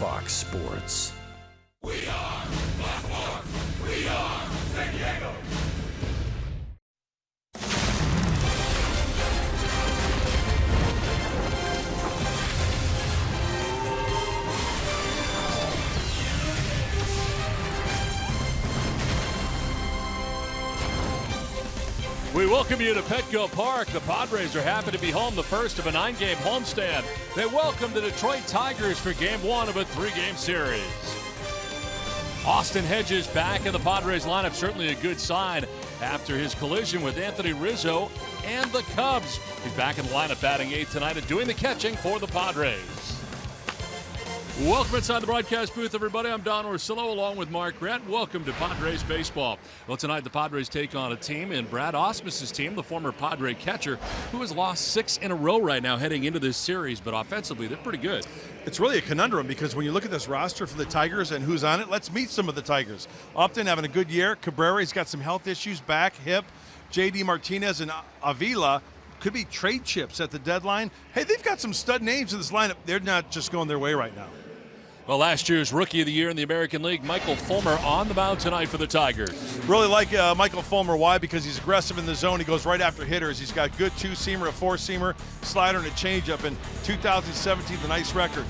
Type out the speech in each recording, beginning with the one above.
Fox Sports. We are Baltimore. We are San Diego. We welcome you to Petco Park. The Padres are happy to be home, the first of a 9-game homestand. They welcome the Detroit Tigers for Game 1 of a 3-game series. Austin Hedges back in the Padres lineup, certainly a good sign after his collision with Anthony Rizzo and the Cubs. He's back in the lineup batting 8th tonight and doing the catching for the Padres. Welcome inside the broadcast booth, everybody. I'm Don Orsillo along with Mark Grant. Welcome to Padres Baseball. Well, tonight the Padres take on a team in Brad Ausmus's team, the former Padre catcher, who has lost 6 in a row right now heading into this series, but offensively they're pretty good. It's really a conundrum because when you look at this roster for the Tigers and who's on it, let's meet some of the Tigers. Upton having a good year. Cabrera's got some health issues, back, hip. J.D. Martinez and Avila could be trade chips at the deadline. Hey, they've got some stud names in this lineup. They're not just going their way right now. Well, last year's Rookie of the Year in the American League, Michael Fulmer, on the mound tonight for the Tigers. Really like Michael Fulmer. Why? Because he's aggressive in the zone. He goes right after hitters. He's got good two-seamer, a four-seamer, slider, and a changeup. In 2017, the nice record.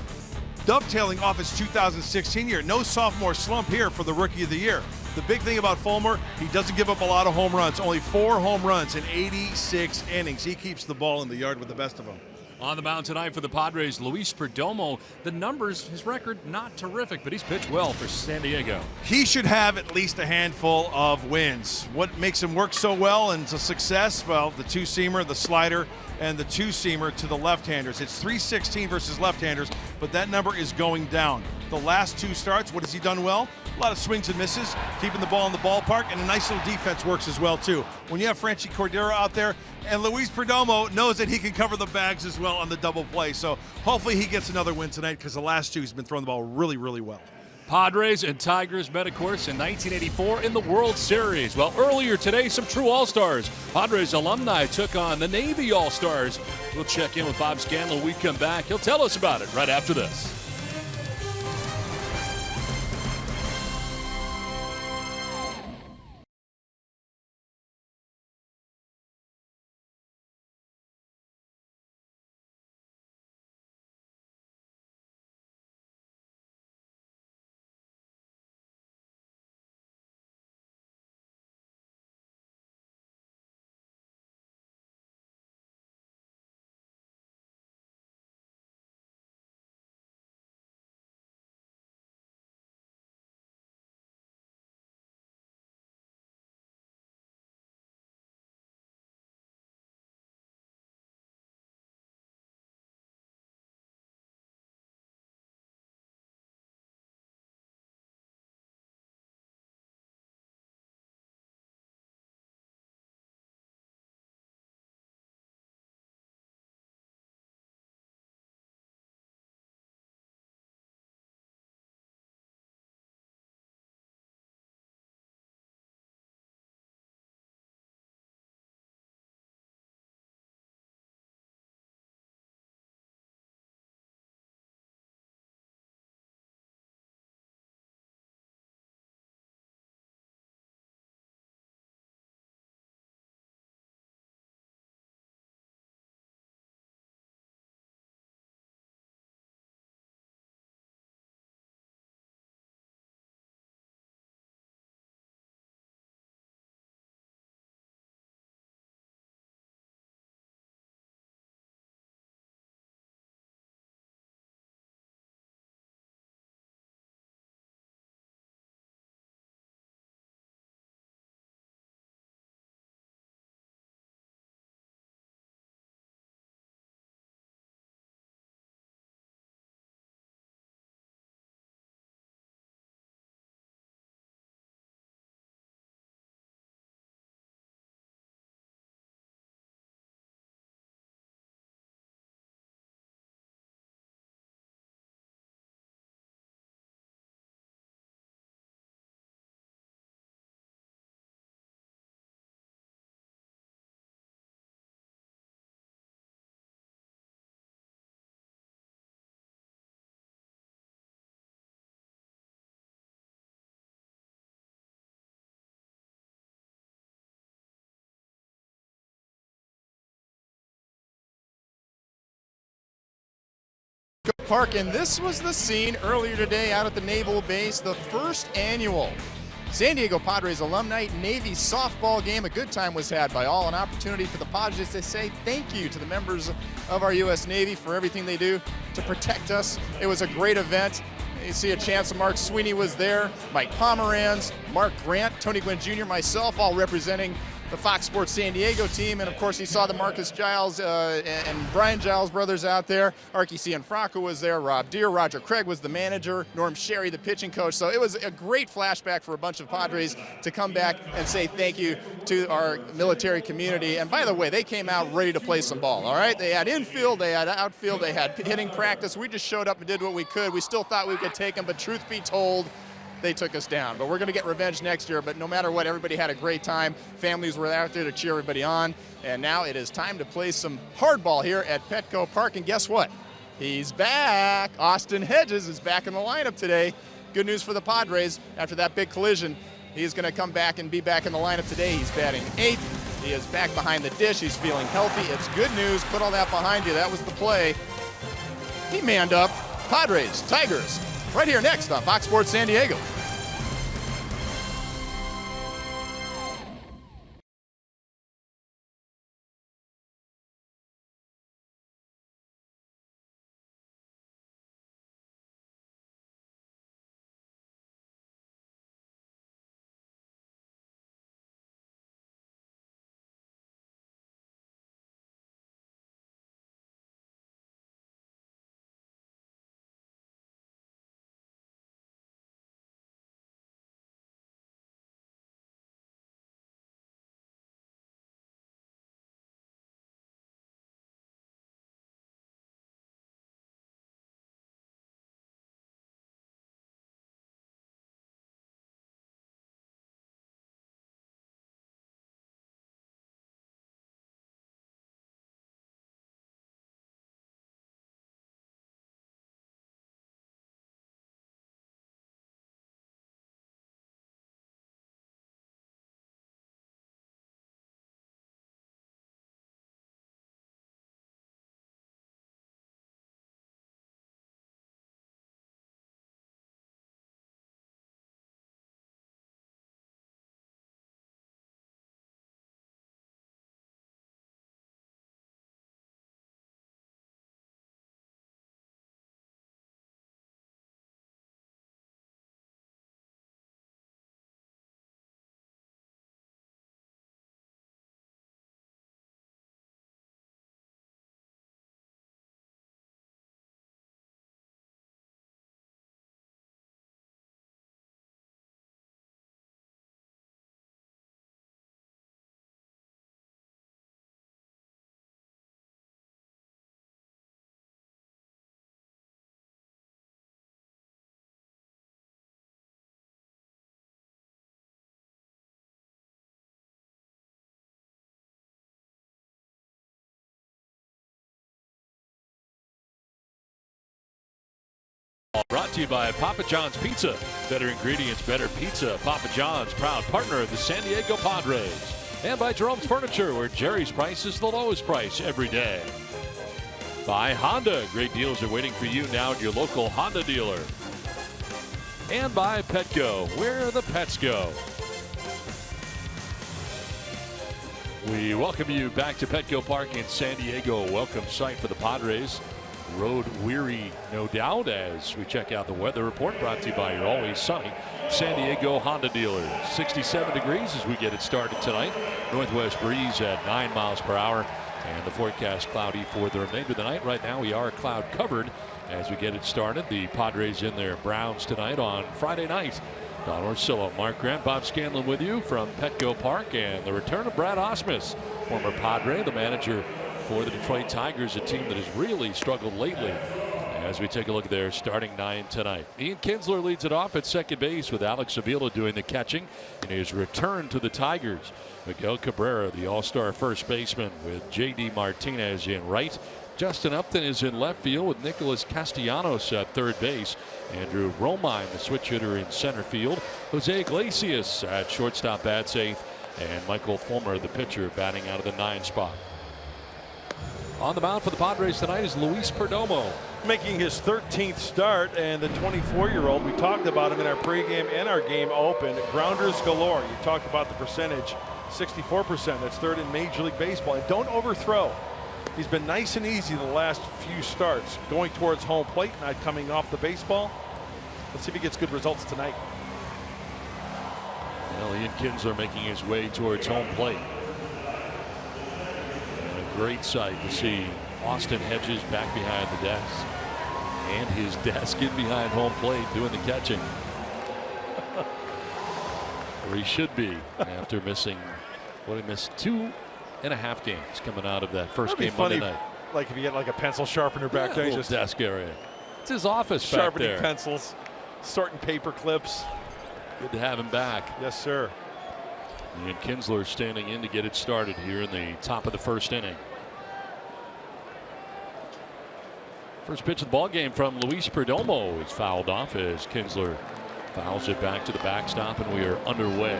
Dovetailing off his 2016 year. No sophomore slump here for the Rookie of the Year. The big thing about Fulmer, he doesn't give up a lot of home runs. Only 4 home runs in 86 innings. He keeps the ball in the yard with the best of them. On the mound tonight for the Padres, Luis Perdomo. The numbers, his record, not terrific, but he's pitched well for San Diego. He should have at least a handful of wins. What makes him work so well and it's a success? Well, the two-seamer, the slider, and the two-seamer to the left-handers. It's 316 versus left-handers, but that number is going down. The last 2 starts, what has he done well? A lot of swings and misses, keeping the ball in the ballpark, and a nice little defense works as well, too. When you have Franchi Cordero out there, and Luis Perdomo knows that he can cover the bags as well on the double play. So hopefully he gets another win tonight because the last 2 he's been throwing the ball really, really well. Padres and Tigers met, of course, in 1984 in the World Series. Well, earlier today, some true All-Stars. Padres alumni took on the Navy All-Stars. We'll check in with Bob Scanlon when we come back. He'll tell us about it right after this. Park, and this was the scene earlier today out at the Naval Base, the first annual San Diego Padres Alumni Navy softball game. A good time was had by all, an opportunity for the Padres to say thank you to the members of our U.S. Navy for everything they do to protect us. It was a great event. You see a chance of Mark Sweeney was there, Mike Pomeranz, Mark Grant, Tony Gwynn Jr., myself, all representing the Fox Sports San Diego team. And of course, he saw the Marcus Giles and Brian Giles brothers out there. Archie Cianfrocco was there, Rob Deere, Roger Craig was the manager, Norm Sherry, the pitching coach. So it was a great flashback for a bunch of Padres to come back and say thank you to our military community. And by the way, they came out ready to play some ball, all right? They had infield, they had outfield, they had hitting practice. We just showed up and did what we could. We still thought we could take them, but truth be told, they took us down. But we're going to get revenge next year. But no matter what, everybody had a great time. Families were out there to cheer everybody on. And now it is time to play some hardball here at Petco Park. And guess what? He's back. Austin Hedges is back in the lineup today. Good news for the Padres. After that big collision, he's going to come back and be back in the lineup today. He's batting 8th. He is back behind the dish. He's feeling healthy. It's good news. Put all that behind you. That was the play. He manned up. Padres, Tigers. Right here next on Fox Sports San Diego. Brought to you by Papa John's Pizza. Better ingredients, better pizza. Papa John's, proud partner of the San Diego Padres. And by Jerome's Furniture, where Jerry's price is the lowest price every day. By Honda, great deals are waiting for you now at your local Honda dealer. And by Petco, where the pets go. We welcome you back to Petco Park in San Diego. Welcome site for the Padres. Road weary, no doubt, as we check out the weather report brought to you by your always sunny San Diego Honda dealer. 67 degrees as we get it started tonight. Northwest breeze at 9 miles per hour. And the forecast cloudy for the remainder of the night. Right now we are cloud covered as we get it started. The Padres in their Browns tonight on Friday night. Don Orsillo, Mark Grant, Bob Scanlon with you from Petco Park, and the return of Brad Ausmus, former Padre, the manager for the Detroit Tigers, a team that has really struggled lately. As we take a look at their starting 9 tonight. Ian Kinsler leads it off at second base with Alex Avila doing the catching in his return to the Tigers. Miguel Cabrera, the all-star first baseman, with J.D. Martinez in right. Justin Upton is in left field with Nicholas Castellanos at third base. Andrew Romine, the switch hitter, in center field. Jose Iglesias at shortstop bats 8th. And Michael Fulmer, the pitcher, batting out of the 9 spot. On the mound for the Padres tonight is Luis Perdomo. Making his 13th start, and the 24-year-old, we talked about him in our pregame and our game open. Grounders galore. You talked about the percentage, 64%. That's third in Major League Baseball. And don't overthrow. He's been nice and easy the last few starts, going towards home plate, not coming off the baseball. Let's see if he gets good results tonight. Well, Ian Kinsler making his way towards home plate. And a great sight to see Austin Hedges back behind the desk. And his desk in behind home plate doing the catching. Where he should be after missing, what he missed 2.5 games coming out of that first game Monday night. Like if you get like a pencil sharpener back there, just desk area. It's his office sharpening back there. Pencils, sorting paper clips. Good to have him back. Yes, sir. And Kinsler standing in to get it started here in the top of the first inning. First pitch of the ball game from Luis Perdomo is fouled off as Kinsler fouls it back to the backstop, and we are underway.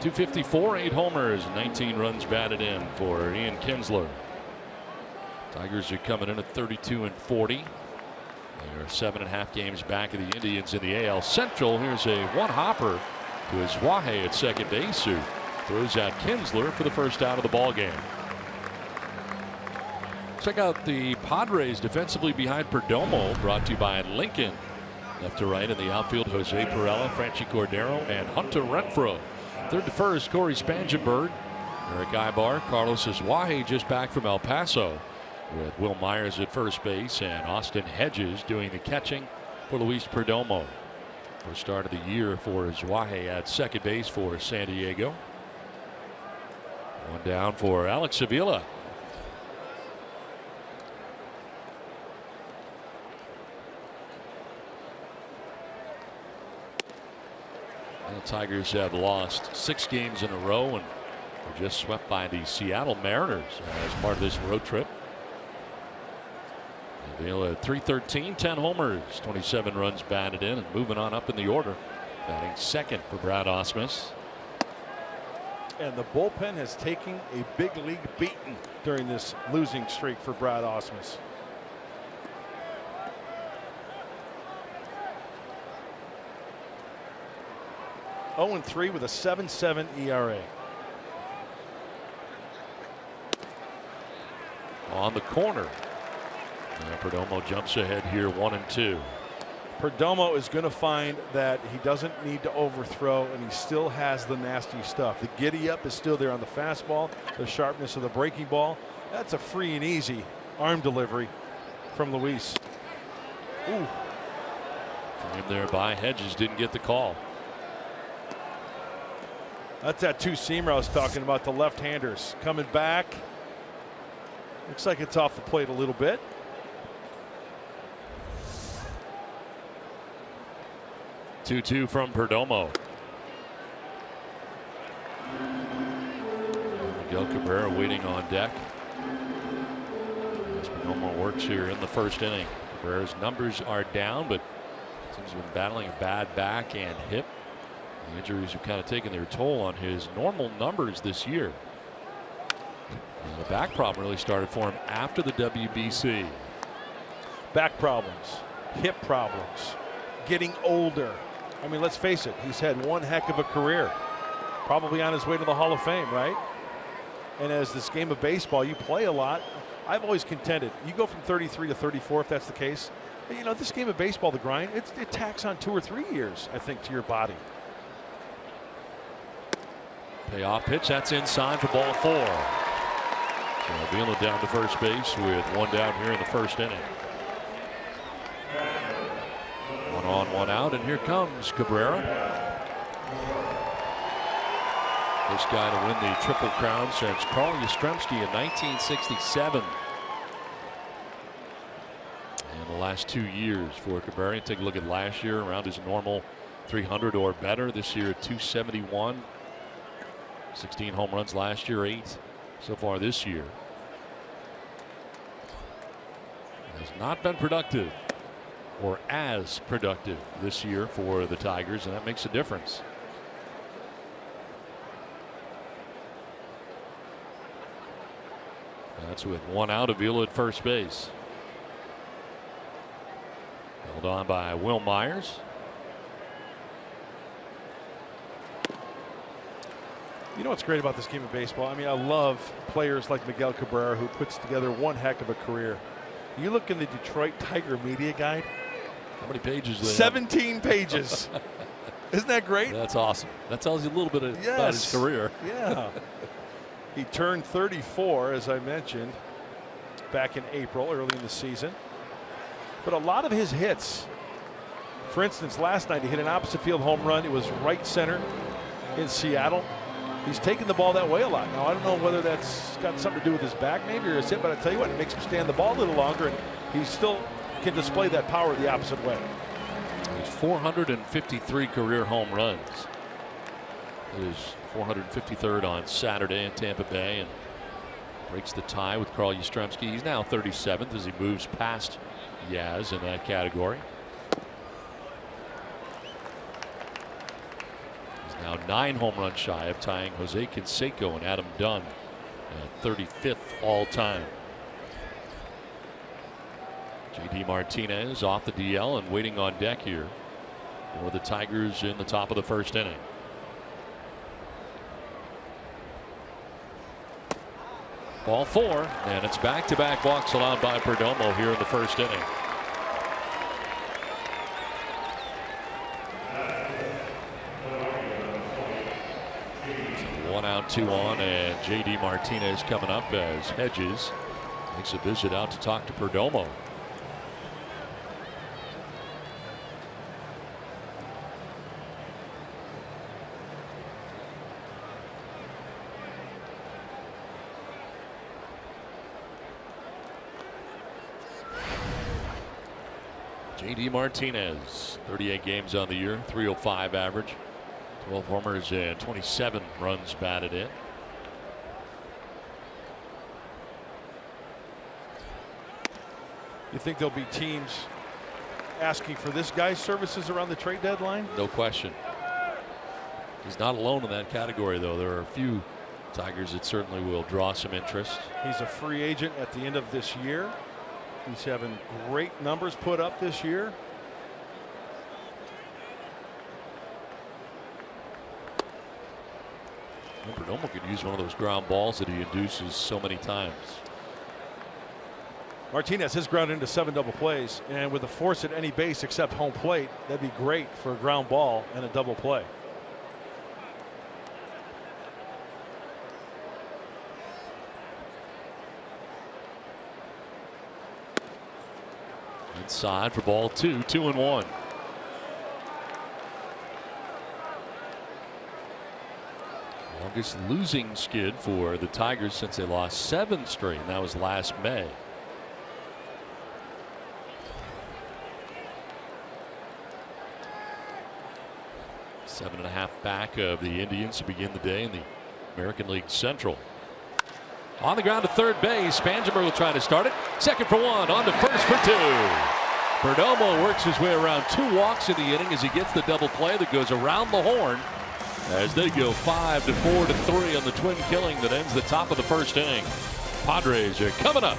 254, 8 homers, 19 runs batted in for Ian Kinsler. Tigers are coming in at 32-40. They are 7.5 games back of the Indians in the AL Central. Here's a one-hopper to his Wahe at second base, who throws out Kinsler for the first out of the ball game. Check out the Padres defensively behind Perdomo, brought to you by Lincoln. Left to right in the outfield, Jose Perella, Franchi Cordero, and Hunter Renfroe. Third to first, Corey Spangenberg, Eric Ibar, Carlos Wahe just back from El Paso, with Will Myers at first base and Austin Hedges doing the catching for Luis Perdomo. First start of the year for Wahe at second base for San Diego. One down for Alex Avila. The Tigers have lost 6 games in a row and were just swept by the Seattle Mariners as part of this road trip. Avila at .313, 10 homers, 27 runs batted in, and moving on up in the order. Batting second for Brad Ausmus. And the bullpen has taken a big league beating during this losing streak for Brad Ausmus. .0-3 with a 7.7 ERA. On the corner. And Perdomo jumps ahead here, 1-2. Perdomo is going to find that he doesn't need to overthrow, and he still has the nasty stuff. The giddy up is still there on the fastball, the sharpness of the breaking ball. That's a free and easy arm delivery from Luis. Ooh. Framed there by Hedges, didn't get the call. That's that two-seamer I was talking about, the left-handers coming back. Looks like it's off the plate a little bit. Two from Perdomo. Miguel Cabrera waiting on deck. As Perdomo works here in the first inning. Cabrera's numbers are down, but seems to have been battling a bad back and hip. The injuries have kind of taken their toll on his normal numbers this year. And the back problem really started for him after the WBC. Back problems, hip problems, getting older. I mean, let's face it, he's had one heck of a career. Probably on his way to the Hall of Fame, right? And as this game of baseball, you play a lot. I've always contended, you go from 33 to 34 if that's the case. You know, this game of baseball, the grind, it tacks on 2 or 3 years, I think, to your body. Payoff pitch, that's inside for ball 4. So Avila down to first base with one down here in the first inning. 1 on, 1 out, and here comes Cabrera. This guy to win the Triple Crown since Carl Yastrzemski in 1967. And the last 2 years for Cabrera. Take a look at last year, around his normal 300 or better. This year at 271. 16 home runs last year, 8 so far this year. Has not been productive or as productive this year for the Tigers, and that makes a difference. That's with one out. Avila at first base. Held on by Will Myers. You know what's great about this game of baseball? I mean, I love players like Miguel Cabrera, who puts together one heck of a career. You look in the Detroit Tiger Media Guide. How many pages? Do they 17 pages. Isn't that great? That's awesome. That tells you a little bit about his career. Yeah. He turned 34, as I mentioned, back in April, early in the season. But a lot of his hits, for instance, last night he hit an opposite field home run. It was right center in Seattle. He's taken the ball that way a lot. Now, I don't know whether that's got something to do with his back maybe or his hip, but I tell you what, it makes him stand the ball a little longer, and he still can display that power the opposite way. He's 453 career home runs. His 453rd on Saturday in Tampa Bay, and breaks the tie with Carl Yastrzemski. He's now 37th as he moves past Yaz in that category. He's now 9 home runs shy of tying Jose Canseco and Adam Dunn at 35th all time. JD Martinez off the DL and waiting on deck here for the Tigers in the top of the first inning. Ball 4, and it's back-to-back walks allowed by Perdomo here in the first inning. So 1 out, 2 on, and JD Martinez coming up as Hedges makes a visit out to talk to Perdomo. JD Martinez, 38 games on the year, 305 average, 12 homers and 27 runs batted in. You think there'll be teams asking for this guy's services around the trade deadline? No question. He's not alone in that category, though. There are a few Tigers that certainly will draw some interest. He's a free agent at the end of this year. He's having great numbers put up this year. Perdomo could use one of those ground balls that he induces so many times. Martinez has ground into 7 double plays, and with a force at any base except home plate, that'd be great for a ground ball and a double play. Inside for ball 2, 2-1. Longest losing skid for the Tigers since they lost 7 straight, and that was last May. Seven and a half back of the Indians to begin the day in the American League Central. On the ground to third base. Spangenberg will try to start it. Second for 1. On to first for 2. Perdomo works his way around 2 walks in the inning as he gets the double play that goes around the horn as they go 5-4 to 3 on the twin killing that ends the top of the first inning. Padres are coming up.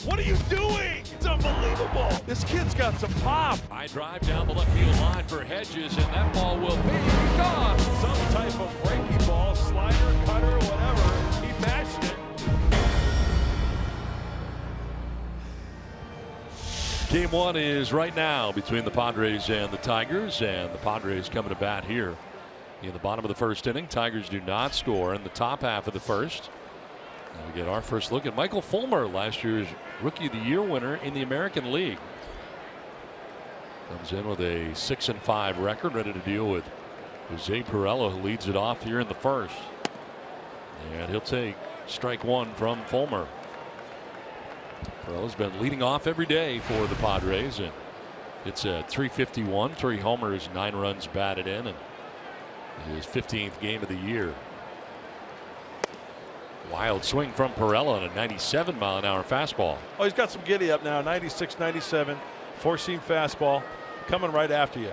What are you doing? It's unbelievable. This kid's got some pop. High drive down the left field line for Hedges, and that ball will be gone. Some type of breaky ball, slider, cutter, whatever. He matched it. Game one is right now between the Padres and the Tigers, and the Padres coming to bat here in the bottom of the first inning. Tigers do not score in the top half of the first. And we get our first look at Michael Fulmer, last year's Rookie of the Year winner in the American League. Comes in with a 6-5 record, ready to deal with Jose Pirela, who leads it off here in the first. And he'll take strike one from Fulmer. Pirela's been leading off every day for the Padres, and it's a .351, 3 homers, 9 runs batted in, and his 15th game of the year. Wild swing from Pirela and a 97-mile-an-hour fastball. Oh, he's got some giddy up now. 96, 97, four-seam fastball coming right after you.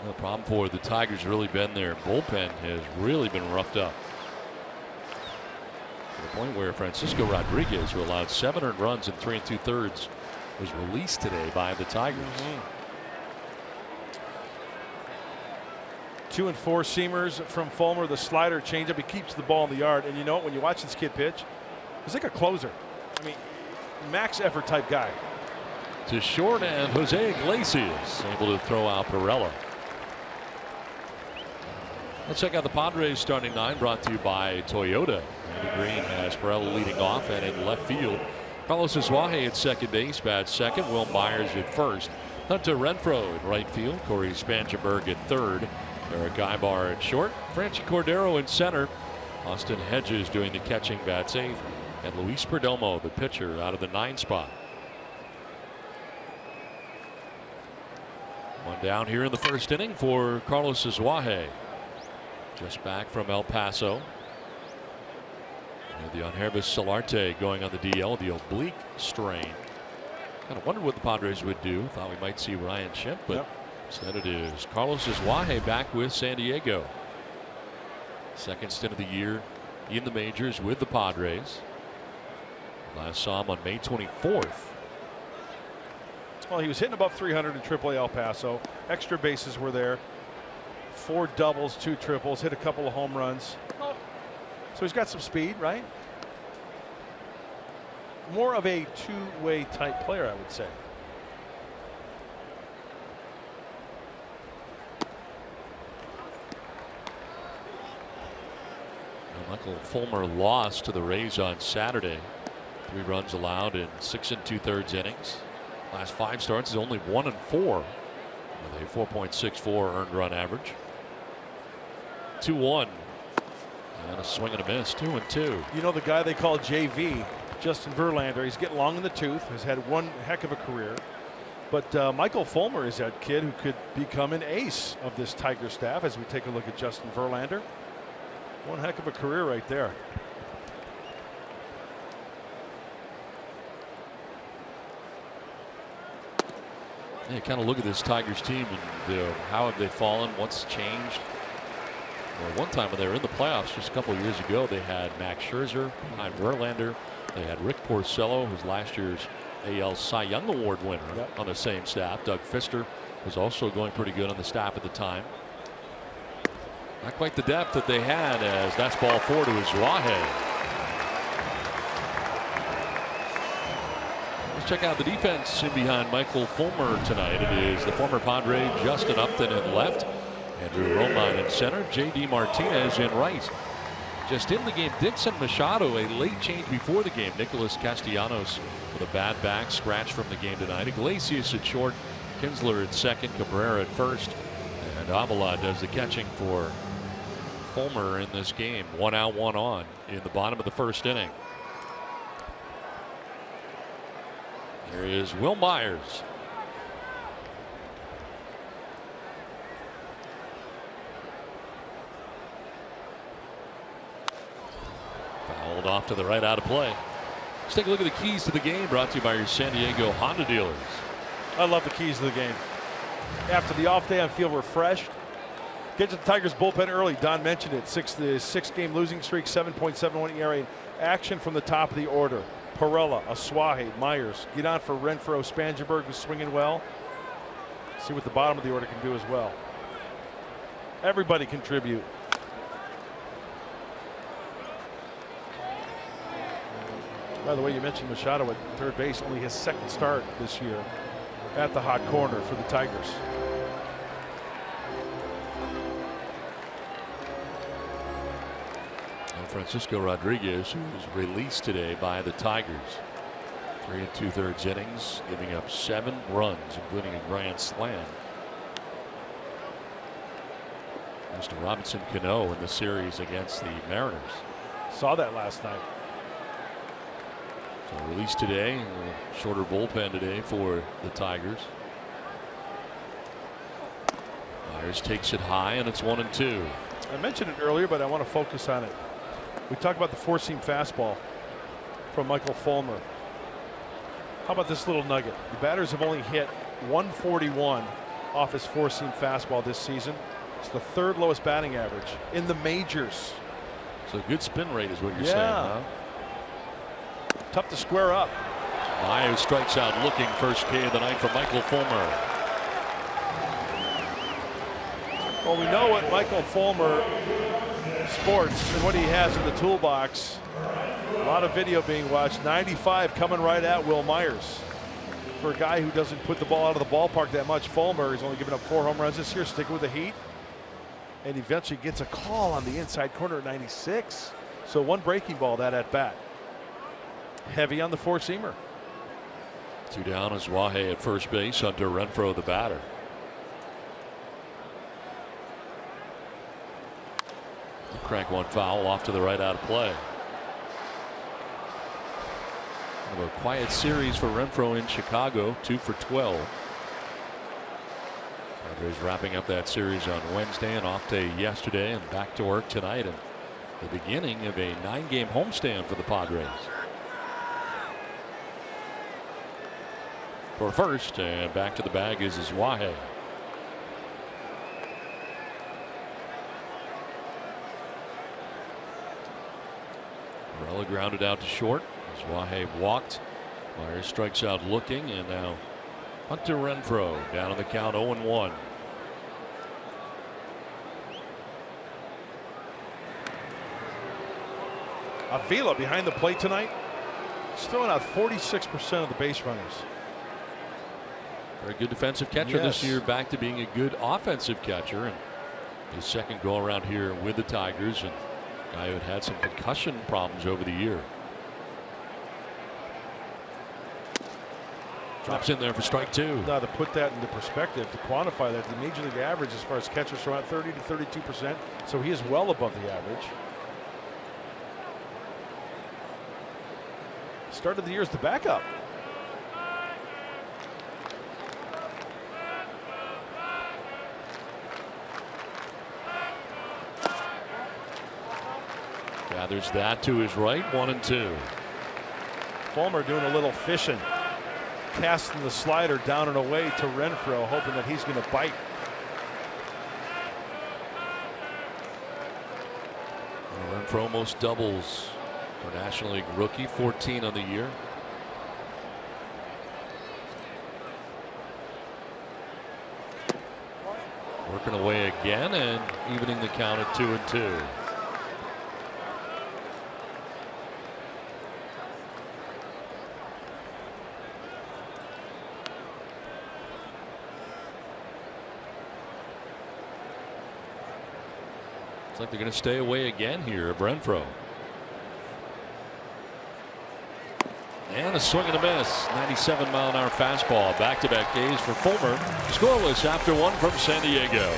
The problem for the Tigers has really been their bullpen has really been roughed up. To the point where Francisco Rodriguez, who allowed 7 earned runs in 3 2/3, was released today by the Tigers. 2 and 4 seamers from Fulmer. The slider changeup. He keeps the ball in the yard. And you know, when you watch this kid pitch, he's like a closer. I mean, max effort type guy. To short, and Jose Iglesias able to throw out Pirela. Let's check out the Padres starting 9, brought to you by Toyota. Andy Green has Pirela leading off, and in left field, Carlos Asuaje at second base, bats second. Will Myers at first. Hunter Renfroe in right field. Corey Spangenberg at third. Eric Ibar at short. Franchi Cordero in center. Austin Hedges doing the catching, bats eighth. And Luis Perdomo, the pitcher, out of the 9 spot. One down here in the first inning for Carlos Asuaje. Just back from El Paso. And the Angervis Solarte going on the DL, the oblique strain. Kind of wondered what the Padres would do. Thought we might see Ryan Schimpf, but instead it is Carlos Asuaje back with San Diego. Second stint of the year in the majors with the Padres. Last saw him on May 24th. Well, he was hitting above 300 in AAA El Paso. Extra bases were there. 4 doubles, 2 triples, hit a couple of home runs. So he's got some speed, right? More of a two-way type player, I would say. Michael Fulmer lost to the Rays on Saturday. 3 runs allowed in 6 2/3 innings. Last 5 starts is only 1 and 4 with a 4.64 earned run average. 2-1 and a swing and a miss. 2-2. You know the guy they call JV, Justin Verlander. He's getting long in the tooth. Has had one heck of a career. But Michael Fulmer is that kid who could become an ace of this Tiger staff as we take a look at Justin Verlander. One heck of a career right there. Yeah, kind of look at this Tigers team and how have they fallen? What's changed? Well, one time when they were in the playoffs just a couple of years ago, they had Max Scherzer behind Verlander. They had Rick Porcello, who's last year's AL Cy Young Award winner, on the same staff. Doug Fister was also going pretty good on the staff at the time. Not quite the depth that they had, as that's ball 4 to Asuaje. Let's check out the defense in behind Michael Fulmer tonight. It is the former Padre Justin Upton in left, Andrew Romine in center, J.D. Martinez in right. Just in the game, Dixon Machado, a late change before the game. Nicholas Castellanos with a bad back, scratch from the game tonight. Iglesias at short, Kinsler at second, Cabrera at first, and Avila does the catching for Fulmer in this game. 1 out, 1 on in the bottom of the first inning. Here is Will Myers. Fouled off to the right, out of play. Let's take a look at the keys to the game, brought to you by your San Diego Honda dealers. I love the keys to the game. After the off day, I feel refreshed. Get to the Tigers bullpen early. Don mentioned it. The six-game losing streak, 7.71 ERA. Action from the top of the order. Perella, Asuaje, Myers. Get on for Renfroe, Spangenberg, who's swinging well. See what the bottom of the order can do as well. Everybody contribute. By the way, you mentioned Machado at third base, only his second start this year at the hot corner for the Tigers. Francisco Rodriguez, who was released today by the Tigers. 3 2/3 innings, giving up 7 runs, including a grand slam. Mr. Robinson Cano in the series against the Mariners. Saw that last night. So released today, a shorter bullpen today for the Tigers. Myers takes it high, and it's 1-2. I mentioned it earlier, but I want to focus on it. We talked about the four-seam fastball from Michael Fulmer. How about this little nugget? The batters have only hit 141 off his four-seam fastball this season. It's the third lowest batting average in the majors. So good spin rate is what you're saying, huh? Tough to square up. Myers strikes out looking. First K of the night for Michael Fulmer. Well, we know what Michael Fulmer sports and what he has in the toolbox. A lot of video being watched. 95 coming right at Will Myers. For a guy who doesn't put the ball out of the ballpark that much, Fulmer, he's only given up 4 home runs this year, sticking with the heat. And eventually gets a call on the inside corner at 96. So one breaking ball that at bat. Heavy on the four-seamer. 2 down is Wahe at first base. Hunter Renfroe the batter. Crank one foul off to the right, out of play. Kind of a quiet series for Renfroe in Chicago. 2 for 12. Padres wrapping up that series on Wednesday, and off day yesterday, and back to work tonight, and the beginning of a 9-game homestand for the Padres. For first, and back to the bag is Wahe. Morella grounded out to short as Wahe walked. Myers strikes out looking, and now Hunter Renfroe down on the count, 0-1. Avila behind the plate tonight. He's throwing out 46% of the base runners. Very good defensive catcher this year, back to being a good offensive catcher, and his second go around here with the Tigers, and guy who had some concussion problems over the year. Drops in there for strike 2. Now, to put that into perspective, to quantify that, the major league average as far as catchers throw out 30 to 32%, so he is well above the average. Start of the year as the backup. Gathers that to his right, 1-2. Fulmer doing a little fishing, casting the slider down and away to Renfroe, hoping that he's going to bite. Renfroe almost doubles for National League rookie, 14 on the year. Working away again and evening the count at 2-2. Looks like they're going to stay away again here of Renfroe. And a swing and a miss. 97-mile-an-hour fastball. Back-to-back Ks for Fulmer. Scoreless after one from San Diego.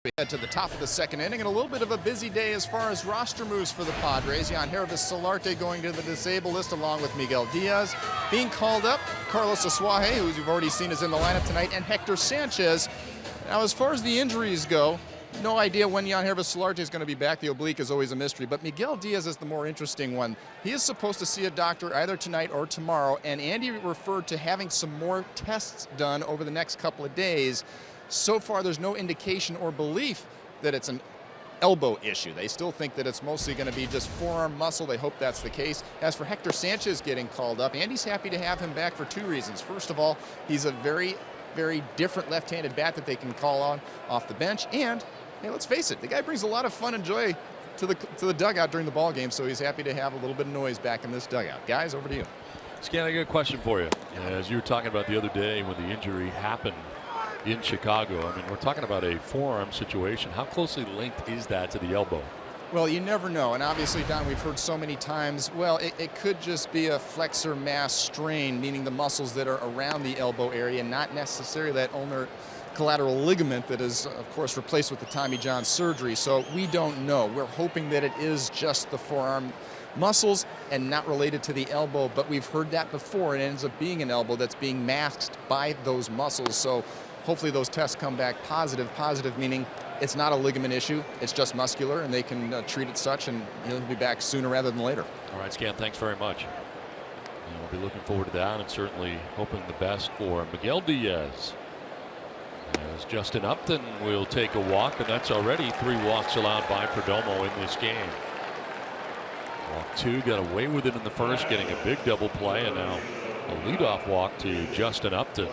We head to the top of the second inning, and a little bit of a busy day as far as roster moves for the Padres. Yangervis Solarte going to the disabled list along with Miguel Diaz. Being called up, Carlos Asuaje, who you've already seen is in the lineup tonight, and Hector Sanchez. Now, as far as the injuries go, no idea when Yangervis Solarte is going to be back. The oblique is always a mystery, but Miguel Diaz is the more interesting one. He is supposed to see a doctor either tonight or tomorrow, and Andy referred to having some more tests done over the next couple of days. So far, there's no indication or belief that it's an elbow issue. They still think that it's mostly going to be just forearm muscle. They hope that's the case. As for Hector Sanchez getting called up, Andy's happy to have him back for two reasons. First of all, he's a very different left-handed bat that they can call on off the bench. And, hey, let's face it, the guy brings a lot of fun and joy to the dugout during the ball game, so he's happy to have a little bit of noise back in this dugout. Guys, over to you. Scan, I got a question for you. As you were talking about the other day when the injury happened in Chicago, I mean, we're talking about a forearm situation. How closely linked is that to the elbow? Well, you never know. And obviously, Don, we've heard so many times, well, it could just be a flexor mass strain, meaning the muscles that are around the elbow area, not necessarily that ulnar collateral ligament that is, of course, replaced with the Tommy John surgery. So we don't know. We're hoping that it is just the forearm muscles and not related to the elbow, but we've heard that before. It ends up being an elbow that's being masked by those muscles. So hopefully those tests come back positive. Positive meaning it's not a ligament issue, it's just muscular, and they can treat it such, and he'll be back sooner rather than later. All right, Scan, thanks very much. And we'll be looking forward to that, and certainly hoping the best for Miguel Diaz. As Justin Upton will take a walk, and that's already 3 walks allowed by Perdomo in this game. Walk 2, got away with it in the first, getting a big double play, and now a leadoff walk to Justin Upton.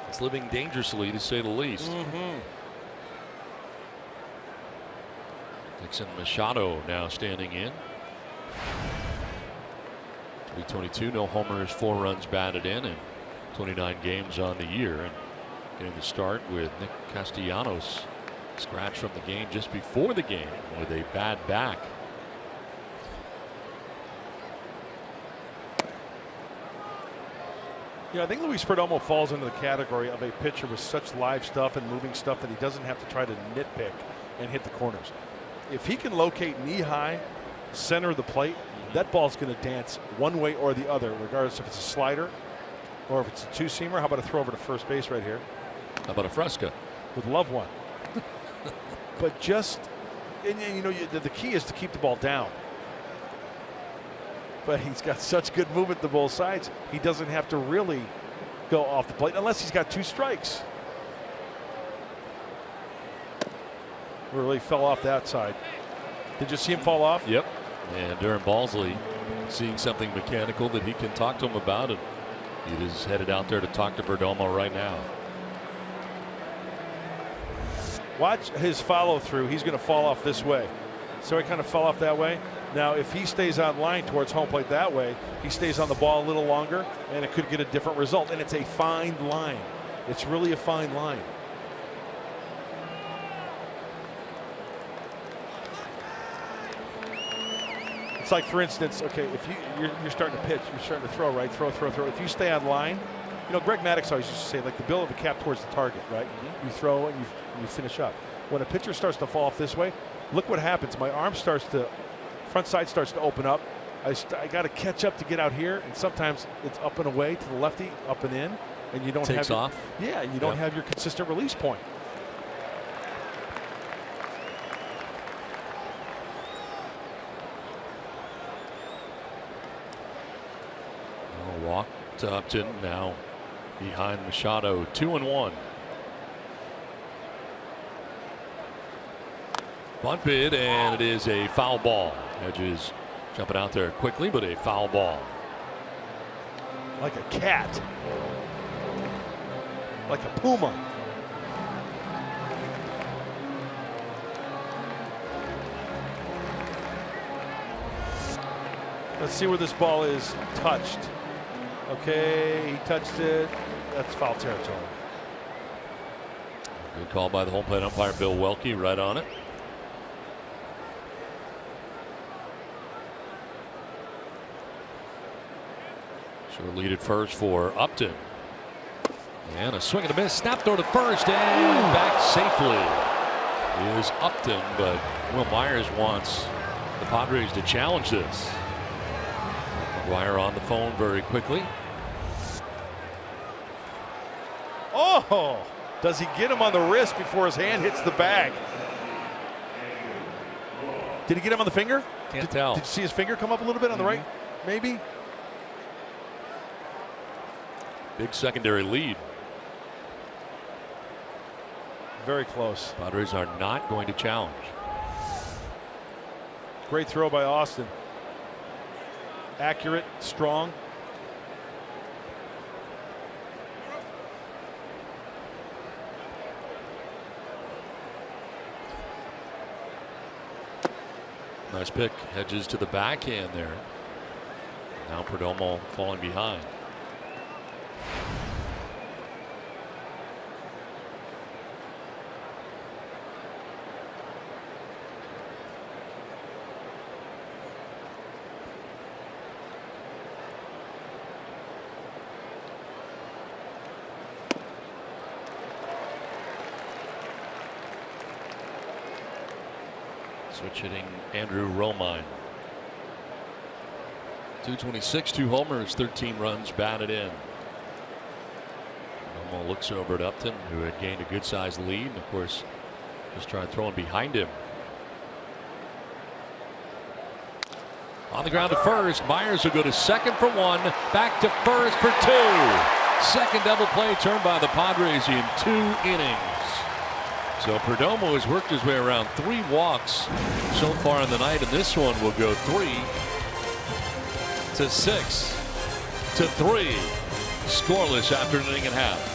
It's living dangerously, to say the least. Dixon Machado now standing in. 322, no homers, 4 runs batted in, and 29 games on the year. And getting the start with Nick Castellanos, scratched from the game just before the game with a bad back. Yeah, I think Luis Perdomo falls into the category of a pitcher with such live stuff and moving stuff that he doesn't have to try to nitpick and hit the corners. If he can locate knee high, center of the plate, that ball's going to dance one way or the other, regardless if it's a slider or if it's a two-seamer. How about a throw over to first base right here? How about a Fresca? Would love one. But just, and you know, the key is to keep the ball down. But he's got such good movement to both sides, he doesn't have to really go off the plate unless he's got 2 strikes. Really fell off that side. Did you see him fall off? Yep. And Darren Balsley seeing something mechanical that he can talk to him about, and he is headed out there to talk to Perdomo right now. Watch his follow through. He's going to fall off this way. So he kind of fell off that way. Now, if he stays on line towards home plate that way, he stays on the ball a little longer, and it could get a different result. And it's a fine line. It's really a fine line. It's like, for instance, okay, if you're starting to pitch, you're starting to throw, right? Throw. If you stay on line, you know, Greg Maddux always used to say, like the bill of the cap towards the target, right? You throw and you finish up. When a pitcher starts to fall off this way, look what happens. My arm front side starts to open up. I got to catch up to get out here, and sometimes it's up and away to the lefty, up and in, and you don't Takes have off. Yeah, you don't have your consistent release point. Walk to Upton, now behind Machado, 2-1. Bunt bid, and it is a foul ball. Hedges jumping out there quickly, but a foul ball. Like a cat. Like a puma. Let's see where this ball is touched. Okay, he touched it. That's foul territory. Good call by the home plate umpire, Bill Welke, right on it. Sure, lead at first for Upton. And a swing and a miss. Snap throw to first and back safely is Upton, but Will Myers wants the Padres to challenge this. McGuire on the phone very quickly. Oh, does he get him on the wrist before his hand hits the bag? Did he get him on the finger? Can't tell. Did you see his finger come up a little bit on the right? Maybe. Big secondary lead. Very close. Padres are not going to challenge. Great throw by Austin. Accurate, strong. Nice pick. Hedges to the backhand there. Now Perdomo falling behind. Switch hitting Andrew Romine. 226, 2 homers, 13 runs batted in. Romo looks over at Upton, who had gained a good sized lead, and of course just tried throwing behind him. On the ground to first. Myers will go to second for 1, back to first for 2. Second double play turned by the Padres in 2 innings. So Perdomo has worked his way around 3 walks so far in the night, and this one will go 3 to 6 to 3. Scoreless after an inning and a half.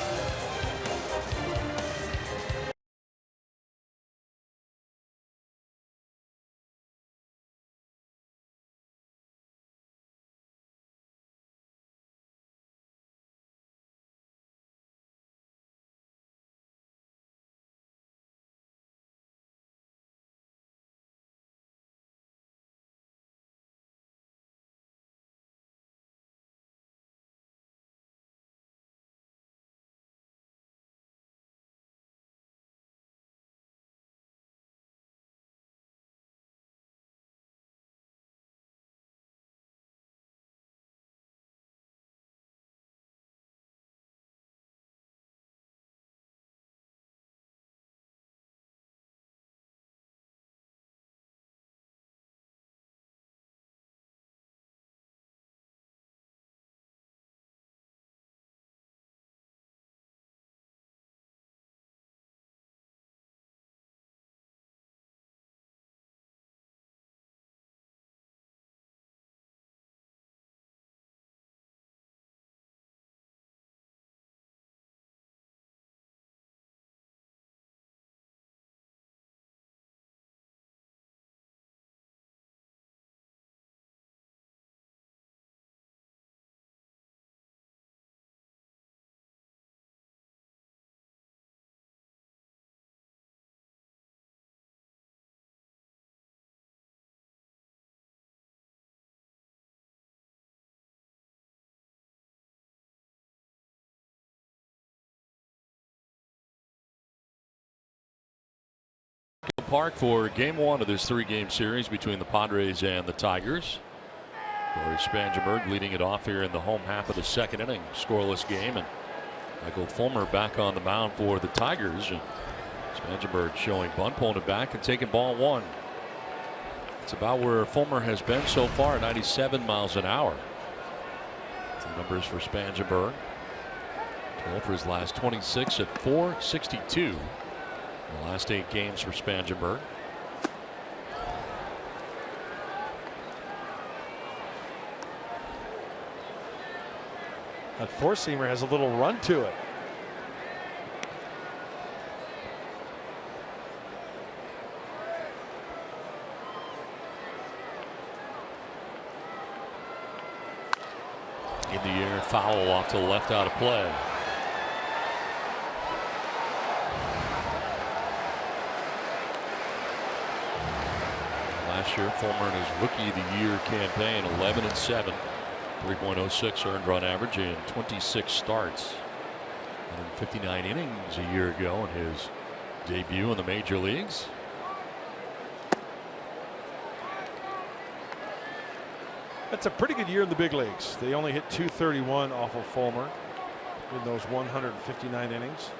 Park for game 1 of this 3-game series between the Padres and the Tigers. Corey Spangenberg leading it off here in the home half of the 2nd inning. Scoreless game, and Michael Fulmer back on the mound for the Tigers. And Spangenberg showing bunt, pulling it back and taking ball 1. It's about where Fulmer has been so far, 97 miles an hour. The numbers for Spangenberg. 12 for his last 26 at .462. The last 8 games for Spangenberg. That 4-seamer has a little run to it. In the air, foul off to the left, out of play. Last year, Fulmer in his Rookie of the Year campaign, 11-7, 3.06 earned run average in 26 starts. 159 innings a year ago in his debut in the major leagues. That's a pretty good year in the big leagues. They only hit 231 off of Fulmer in those 159 innings.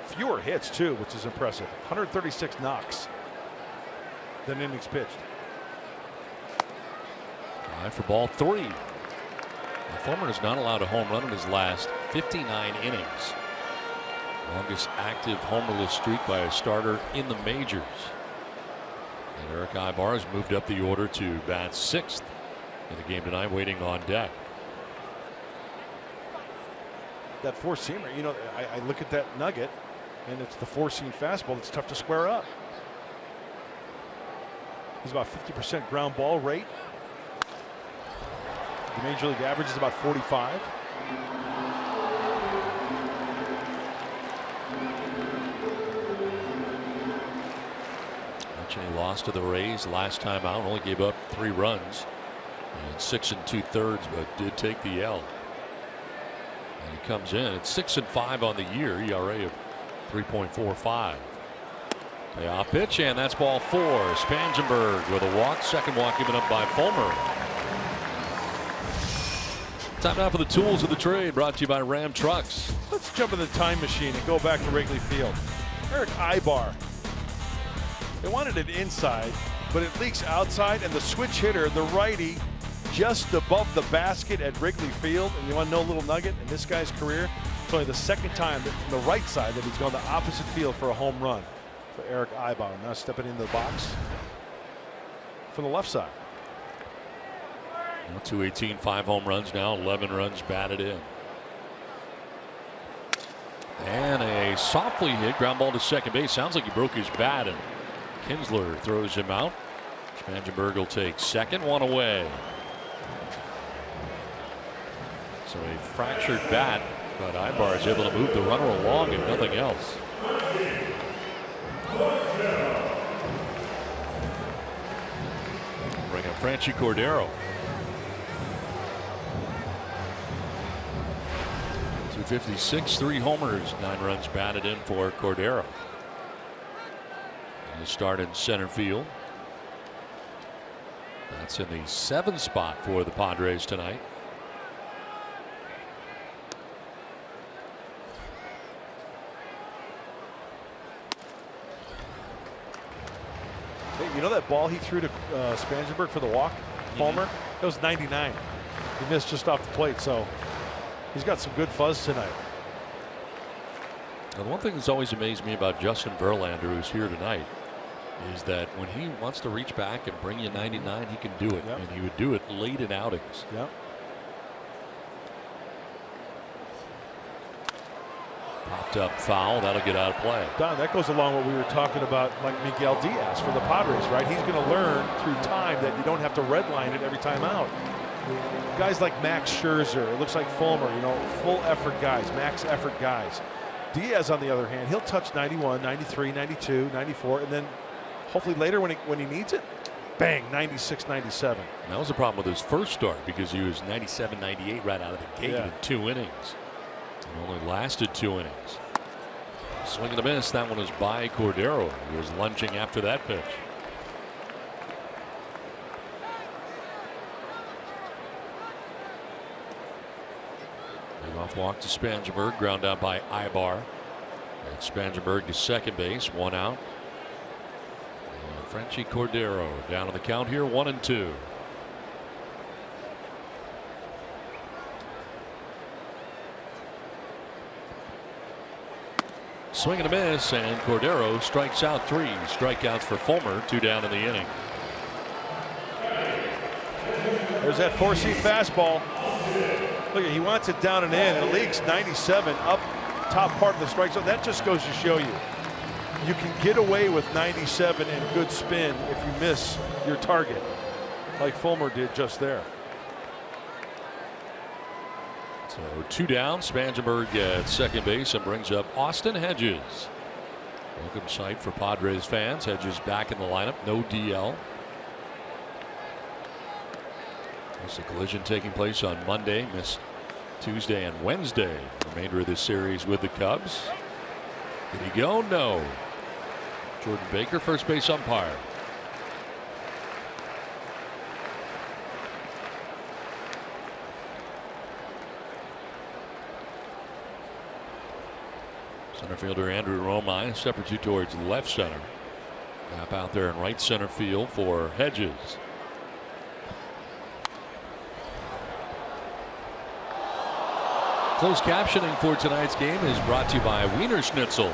Fewer hits too, which is impressive. 136 knocks than innings pitched. High for ball 3. Now, Fulmer has not allowed a home run in his last 59 innings. Longest active homerless streak by a starter in the majors. And Eric Ibar has moved up the order to bat 6th in the game tonight, waiting on deck. That four-seamer, you know, I look at that nugget, and it's the four-seam fastball that's tough to square up. He's about 50% ground ball rate. The major league average is about 45. He lost to the Rays last time out, only gave up 3 runs and 6 2/3, but did take the L. And he comes in at 6-5 on the year, ERA of 3.45. Payoff pitch, and that's ball 4. Spangenberg with a walk, second walk given up by Fulmer. Time now for the tools of the trade, brought to you by Ram Trucks. Let's jump in the time machine and go back to Wrigley Field. Eric Ibar. They wanted it inside, but it leaks outside, and the switch hitter, the righty, just above the basket at Wrigley Field. And you want to know a little nugget in this guy's career? It's only the second time that from the right side that he's gone the opposite field for a home run for Eric Ibar. Now stepping into the box from the left side. 218, 5 home runs now, 11 runs batted in. And a softly hit ground ball to second base. Sounds like he broke his bat, and Kinsler throws him out. Spangenberg will take second, 1 away. So a fractured bat, but Ibar is able to move the runner along and nothing else. Bring up Franchy Cordero. 256, 3 homers, 9 runs batted in for Cordero. He'll start in center field. That's in the 7th spot for the Padres tonight. Hey, you know that ball he threw to Spangenberg for the walk, Fulmer? That was 99. He missed just off the plate, so he's got some good fuzz tonight. Now, the one thing that's always amazed me about Justin Verlander, who's here tonight, is that when he wants to reach back and bring you 99, he can do it. Yep. And he would do it late in outings. Yep. Popped up foul. That'll get out of play. Don, that goes along what we were talking about, like Miguel Diaz for the Padres, right? He's going to learn through time that you don't have to redline it every time out. Guys like Max Scherzer, it looks like Fulmer, you know, full effort guys, max effort guys. Diaz, on the other hand, he'll touch 91, 93, 92, 94, and then hopefully later when he needs it, bang, 96, 97. And that was the problem with his first start, because he was 97, 98 right out of the gate in 2 innings. It only lasted 2 innings. Swing and a miss. That one was by Cordero. He was lunging after that pitch. Off walk to Spangenberg, ground out by Ibar. And Spangenberg to second base, 1 out. And Franchy Cordero down on the count here, 1-2. Swing and a miss, and Cordero strikes out 3. Strikeouts for Fulmer, 2 down in the inning. There's that four-seam fastball. Look, he wants it down and in, and it leaks 97 up top part of the strike zone. That just goes to show you, you can get away with 97 and good spin if you miss your target, like Fulmer did just there. So 2 down. Spangenberg at second base and brings up Austin Hedges. Welcome sight for Padres fans. Hedges back in the lineup. No DL. There's a collision taking place on Monday. Missed Tuesday and Wednesday. Remainder of this series with the Cubs. Did he go? No. Jordan Baker, first base umpire. Center fielder Andrew Romine, step or two towards left center. Gap out there in right center field for Hedges. Closed captioning for tonight's game is brought to you by Wiener Schnitzel.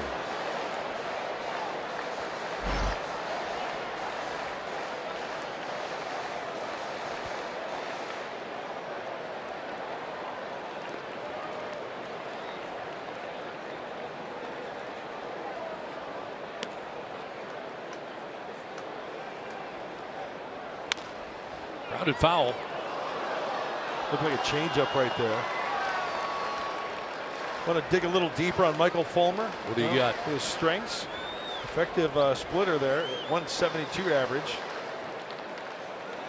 Grounded foul. Looked like a changeup right there. Want to dig a little deeper on Michael Fulmer? What do you got? His strengths. Effective splitter there, 172 average.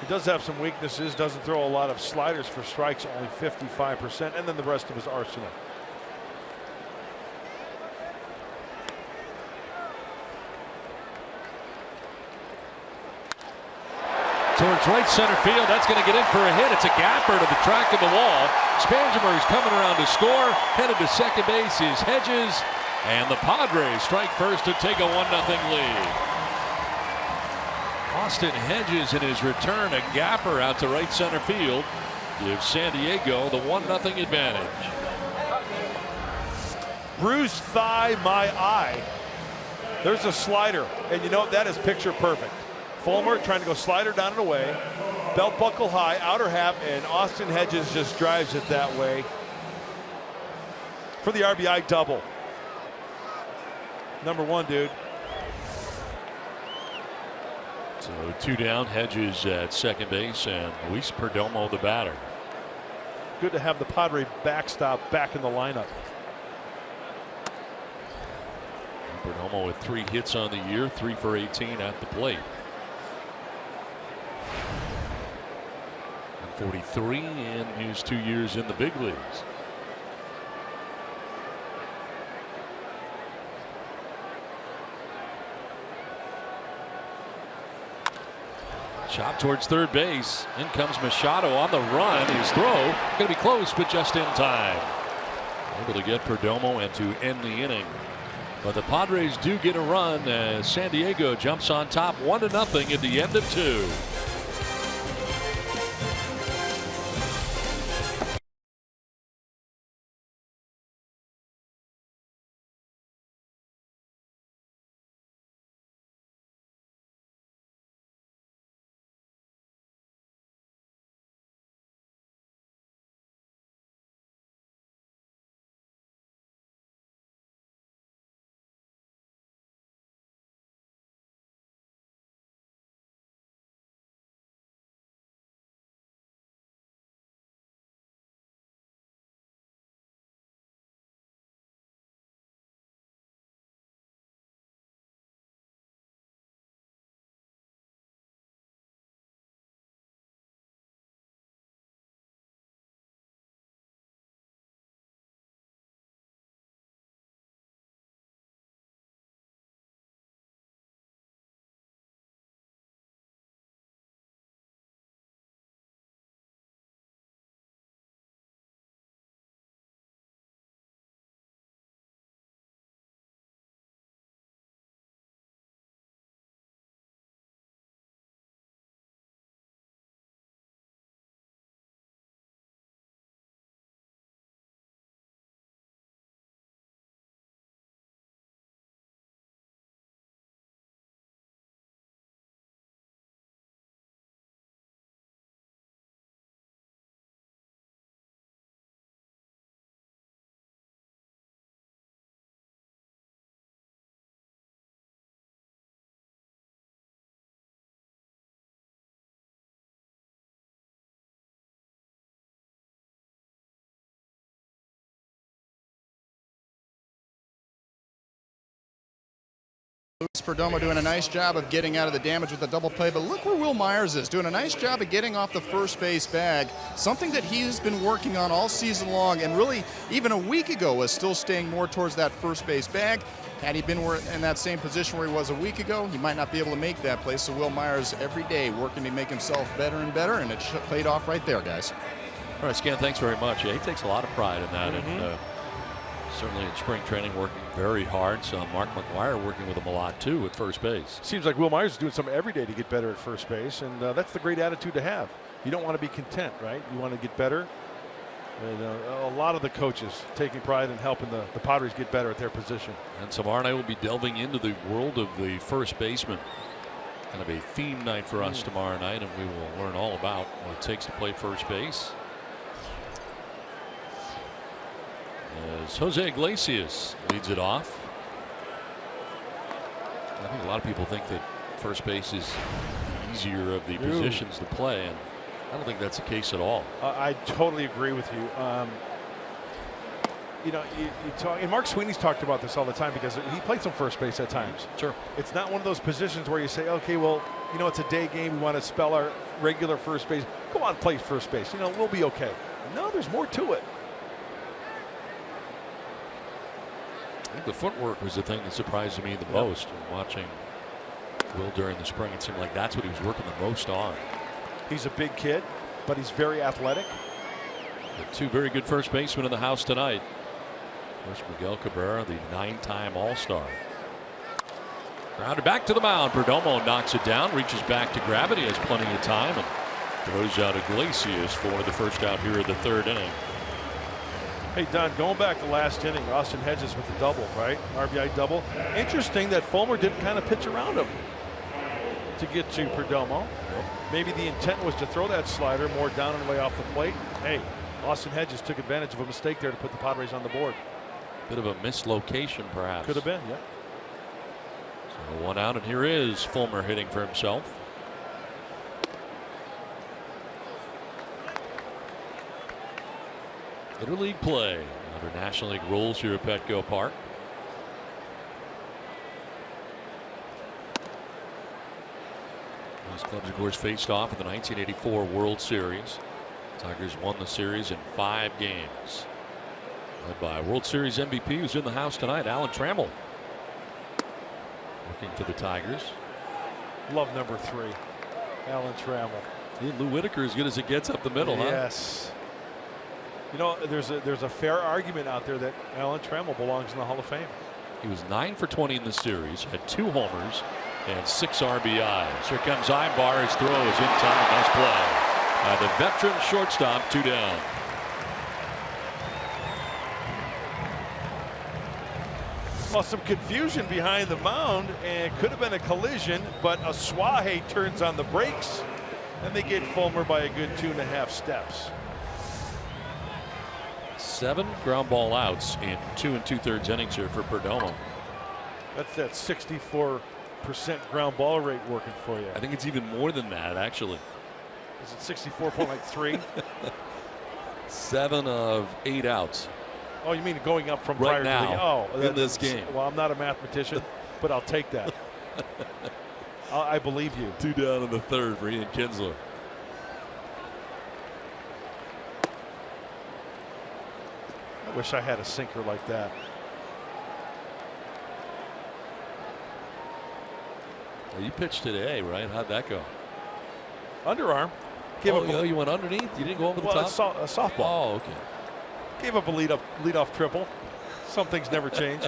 He does have some weaknesses, doesn't throw a lot of sliders for strikes, only 55%, and then the rest of his arsenal. Towards right center field. That's going to get in for a hit. It's a gapper to the track of the wall. Spangenberg's coming around to score. Headed to second base is Hedges. And the Padres strike first to take a 1-0 lead. Austin Hedges in his return, a gapper out to right center field, gives San Diego the 1-0 advantage. Bruised thigh, my eye. There's a slider, and you know that is picture perfect. Fulmer trying to go slider down and away, belt buckle high, outer half, and Austin Hedges just drives it that way for the RBI double. Number one, dude. So 2 down, Hedges at second base, and Luis Perdomo the batter. Good to have the Padre backstop back in the lineup. Perdomo with 3 hits on the year, 3 for 18 at the plate. 43 in his 2 years in the big leagues. Chop towards third base. In comes Machado on the run. His throw going to be close, but just in time. Able to get Perdomo and to end the inning. But the Padres do get a run as San Diego jumps on top 1-0 at the end of 2. Perdomo doing a nice job of getting out of the damage with the double play, but look where Will Myers is, doing a nice job of getting off the first base bag, something that he's been working on all season long, and really even a week ago was still staying more towards that first base bag. Had he been in that same position where he was a week ago, he might not be able to make that play. So Will Myers every day working to make himself better and better, and it paid off right there, guys. All right, Scan, thanks very much. Yeah, he takes a lot of pride in that, and certainly in spring training working very hard. So Mark McGuire working with him a lot too at first base. Seems like Will Myers is doing something every day to get better at first base, and that's the great attitude to have. You don't want to be content, right? You want to get better. And a lot of the coaches taking pride in helping the Padres get better at their position. And tomorrow night we'll be delving into the world of the first baseman. Kind of a theme night for us tomorrow night, and we will learn all about what it takes to play first base. As Jose Iglesias leads it off. I think a lot of people think that first base is the easier of the positions to play, and I don't think that's the case at all. I totally agree with you. You know, you talk, and Mark Sweeney's talked about this all the time because he played some first base at times. Sure. It's not one of those positions where you say, okay, well, you know, it's a day game. We want to spell our regular first base. Go on, play first base. You know, we'll be okay. No, there's more to it. I think the footwork was the thing that surprised me the most. And watching Will during the spring, it seemed like that's what he was working the most on. He's a big kid, but he's very athletic. The two very good first basemen in the house tonight. First, Miguel Cabrera, the 9-time All-Star. Grounded back to the mound. Perdomo knocks it down, reaches back to grab it. He has plenty of time and throws out Iglesias for the first out here of the third inning. Hey, Don, going back to last inning, Austin Hedges with the double, right? RBI double. Interesting that Fulmer didn't kind of pitch around him to get to Perdomo. Maybe the intent was to throw that slider more down and away off the plate. Hey, Austin Hedges took advantage of a mistake there to put the Padres on the board. Bit of a mislocation, perhaps. Could have been, yeah. So one out, and here is Fulmer hitting for himself. Interleague play under National League rules here at Petco Park. These clubs, of course, faced off in the 1984 World Series. Tigers won the series in 5 games. Led by World Series MVP who's in the house tonight, Alan Trammell. Looking for the Tigers. Love number 3, Alan Trammell. Lou Whitaker as good as it gets up the middle, huh? Yes. You know, there's a fair argument out there that Alan Trammell belongs in the Hall of Fame. He was 9 for 20 in the series, had 2 homers and 6 RBIs. Here comes Ibar. His throw is in time. Nice play by the veteran shortstop. 2 down. Well, some confusion behind the mound, and it could have been a collision, but Asuaje turns on the brakes, and they get Fulmer by a good 2.5 steps. 7 ground ball outs in 2 2/3 innings here for Perdomo. That's that 64% ground ball rate working for you. I think it's even more than that, actually. Is it 64.3? 7 of 8 outs. Oh, you mean going up from right prior now to the, in this game? Well, I'm not a mathematician, but I'll take that. I believe you. 2 down in the 3rd for Ian Kinsler. I wish I had a sinker like that. Well, you pitched today, right? How'd that go? Underarm. You went underneath? You didn't go over the top? It's a softball. Oh, okay. Gave up a lead-off triple. Some things never change.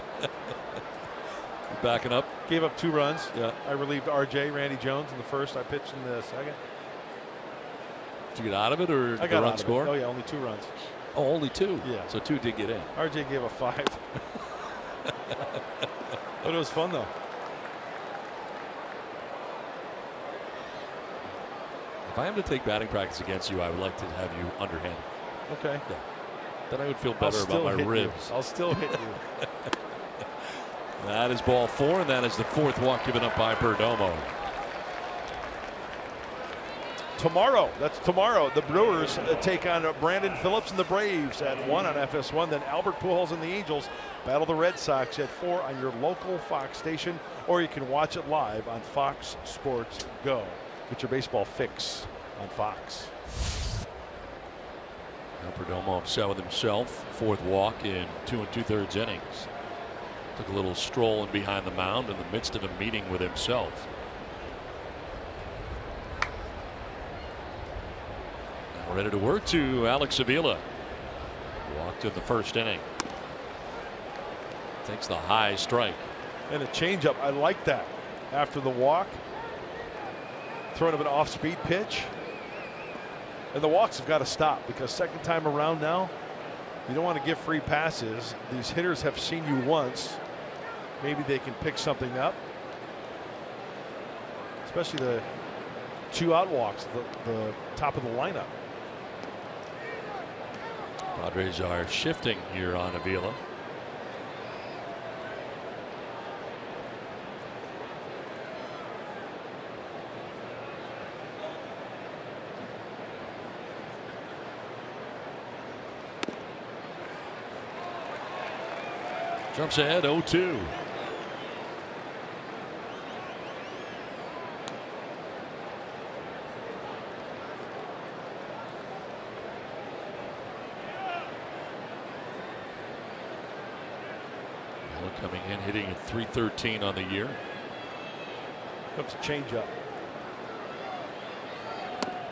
Backing up. Gave up 2 runs. Yeah. I relieved RJ, Randy Jones in the 1st. I pitched in the 2nd. Did you get out of it, or I got the run out score? of it. Oh, yeah, only 2 runs. Oh, only 2? Yeah. So 2 did get in. RJ gave a 5. But it was fun, though. If I am to take batting practice against you, I would like to have you underhanded. Okay. Yeah. Then I would feel better about my ribs. I'll still hit you. That is ball 4, and that is the 4th walk given up by Perdomo. tomorrow. That's tomorrow. The Brewers take on Brandon Phillips and the Braves at 1 on FS1. Then Albert Pujols and the Angels battle the Red Sox at 4 on your local Fox station, or you can watch it live on Fox Sports Go. Get your baseball fix on Fox. Perdomo upset with himself. 4th walk in 2 2/3 innings. Took a little stroll in behind the mound in the midst of a meeting with himself. Now ready to work to Alex Avila. Walked in the 1st inning. Takes the high strike. And a changeup. I like that. After the walk, throwing up an off-speed pitch. And the walks have got to stop, because second time around now, you don't want to give free passes. These hitters have seen you once. Maybe they can pick something up. Especially the 2 out walks, the top of the lineup. Padres are shifting here on Avila. Jumps ahead 0-2. Coming in, hitting at .313 on the year. Comes a changeup.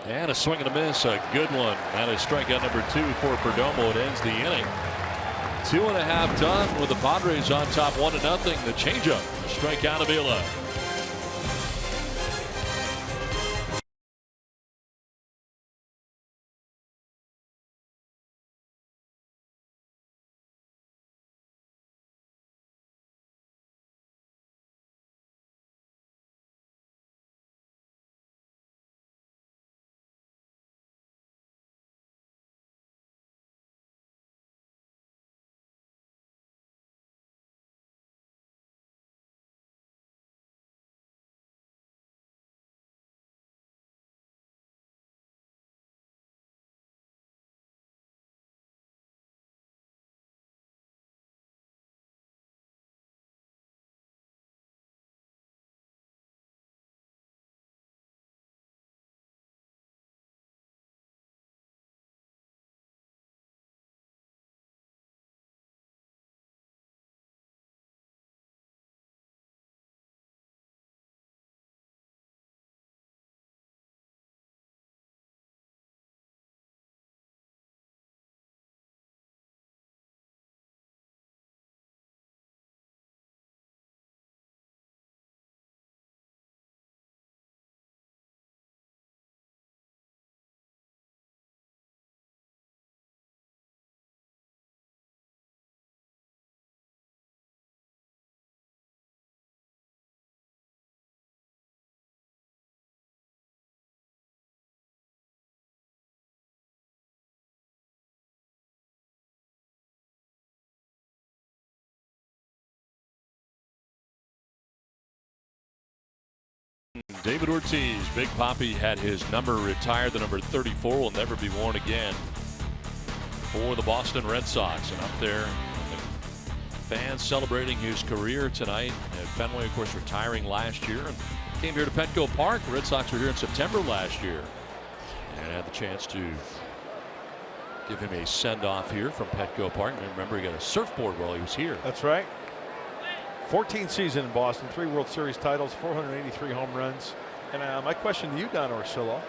And a swing and a miss, a good one. That is strikeout number 2 for Perdomo. It ends the inning. 2.5 done with the Padres on top 1-0. The changeup, strikeout Avila. David Ortiz, Big Papi, had his number retired. The number 34 will never be worn again for the Boston Red Sox. And up there, the fans celebrating his career tonight at Fenway, of course, retiring last year. And came here to Petco Park. The Red Sox were here in September last year and had the chance to give him a send-off here from Petco Park. And remember, he got a surfboard while he was here. That's right. 14th season in Boston, 3 World Series titles, 483 home runs. And my question to you, Don Orsillo,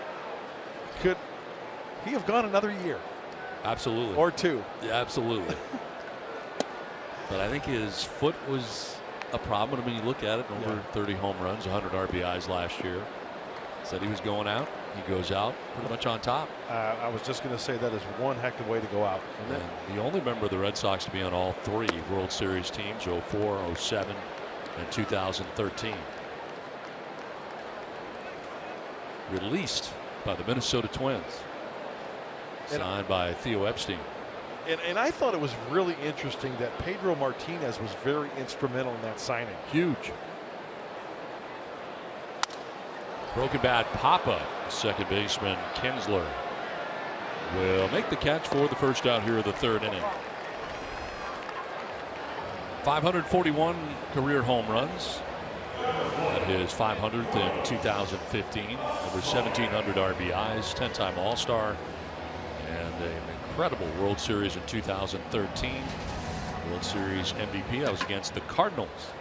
could he have gone another year? Absolutely. Or 2? Yeah, absolutely. But I think his foot was a problem. I mean, you look at it, over 30 home runs, 100 RBIs last year. Said he was going out. He goes out pretty much on top. I was just going to say that is one heck of a way to go out. And the only member of the Red Sox to be on all 3 World Series teams, 04, 07, and 2013. Released by the Minnesota Twins. Signed by Theo Epstein. And I thought it was really interesting that Pedro Martinez was very instrumental in that signing. Huge. Broken bat Papa, second baseman Kinsler, will make the catch for the first out here of the third inning. 541 career home runs. At his 500th in 2015. Over 1,700 RBIs, 10-time All-Star, and an incredible World Series in 2013. World Series MVP. That was against the Cardinals.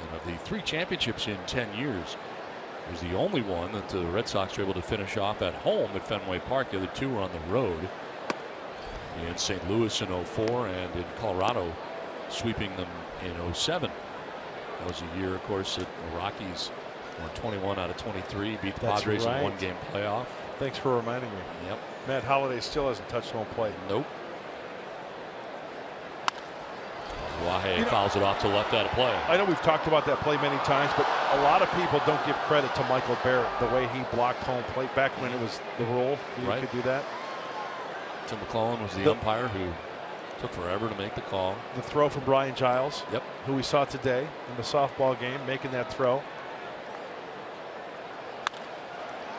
And of the 3 championships in 10 years, it was the only one that the Red Sox were able to finish off at home at Fenway Park. The other 2 were on the road in St. Louis in 04 and in Colorado, sweeping them in 07. That was a year, of course, that the Rockies won 21 out of 23, beat the Padres in a 1-game playoff. Thanks for reminding me. Yep. Matt Holliday still hasn't touched home plate. Nope. Wahe fouls it off to left out of play. I know we've talked about that play many times, but a lot of people don't give credit to Michael Barrett, the way he blocked home plate back when it was the rule. You could do that. Tim McClellan was the umpire who took forever to make the call. The throw from Brian Giles, yep, who we saw today in the softball game, making that throw.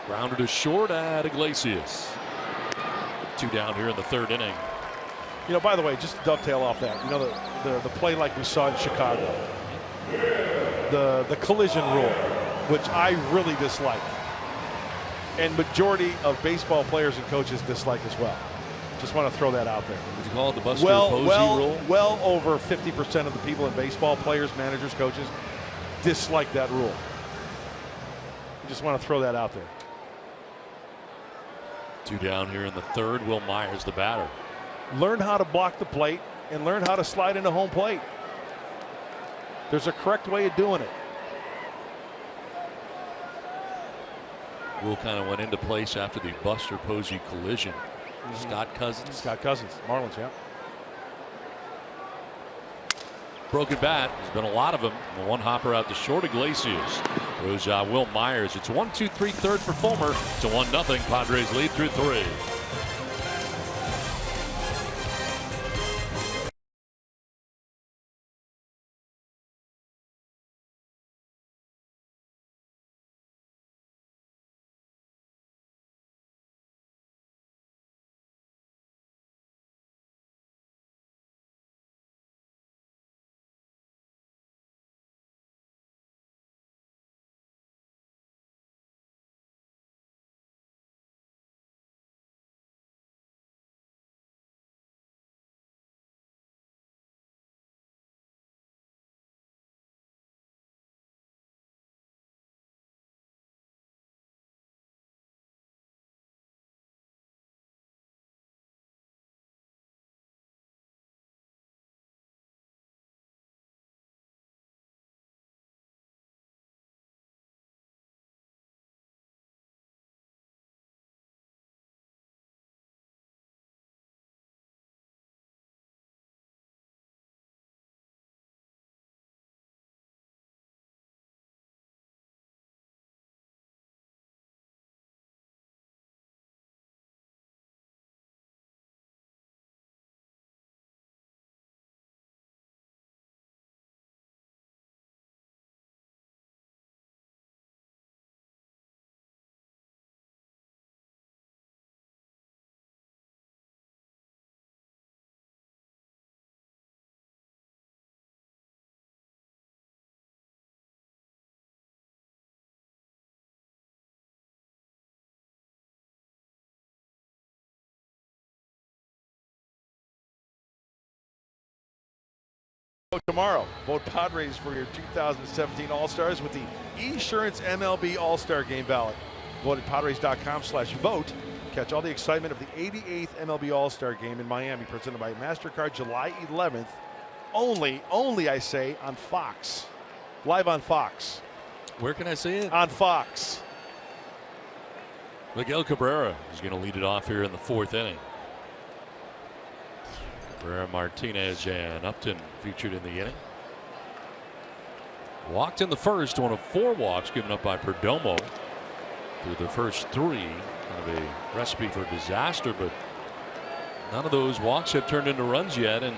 Grounded to short at Iglesias. 2 down here in the third inning. You know, by the way, just to dovetail off that, you know, the play like we saw in Chicago, the collision rule, which I really dislike, and majority of baseball players and coaches dislike as well. Just want to throw that out there. Would you call it the Buster Posey rule? Well over 50% of the people in baseball, players, managers, coaches, dislike that rule. Just want to throw that out there. 2 down here in the third. Will Myers, the batter. Learn how to block the plate and learn how to slide into home plate. There's a correct way of doing it. Rule kind of went into place after the Buster Posey collision. Scott Cousins. Scott Cousins, Marlins, yeah. Broken bat. There's been a lot of them. The one hopper out to short. Iglesias throws out Will Myers. It's 1-2-3 third for Fulmer. It's a 1-0 Padres lead through 3. Tomorrow, vote Padres for your 2017 All-Stars with the Esurance MLB All-Star Game ballot. Vote at Padres.com/vote. Catch all the excitement of the 88th MLB All-Star Game in Miami, presented by MasterCard, July 11th. Only I say, on Fox. Live on Fox. Where can I see it? On Fox. Miguel Cabrera is going to lead it off here in the 4th inning. Cabrera, Martinez, and Upton featured in the inning. Walked in the first, one of 4 walks given up by Perdomo through the first 3. Kind of a recipe for disaster, but none of those walks have turned into runs yet, and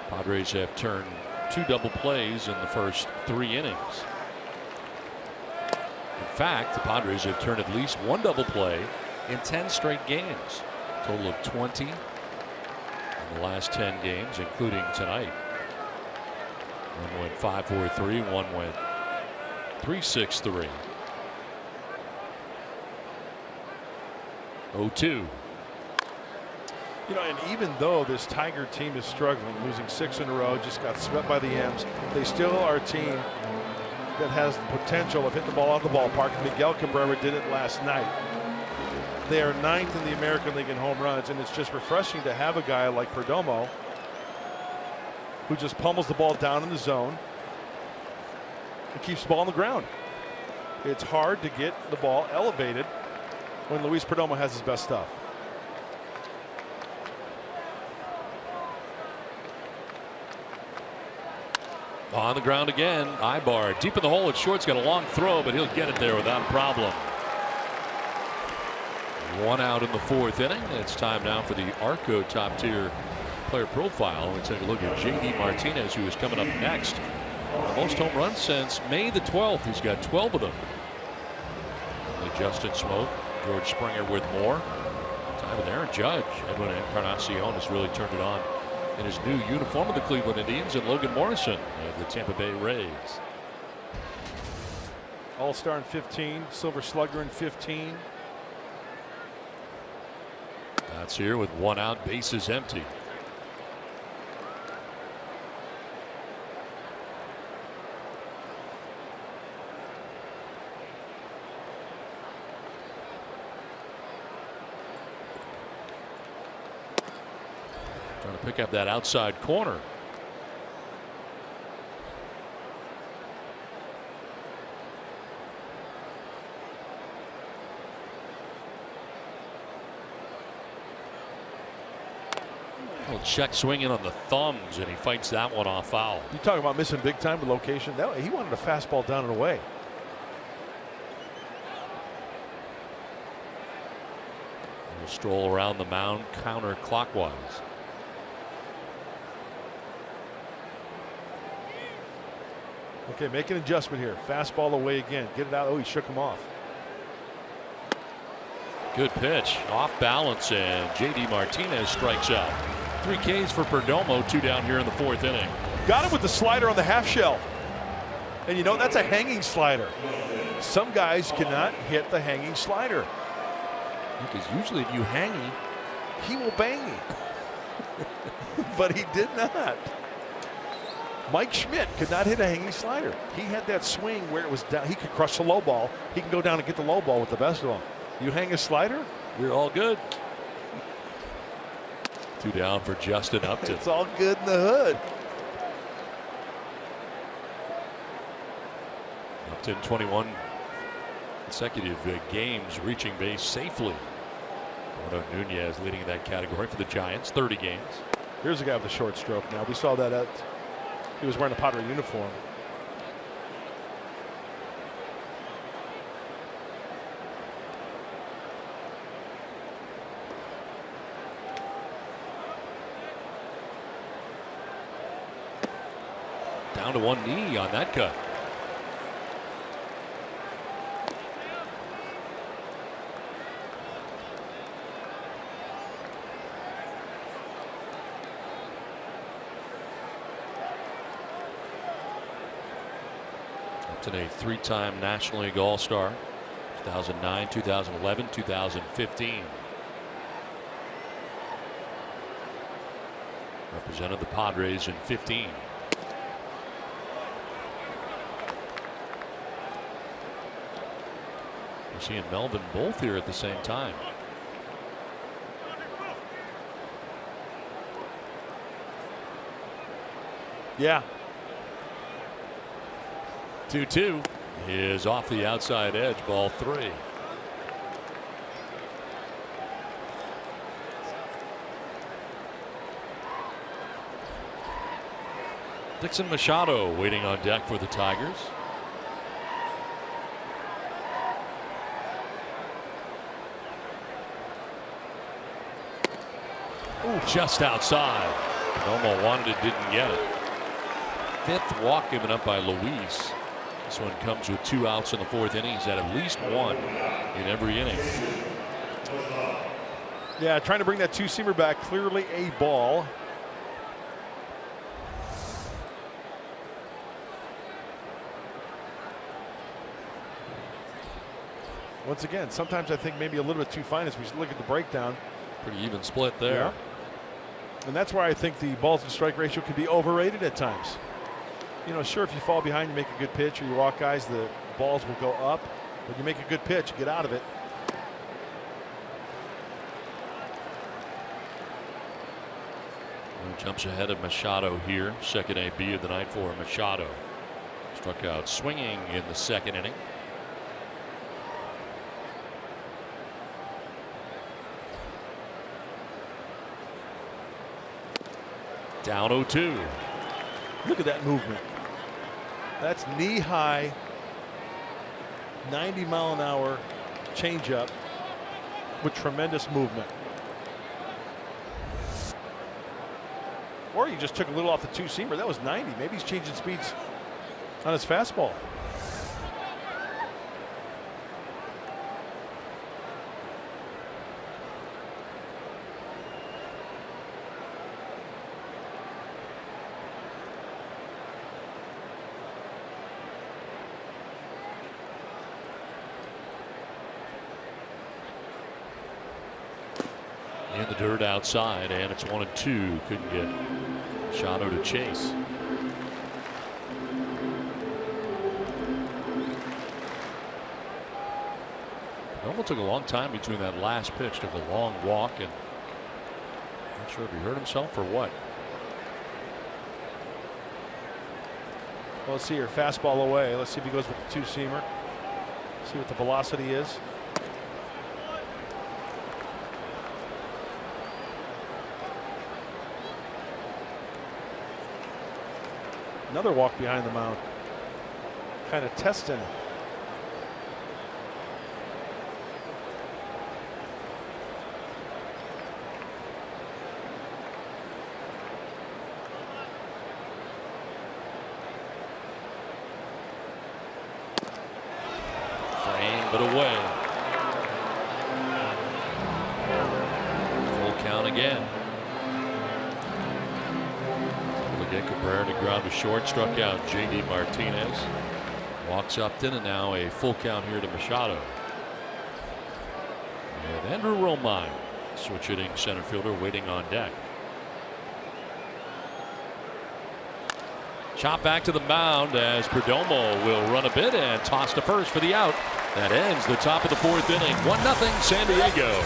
Padres have turned 2 double plays in the first 3 innings. In fact, the Padres have turned at least one double play in 10 straight games. Total of 20 in the last 10 games, including tonight. One went 5-4-3, one went 3-6-3. 0-2. You know, and even though this Tiger team is struggling, losing 6 in a row, just got swept by the M's, they still are a team that has the potential of hitting the ball out of the ballpark. Miguel Cabrera did it last night. They are 9th in the American League in home runs, and it's just refreshing to have a guy like Perdomo who just pummels the ball down in the zone and keeps the ball on the ground. It's hard to get the ball elevated when Luis Perdomo has his best stuff. On the ground again. Ibar deep in the hole at short's got a long throw, but he'll get it there without a problem. One out in the 4th inning. It's time now for the Arco top tier player profile. Let's take a look at JD Martinez, who is coming up next. Most home runs since May the 12th. He's got 12 of them. Only Justin Smoke, George Springer with more. Time with Aaron Judge. Edwin Encarnacion has really turned it on in his new uniform of the Cleveland Indians, and Logan Morrison of the Tampa Bay Rays. All-Star in 15, Silver Slugger in 15. That's here with one out, bases empty. Trying to pick up that outside corner. Well, check swinging on the thumbs, and he fights that one off foul. You talk about missing big time with location. He wanted a fastball down and away. We'll stroll around the mound counterclockwise. Okay, make an adjustment here. Fastball away again. Get it out. Oh, he shook him off. Good pitch. Off balance, and JD Martinez strikes out. 3 Ks for Perdomo, 2 down here in the 4th inning. Got him with the slider on the half shell. And you know, that's a hanging slider. Some guys cannot hit the hanging slider. Because usually if you hang, he will bang you. But he did not. Mike Schmidt could not hit a hanging slider. He had that swing where it was down. He could crush the low ball. He can go down and get the low ball with the best of them. You hang a slider, you're all good. 2 down for Justin Upton. It's all good in the hood. Upton 21 consecutive games reaching base safely. Rodo Nunez leading that category for the Giants, 30 games. Here's a guy with a short stroke now. We saw that he was wearing a Padre uniform. Down to one knee on that cut. A 3-time National League All-Star, 2009, 2011, 2015. Represented the Padres in 15. We're seeing Melvin both here at the same time. Yeah. 2-2 is off the outside edge, ball 3. Dixon Machado waiting on deck for the Tigers. Ooh, just outside. Perdomo wanted it, didn't get it. 5th walk given up by Luis. This one comes with 2 outs in the 4th inning. He's had at least 1 in every inning. Yeah, trying to bring that two-seamer back. Clearly a ball. Once again, sometimes I think maybe a little bit too fine as we look at the breakdown. Pretty even split there. Yeah. And that's why I think the balls to strike ratio can be overrated at times. You know, sure, if you fall behind, you make a good pitch or you walk guys, the balls will go up. But you make a good pitch, get out of it. Jumps ahead of Machado here. Second AB of the night for Machado. Struck out swinging in the 2nd inning. Down 0-2. Look at that movement. That's knee high, 90-mile-an-hour changeup with tremendous movement. Or he just took a little off the two-seamer. That was 90. Maybe he's changing speeds on his fastball. In the dirt outside, and it's 1-2. Couldn't get Machado to chase. It almost took a long time between that last pitch. Took a long walk, and not sure if he hurt himself or what. Well, let's see here. Fastball away. Let's see if he goes with the two-seamer. See what the velocity is. Another walk behind the mound. Kind of testing. Frame, but away. Full count again. Cabrera to ground to short, struck out J.D. Martinez. Walks Upton, and now a full count here to Machado. And Andrew Romine, switch hitting center fielder, waiting on deck. Chop back to the mound as Perdomo will run a bit and toss to first for the out. That ends the top of the 4th inning. 1-0 San Diego.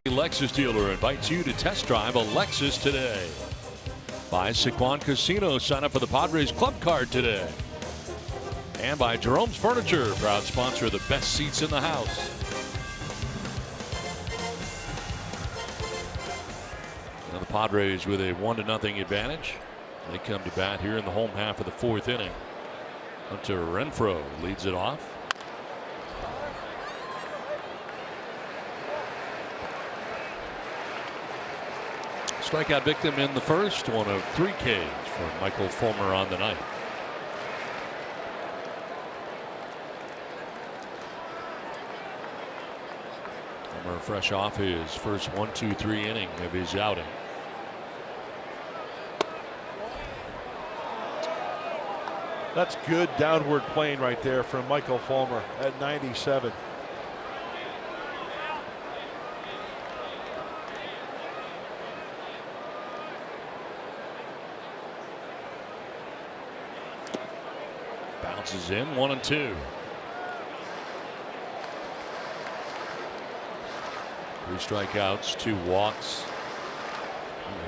Lexus dealer invites you to test drive a Lexus today. By Saquon Casino, sign up for the Padres club card today. And by Jerome's Furniture, proud sponsor of the best seats in the house. Now the Padres with a 1-0 advantage. They come to bat here in the home half of the 4th inning. Hunter Renfroe leads it off. Strikeout victim in the first, one of 3 Ks for Michael Fulmer on the night. Fulmer fresh off his first 1-2-3 inning of his outing. That's good downward plane right there from Michael Fulmer at 97. Bounces in, 1-2. 3 strikeouts, 2 walks.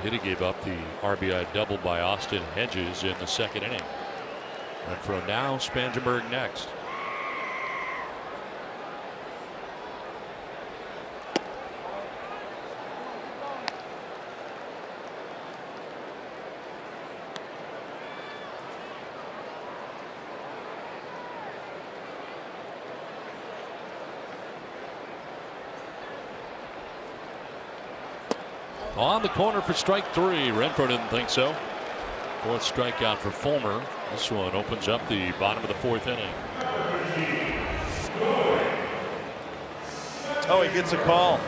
Hitta gave up the RBI double by Austin Hedges in the 2nd inning. Renfroe now, Spangenberg next. On the corner for strike 3. Renfroe didn't think so. 4th strikeout for Fulmer. This one opens up the bottom of the 4th inning. Oh, he gets a call.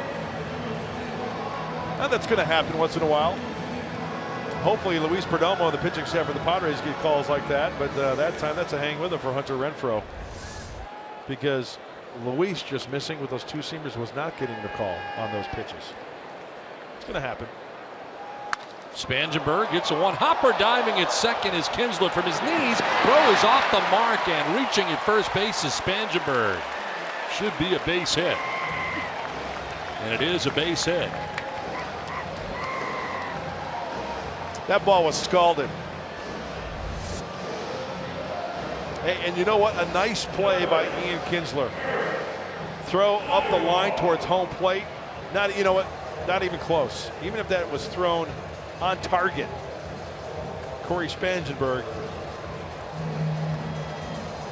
Now that's going to happen once in a while. Hopefully Luis Perdomo, the pitching staff for the Padres, get calls like that. But that time, that's a hang with him for Hunter Renfroe. Because Luis just missing with those 2-seamers was not getting the call on those pitches. It's going to happen. Spangenberg gets a one-hopper, diving at second as Kinsler from his knees. Throw is off the mark, and reaching at first base is Spangenberg. Should be a base hit. And it is a base hit. That ball was scalded. Hey, and you know what? A nice play by Ian Kinsler. Throw up the line towards home plate. Not, you know what? Not even close. Even if that was thrown on target, Corey Spangenberg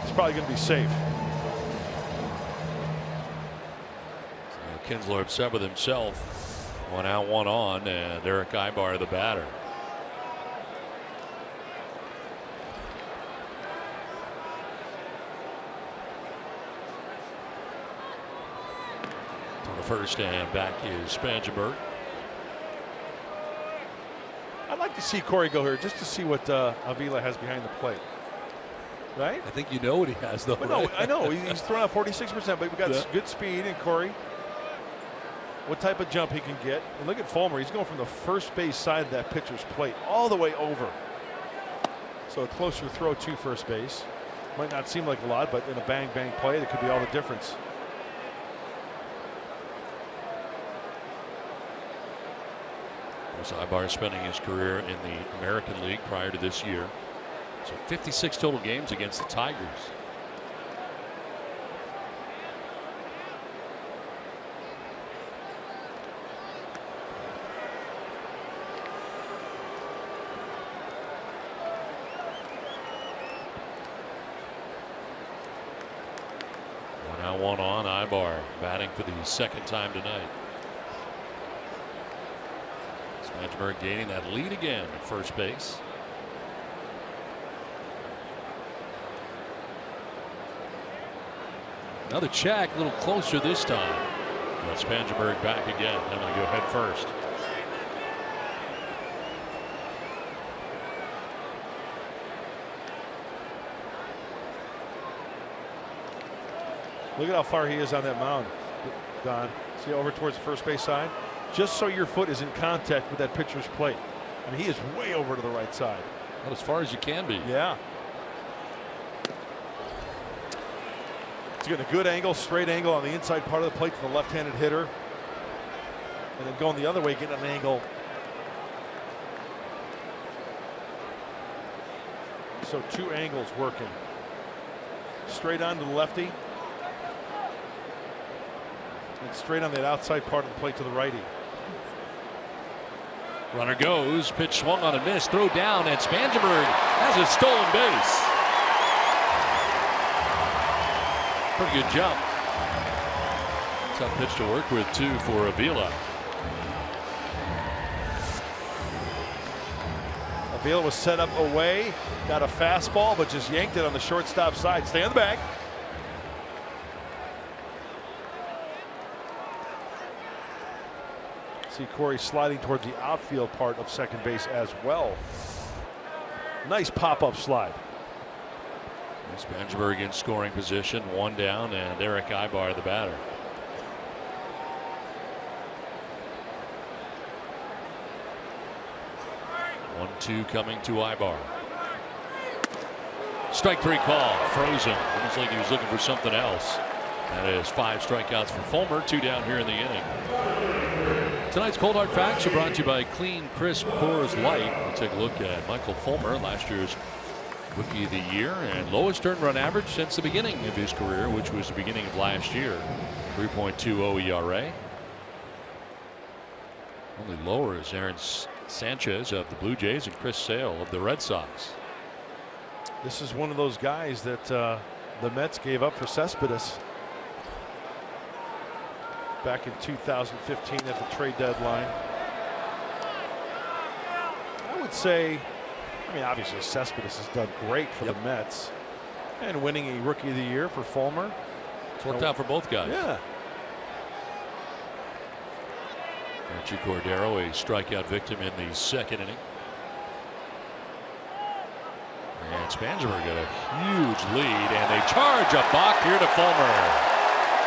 is probably going to be safe. So Kinsler upset with himself. 1 out, 1 on, and Eric Ibar the batter. To the first, and back is Spangenberg. I'd like to see Corey go here just to see what Avila has behind the plate. Right? I think you know what he has, though. But no, I know. He's thrown out 46%, but we've got good speed in Corey. What type of jump he can get. And look at Fulmer. He's going from the first base side of that pitcher's plate all the way over. So a closer throw to first base. Might not seem like a lot, but in a bang-bang play, it could be all the difference. Ibar spending his career in the American League prior to this year. So 56 total games against the Tigers. One out, 1 on. Ibar batting for the 2nd time tonight. Spangenberg gaining that lead again at first base. Another check, a little closer this time. But Spangenberg back again. I'm going to go head first. Look at how far he is on that mound, Don. See over towards the first base side? Just so your foot is in contact with that pitcher's plate. I mean, he is way over to the right side. Not as far as you can be. Yeah. He's got a good angle, straight angle on the inside part of the plate for the left-handed hitter. And then going the other way, getting an angle. So 2 angles working. straight on to the lefty. And straight on that outside part of the plate to the righty. Runner goes, pitch swung on a miss, throw down, and Spangenberg has a stolen base. Pretty good jump. Tough pitch to work with too for Avila. Avila was set up away, got a fastball, but just yanked it on the shortstop side. Stay on the bag. See Corey sliding towards the outfield part of second base as well. Nice pop-up slide. Spangenberg in scoring position, one down, and Eric Ibar the batter. One, two coming to Ibar. Strike three call, frozen. Almost like he was looking for something else. That is 5 strikeouts for Fulmer, 2 down here in the inning. Tonight's Cold Hard Facts are brought to you by Clean Crisp Coors Light. We'll take a look at Michael Fulmer, last year's Rookie of the Year and lowest earned run average since the beginning of his career, which was the beginning of last year. 3.20 ERA. Only lower is Aaron Sanchez of the Blue Jays and Chris Sale of the Red Sox. This is one of those guys that the Mets gave up for Cespedes back in 2015 at the trade deadline. I would say, I mean, obviously Cespedes has done great for the Mets, and winning a Rookie of the Year for Fulmer. It's worked out for both guys. Yeah. Archie Cordero, a strikeout victim in the second inning. And Spangenberg got a huge lead, and they charge a balk here to Fulmer.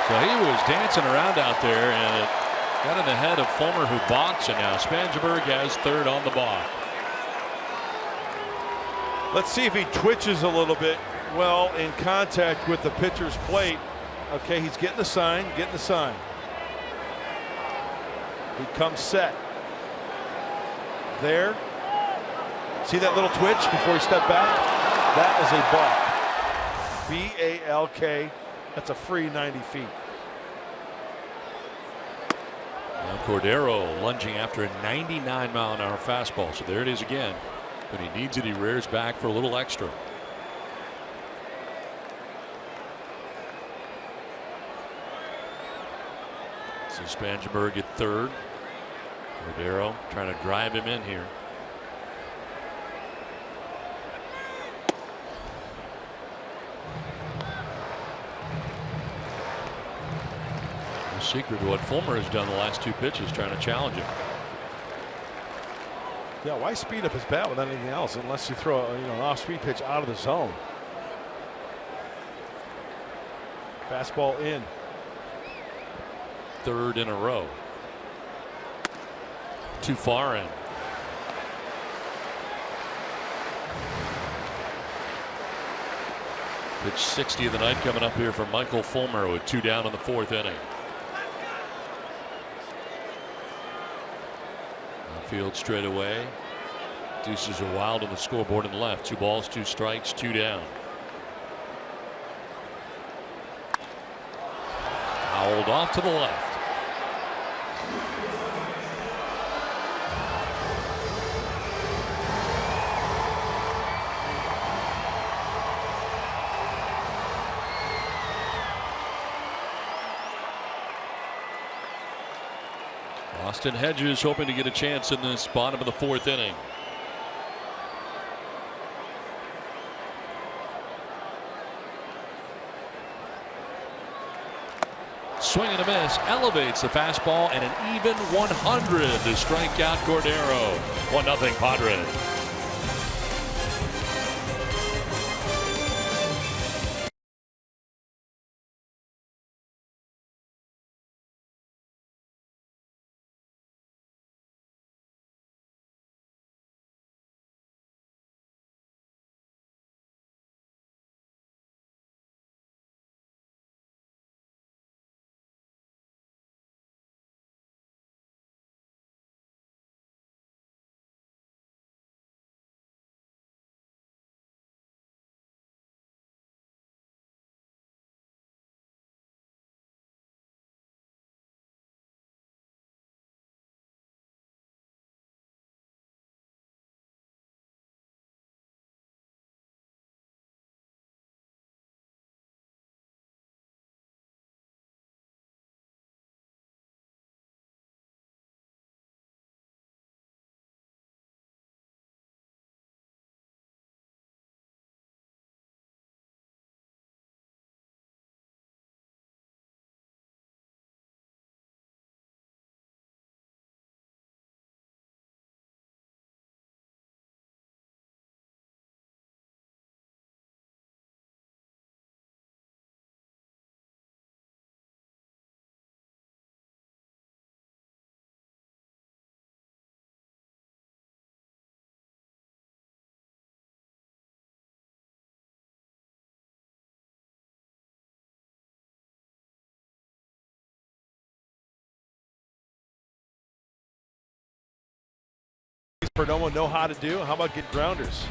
So he was dancing around out there, and it got in the head of Fulmer, who balks, and now Spangenberg has third on the balk. Let's see if he twitches a little bit. Well, in contact with the pitcher's plate. Okay, he's getting the sign, getting the sign. He comes set. There. See that little twitch before he stepped back? That is a balk. B-A-L-K. That's a free 90 feet. Now Cordero lunging after a 99-mile-an-hour fastball. So there it is again. When he needs it, he rears back for a little extra. So Spangenberg at third. Cordero trying to drive him in here. No secret to what Fulmer has done the last 2 pitches, trying to challenge him. Yeah, why speed up his bat with anything else unless you throw an off-speed pitch out of the zone? Fastball in. Third in a row. Too far in. Pitch 60 of the night coming up here for Michael Fulmer with 2 down in the 4th inning. Field straight away. Deuces are wild on the scoreboard in the left. 2 balls, 2 strikes, 2 down. Fouled off to the left. Austin Hedges hoping to get a chance in this bottom of the 4th inning. Swing and a miss, elevates the fastball, and an even 100 to strike out Cordero. 1-0 Padres. Perdomo know how to do? How about get grounders?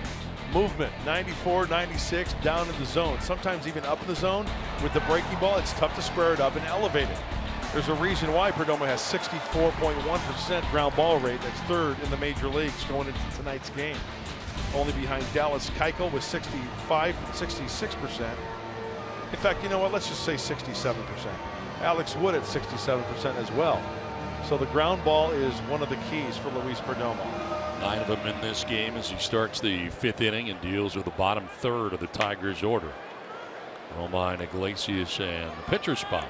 Movement, 94, 96, down in the zone. Sometimes even up in the zone. With the breaking ball, it's tough to square it up and elevate it. There's a reason why Perdomo has 64.1% ground ball rate. That's third in the major leagues going into tonight's game. Only behind Dallas Keuchel with 66%. In fact, you know what? Let's just say 67%. Alex Wood at 67% as well. So the ground ball is one of the keys for Luis Perdomo. 9 of them in this game as he starts the 5th inning and deals with the bottom third of the Tigers' order. Romine, Iglesias, and the pitcher spot.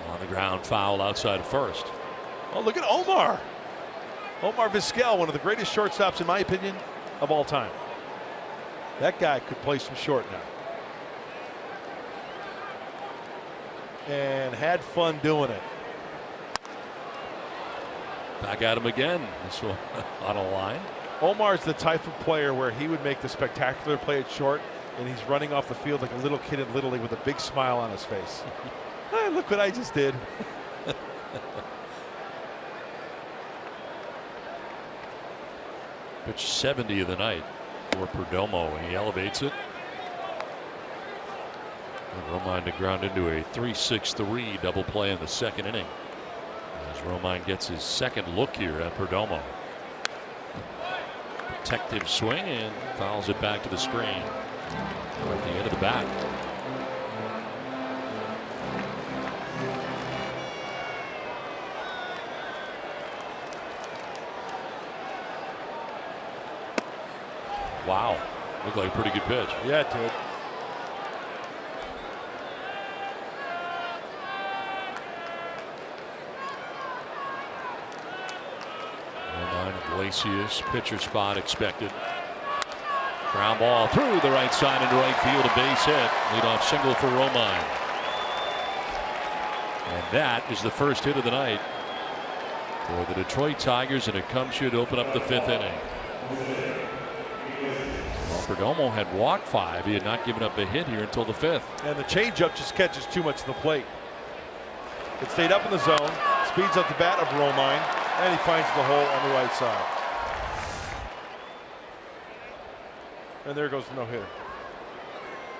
On the ground, foul outside of first. Oh, look at Omar. Omar Vizquel, one of the greatest shortstops, in my opinion, of all time. That guy could play some short now. And had fun doing it. Back at him again. This one on a line. Omar's the type of player where he would make the spectacular play at short, and he's running off the field like a little kid in Little League with a big smile on his face. Hey, look what I just did. Pitch 70 of the night for Perdomo. He elevates it. And Romine to ground into a 3-6-3 double play in the 2nd inning. As Romine gets his second look here at Perdomo. Protective swing and fouls it back to the screen. At the end of the bat. Wow. Looked like a pretty good pitch. Yeah, it did. Iglesias, pitcher spot expected. Ground ball through the right side into right field, a base hit. Leadoff single for Romine. And that is the first hit of the night for the Detroit Tigers, and it should open up the 5th inning. Well, Perdomo had walked 5. He had not given up a hit here until the 5th. And the changeup just catches too much of the plate. It stayed up in the zone, speeds up the bat of Romine, and he finds the hole on the right side. And there goes the no-hitter.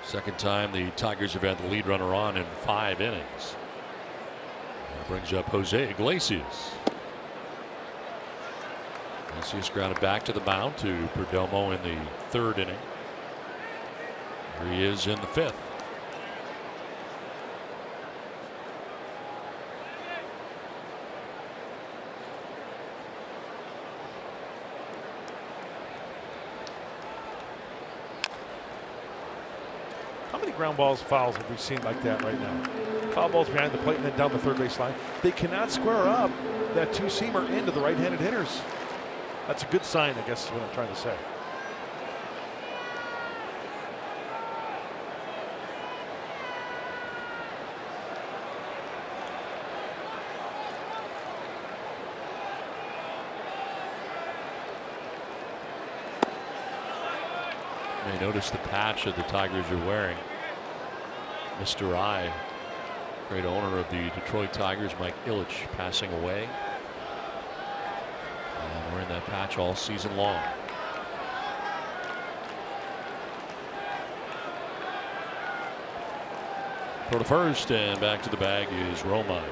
Second time the Tigers have had the lead runner on in 5 innings. That brings up Jose Iglesias. Iglesias grounded back to the mound to Perdomo in the 3rd inning. Here he is in the 5th. How many ground balls, fouls have we seen like that right now? Foul balls behind the plate and then down the third base line. They cannot square up that two-seamer into the right-handed hitters. That's a good sign, I guess is what I'm trying to say. You may notice the patch that the Tigers are wearing. Mr. I, great owner of the Detroit Tigers, Mike Ilitch, passing away. And wearing that patch all season long. For the first, and back to the bag is Romine.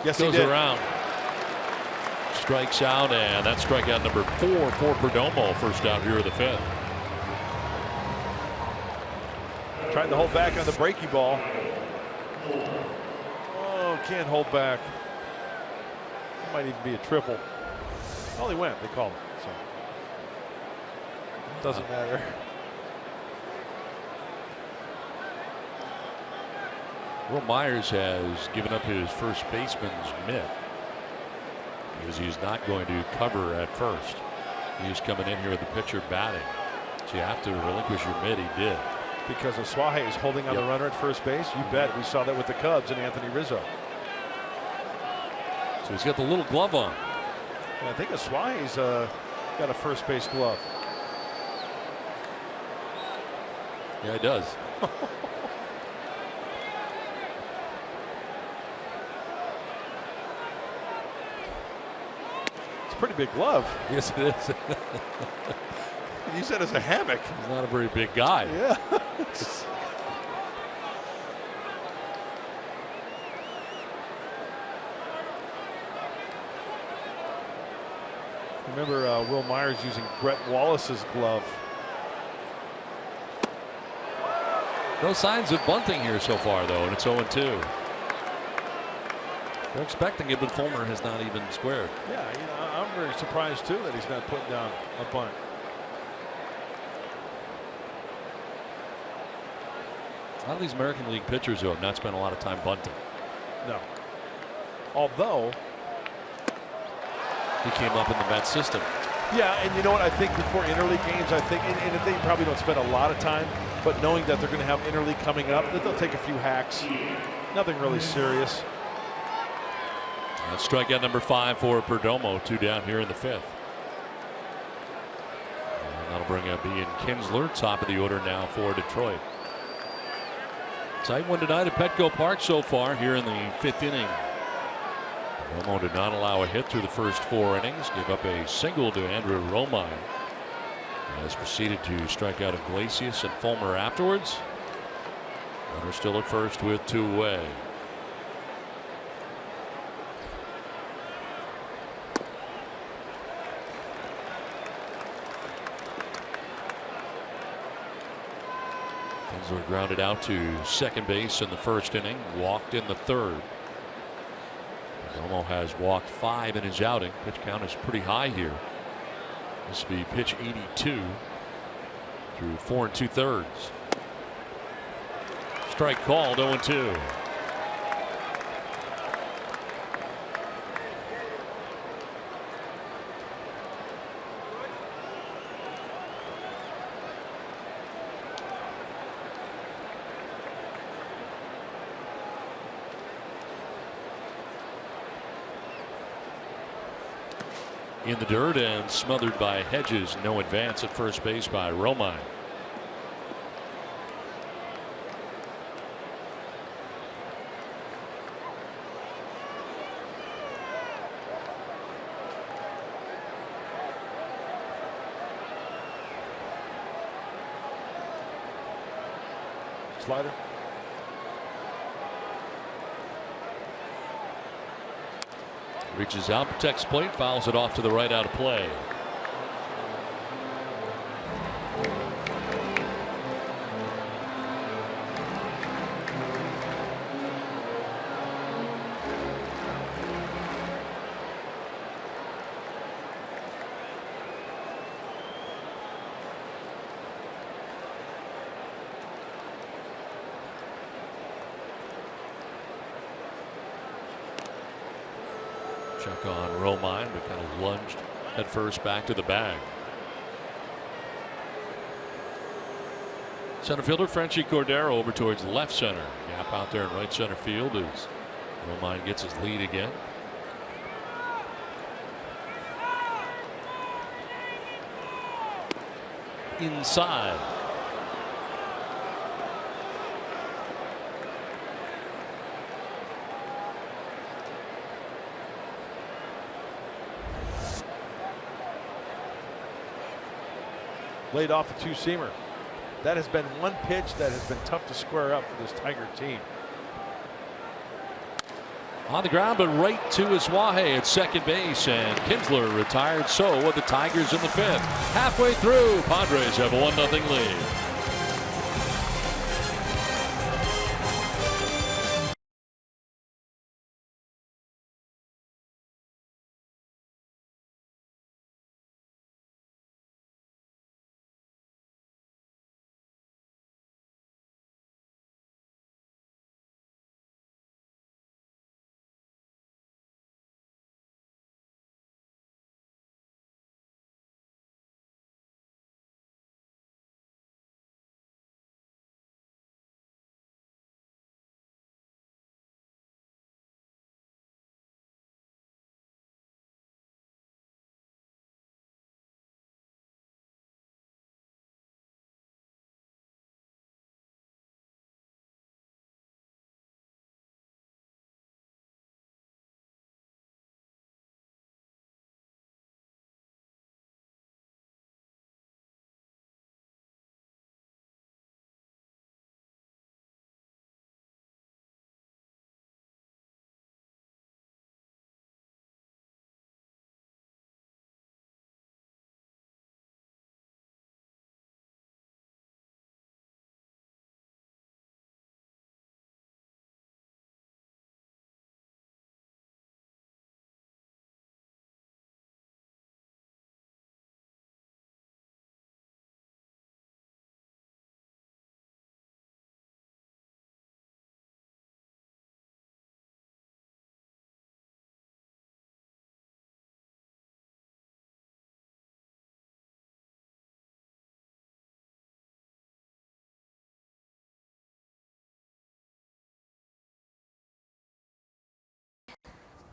Yes, goes he did. Around. Strikes out, and that's strikeout number 4 for Perdomo. First out here of the 5th. Trying to hold back on the breaky ball. Oh, can't hold back. It might even be a triple. Well, he went. They called it. So doesn't matter. Will Myers has given up his first baseman's mitt because he's not going to cover at first. He's coming in here with the pitcher batting. So you have to relinquish your mitt. He did. because Oswahe is holding on the runner at first base. You bet. We saw that with the Cubs and Anthony Rizzo. So he's got the little glove on. And I think Oswahe's got a first base glove. Yeah, he does. It's a pretty big glove. Yes, it is. Use that as a hammock. He's not a very big guy. Yeah. Remember Will Myers using Brett Wallace's glove. No signs of bunting here so far, though, and it's 0-2. They're expecting it, but Fulmer has not even squared. Yeah, you know, I'm very surprised too that he's not putting down a bunt. A lot of these American League pitchers who have not spent a lot of time bunting. No. Although he came up in the Mets system. Yeah, and you know what? I think before interleague games, I think, and they probably don't spend a lot of time, but knowing that they're going to have interleague coming up, that they'll take a few hacks. Nothing really serious. That's strikeout number 5 for Perdomo. 2 down here in the 5th. And that'll bring up Ian Kinsler, top of the order now for Detroit. Tight one tonight at Petco Park so far here in the 5th inning. Perdomo did not allow a hit through the first 4 innings. Gave up a single to Andrew Romine. Has proceeded to strike out Iglesias and Fulmer afterwards. Runner still at first with 2 away. Kinsler grounded out to second base in the first inning. Walked in the 3rd. Perdomo has walked 5 in his outing. Pitch count is pretty high here. This will be pitch 82 through 4 2/3. Strike called. 0-2. In the dirt and smothered by Hedges. No advance at first base by Romine. Slider. Reaches out, protects plate, fouls it off to the right, out of play. Check on Romine, but kind of lunged at first back to the bag. Center fielder Frenchie Cordero over towards left center. Gap out there in right center field as Romine gets his lead again. Inside. Laid off a 2-seamer. That has been one pitch that has been tough to square up for this Tiger team. On the ground, but right to Oswahe at second base, and Kinsler retired. So are the Tigers in the 5th. Halfway through, Padres have a 1-0 lead.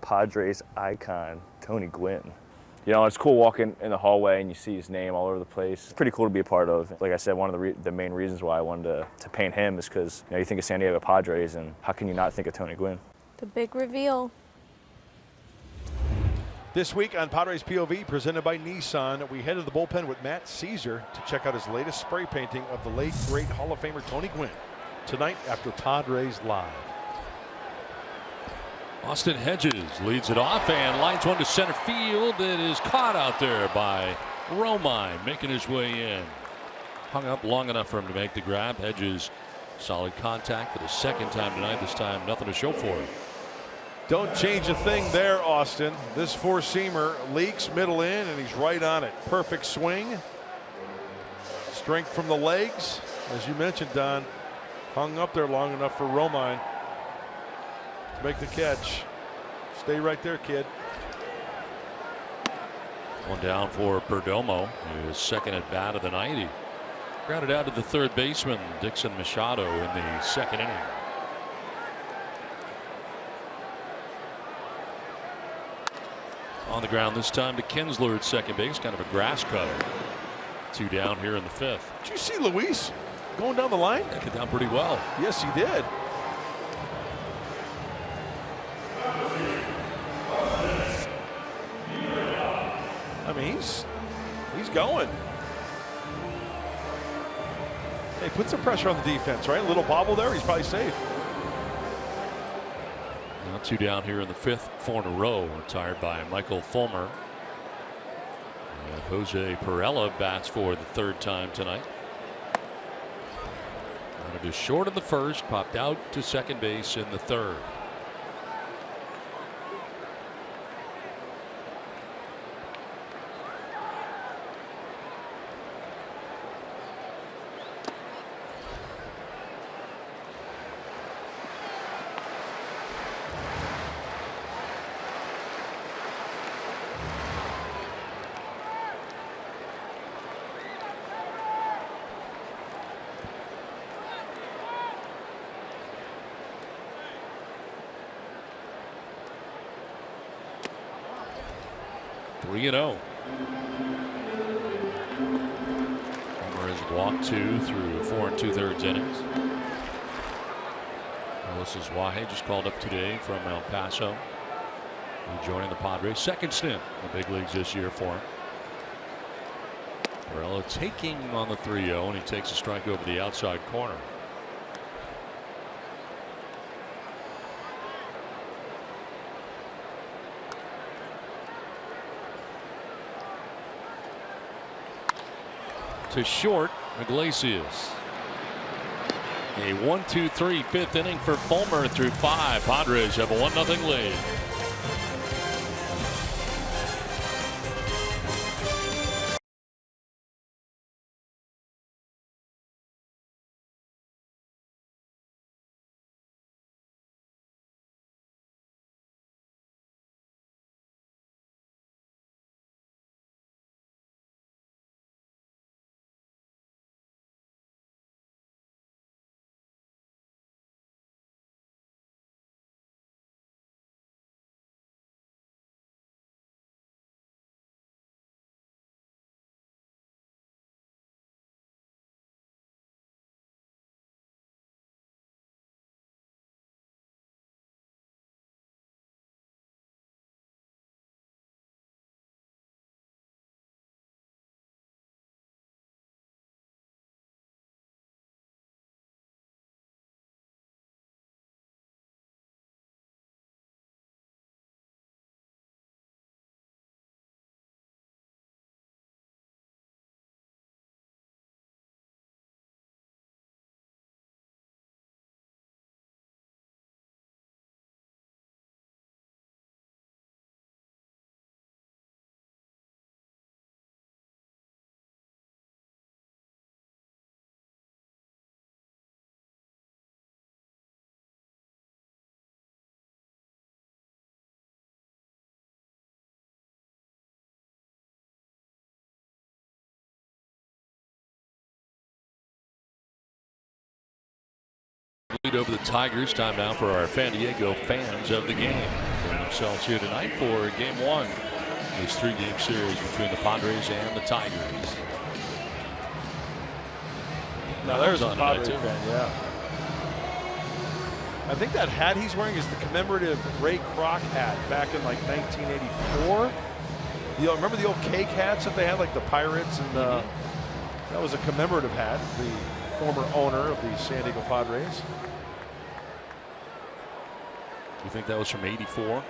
Padres icon, Tony Gwynn. You know, it's cool walking in the hallway and you see his name all over the place. It's pretty cool to be a part of. Like I said, one of the main reasons why I wanted to paint him is because, you know, you think of San Diego Padres and how can you not think of Tony Gwynn? The big reveal. This week on Padres POV, presented by Nissan, we head to the bullpen with Matt Caesar to check out his latest spray painting of the late, great Hall of Famer Tony Gwynn. Tonight after Padres Live. Austin Hedges leads it off and lines one to center field. It is caught out there by Romine, making his way in. Hung up long enough for him to make the grab. Hedges, solid contact for the second time tonight. This time nothing to show for it. Don't change a thing there, Austin. This four-seamer leaks middle in, and he's right on it. Perfect swing. Strength from the legs. As you mentioned, Don, hung up there long enough for Romine to make the catch. Stay right there, kid. One down for Perdomo, his second at bat of the night. He grounded out to the third baseman, Dixon Machado, in the second inning. On the ground this time to Kinsler at second base, kind of a grass cutter. Two down here in the fifth. Did you see Luis going down the line? Took it down pretty well. Yes, he did. I mean, he's going. Hey, put some pressure on the defense, right? A little bobble there, he's probably safe. Now two down here in the fifth, four in a row, retired by Michael Fulmer. And Jose Perella bats for the third time tonight. Wanted to short in the first, popped out to second base in the third. Three and 0. Homer has walked two through 4 2/3 innings. Carlos Waje just called up today from El Paso. Joining the Padres. Second stint in the big leagues this year for him. Perella taking on the 3-0, and he takes a strike over the outside corner. To short, Iglesias. A 1-2-3 fifth inning for Fulmer through 5. Padres have a 1-0 lead. Lead over the Tigers. Time now for our San Diego fans of the game. themselves here tonight for Game 1. This 3-game series between the Padres and the Tigers. Now there's a on tonight, Padres too. fan, yeah. I think that hat he's wearing is the commemorative Ray Kroc hat back in like 1984. Remember the old cake hats that they had, like the Pirates, and that was a commemorative hat. The former owner of the San Diego Padres. You think that was from '84?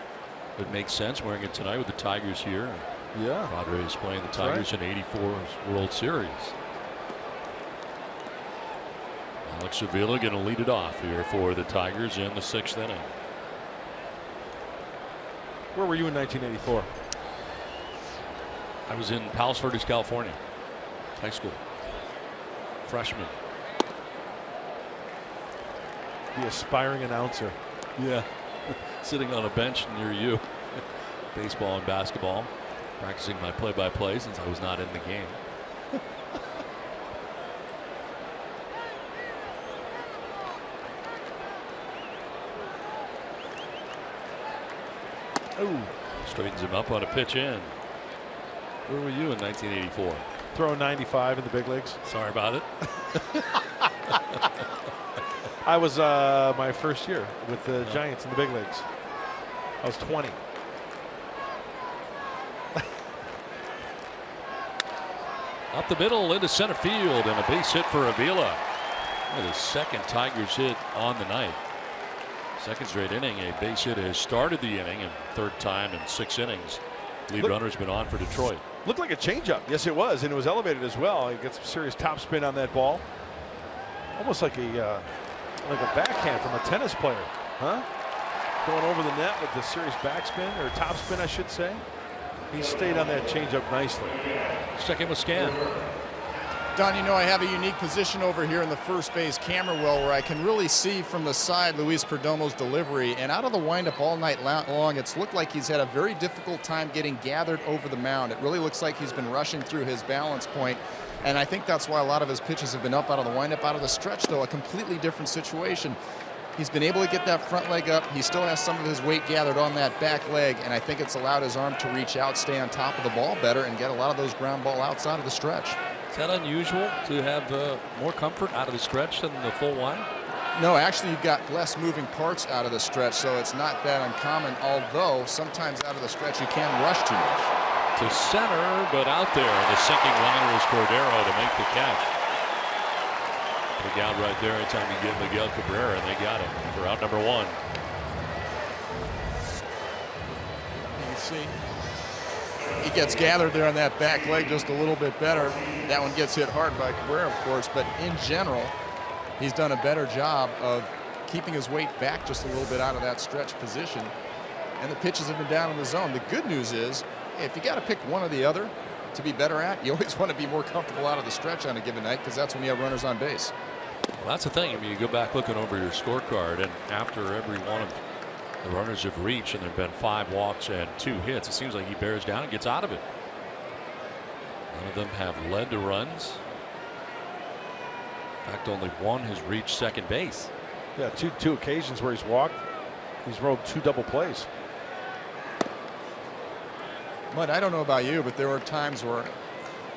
It makes sense wearing it tonight with the Tigers here. Yeah. Padres playing the Tigers in '84's World Series. Alex Avila going to lead it off here for the Tigers in the 6th inning. Where were you in 1984? I was in Palos Verdes, California, high school, freshman. The aspiring announcer. Yeah, sitting on a bench near you. Baseball and basketball, practicing my play-by-play since I was not in the game. Ooh. Straightens him up on a pitch in. Where were you in 1984? Throwing 95 in the big leagues. Sorry about it. I was my first year with the Giants in the big leagues. I was 20. Up the middle into center field and a base hit for Avila. The second Tigers hit on the night. Second straight inning, a base hit has started the inning, and third time in 6 innings. Lead runner's been on for Detroit. Looked like a changeup. Yes, it was, and it was elevated as well. He gets some serious top spin on that ball. Almost like a backhand from a tennis player, huh? Going over the net with the serious backspin, or top spin, I should say. He stayed on that changeup nicely. Second was Scan. Don, you know, I have a unique position over here in the first base camera well where I can really see from the side Luis Perdomo's delivery, and out of the windup all night long, it's looked like he's had a very difficult time getting gathered over the mound. It really looks like he's been rushing through his balance point, and I think that's why a lot of his pitches have been up out of the windup. Out of the stretch, though, a completely different situation. He's been able to get that front leg up. He still has some of his weight gathered on that back leg, and I think it's allowed his arm to reach out, stay on top of the ball better, and get a lot of those ground ball outs out of the stretch. Is that unusual to have more comfort out of the stretch than the full line? No, actually, you've got less moving parts out of the stretch, so it's not that uncommon, although sometimes out of the stretch you can rush too much. To center, but out there. The sinking liner is Cordero to make the catch. Big out right there anytime you get Miguel Cabrera, and they got him for out number 1. You can see he gets gathered there on that back leg just a little bit better. That one gets hit hard by Cabrera, of course, but in general, he's done a better job of keeping his weight back just a little bit out of that stretch position, and the pitches have been down in the zone. The good news is, if you got to pick one or the other to be better at, you always want to be more comfortable out of the stretch on a given night, because that's when you have runners on base. Well, that's the thing. I mean, you go back looking over your scorecard, and after every one of the runners have reached, and there have been 5 walks and 2 hits, it seems like he bears down and gets out of it. None of them have led to runs. In fact, only one has reached second base. Yeah, two occasions where he's walked. He's rolled 2 double plays. But I don't know about you, but there were times where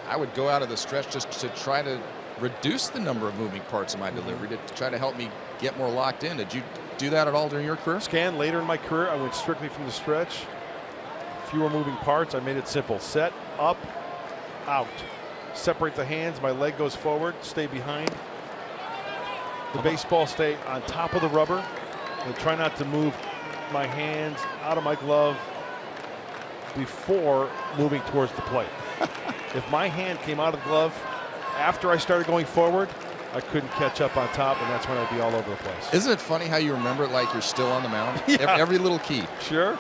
I would go out of the stretch just to try to reduce the number of moving parts in my delivery to try to help me get more locked in. Did you do that at all during your career? Scan, later in my career, I went strictly from the stretch. Fewer moving parts. I made it simple. Set, up, out. Separate the hands. My leg goes forward. Stay behind. The baseball stay on top of the rubber. And try not to move my hands out of my glove before moving towards the plate. If my hand came out of the glove after I started going forward, I couldn't catch up on top, and that's when I'd be all over the place. Isn't it funny how you remember it like you're still on the mound? Yeah. Every little key. Sure.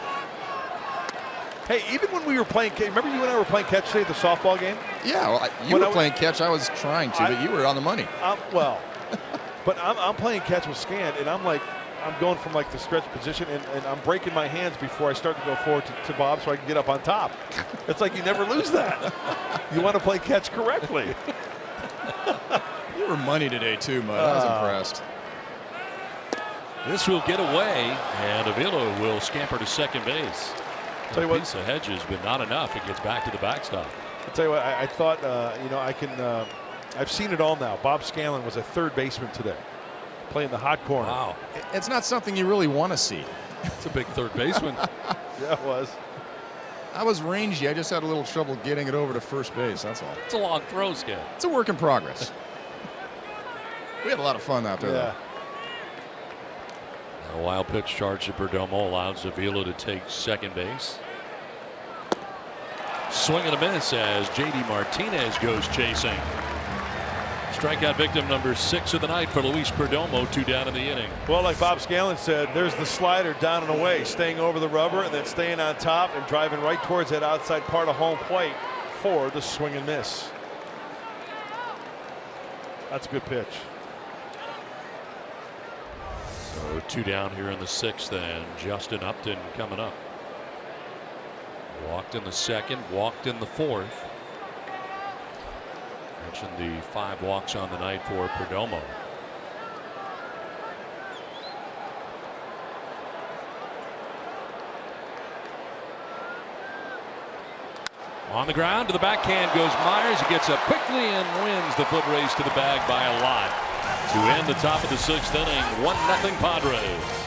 Hey, even when we were playing, remember you and I were playing catch today at the softball game? Yeah, well, you were playing catch. I was trying to, but you were on the money. Well, but I'm playing catch with Scan, and I'm going from like the stretch position, and I'm breaking my hands before I start to go forward to Bob so I can get up on top. It's like you never lose that. You want to play catch correctly. You were money today too, Mud. I was impressed. This will get away, and Avila will scamper to second base. Tell you what, piece of hedges, but not enough. It gets back to the backstop. I'll tell you what, I thought, you know, I've seen it all now. Bob Scanlon was a third baseman today, playing the hot corner. Wow. It's not something you really want to see. It's a big third baseman. Yeah, it was. I was rangy. I just had a little trouble getting it over to first base. That's all. It's a long throw, Skip. It's a work in progress. We had a lot of fun out there, Yeah. A wild pitch charge to Perdomo allows Avila to take second base. Swing and a miss as J.D. Martinez goes chasing. Strikeout victim number 6 of the night for Luis Perdomo, 2 down in the inning. Well, like Bob Scanlon said, there's the slider down and away, staying over the rubber and then staying on top and driving right towards that outside part of home plate for the swing and miss. That's a good pitch. So 2 down here in the 6th, and Justin Upton coming up. Walked in the 2nd, walked in the 4th. Mentioned the 5 walks on the night for Perdomo. On the ground to the backhand goes Myers. He gets up quickly and wins the foot race to the bag by a lot to end the top of the 6th inning. 1-0 Padres.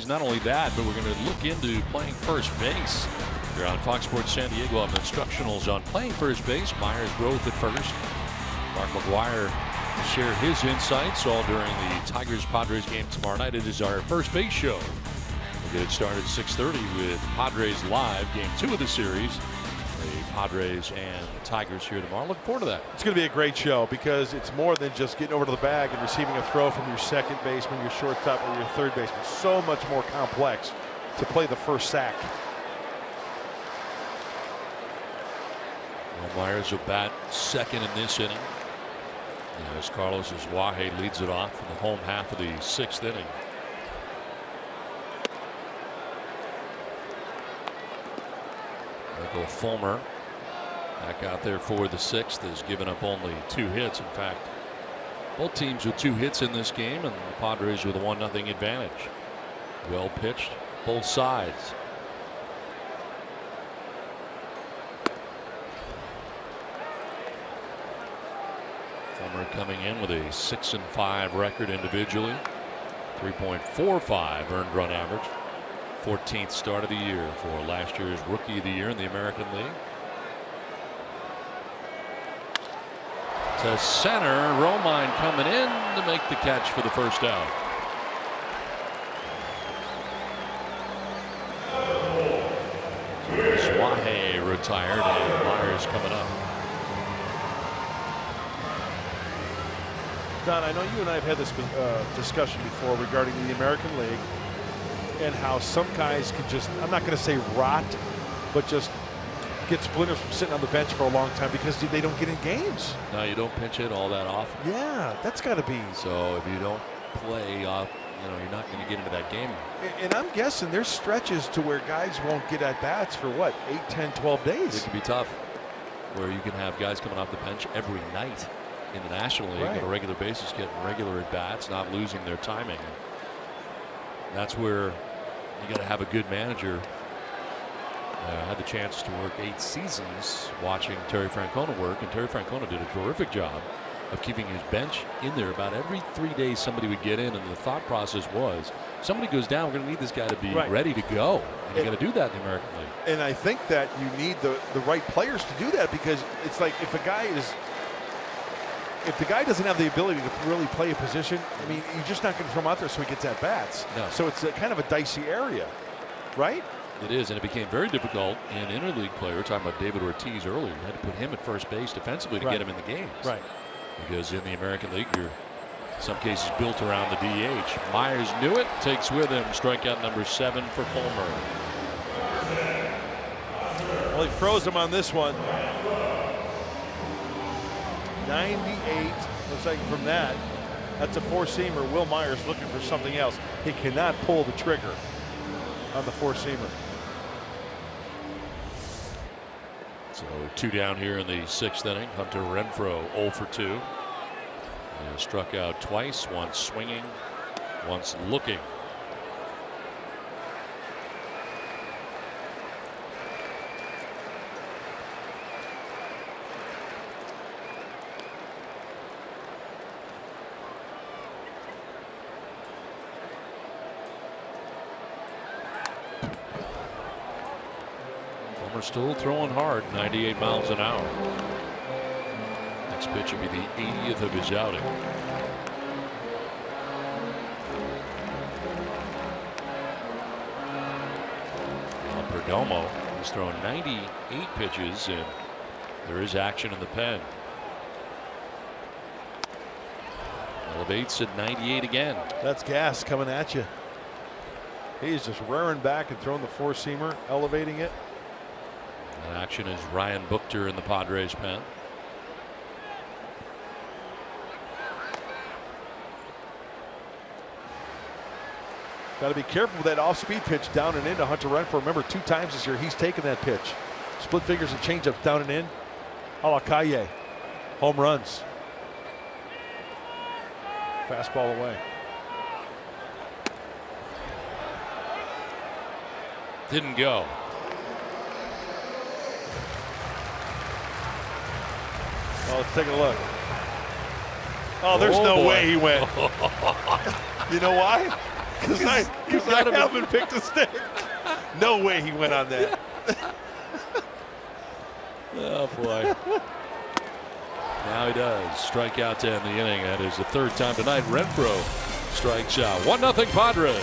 Not only that, but we're going to look into playing first base. Here on Fox Sports San Diego on instructionals on playing first base. Myers Growth at first. Mark McGuire will share his insights all during the Tigers-Padres game tomorrow night. It is our first base show. We'll get it started at 6:30 with Padres Live, game 2 of the series. The Padres and the Tigers here tomorrow. Looking forward to that. It's going to be a great show because it's more than just getting over to the bag and receiving a throw from your second baseman, your shortstop, or your third baseman. So much more complex to play the first sack. Well, Myers will bat second in this inning, as Carlos Wahe leads it off in the home half of the 6th inning. Michael Fulmer back out there for the 6th, has given up only 2 hits. In fact, both teams with 2 hits in this game, and the Padres with a 1-0 advantage. Well pitched, both sides. Fulmer coming in with a 6-5 record individually, 3.45 earned run average. 14th start of the year for last year's Rookie of the Year in the American League. To center, Romine coming in to make the catch for the first out. Wahe retired, and Myers coming up. Don, I know you and I have had this discussion before regarding the American League and how some guys can just, I'm not going to say rot, but just get splinters from sitting on the bench for a long time because they don't get in games. No, you don't pinch it all that often. Yeah, that's got to be. So if you don't play, you're not going to get into that game. And I'm guessing there's stretches to where guys won't get at bats for what, 8, 10, 12 days. It can be tough, where you can have guys coming off the bench every night in the National League on a regular basis, getting regular at bats, not losing their timing. That's where you got to have a good manager. I had the chance to work 8 seasons watching Terry Francona work, and Terry Francona did a terrific job of keeping his bench in there. About every 3 days somebody would get in, and the thought process was, somebody goes down, we're going to need this guy to be ready to go. And you got to do that in the American League. And I think that you need the right players to do that, because it's like if the guy doesn't have the ability to really play a position, I mean, you're just not going to throw him out there so he gets at bats. No. So it's a kind of a dicey area, right? It is, and it became very difficult in interleague play. We were talking about David Ortiz earlier. You had to put him at first base defensively to get him in the games. Right. Because in the American League, you're in some cases built around the DH. Myers knew it, takes with him strikeout number 7 for Fulmer. Well, he froze him on this one. 98. Looks like from that, that's a four-seamer. Will Myers looking for something else. He cannot pull the trigger on the four-seamer. So 2 down here in the 6th inning. Hunter Renfroe 0 for 2. And struck out twice, once swinging, once looking. Fulmer still throwing hard, 98 miles an hour. Next pitch will be the 80th of his outing. Perdomo has thrown 98 pitches, and there is action in the pen. Elevates at 98 again. That's gas coming at you. He's just rearing back and throwing the four-seamer, elevating it. And action is Ryan Buchter in the Padres pen. Got to be careful with that off-speed pitch down and into Hunter Renfroe. Remember, 2 times this year he's taken that pitch. Split fingers and changeups down and in. A la Calle. Home runs. Fastball away. Didn't go. Well, let's take a look. Oh, there's no way he went. You know why? Because I haven't picked a stick. No way he went on that. Oh, boy. Now he does strike out to end the inning. That is the 3rd time tonight. Renfroe strikes out. 1-0 Padres.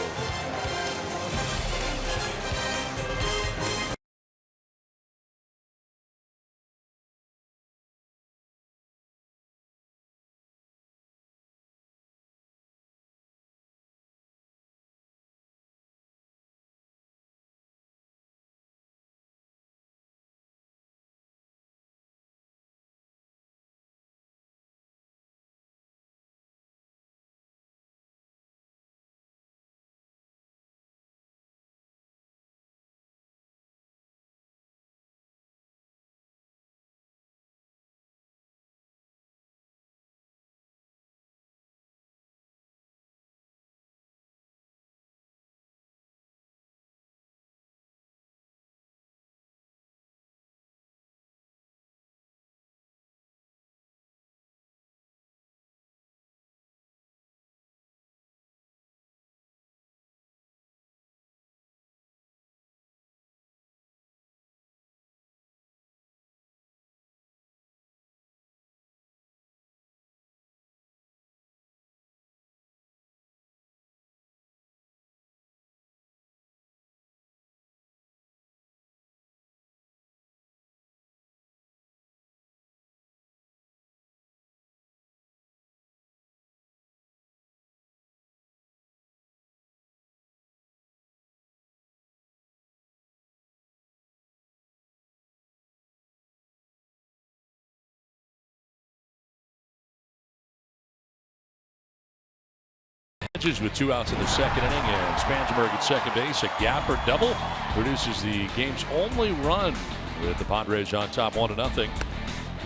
With 2 outs in the second inning, and Spansberg at second base, a gapper double produces the game's only run, with the Padres on top 1-0.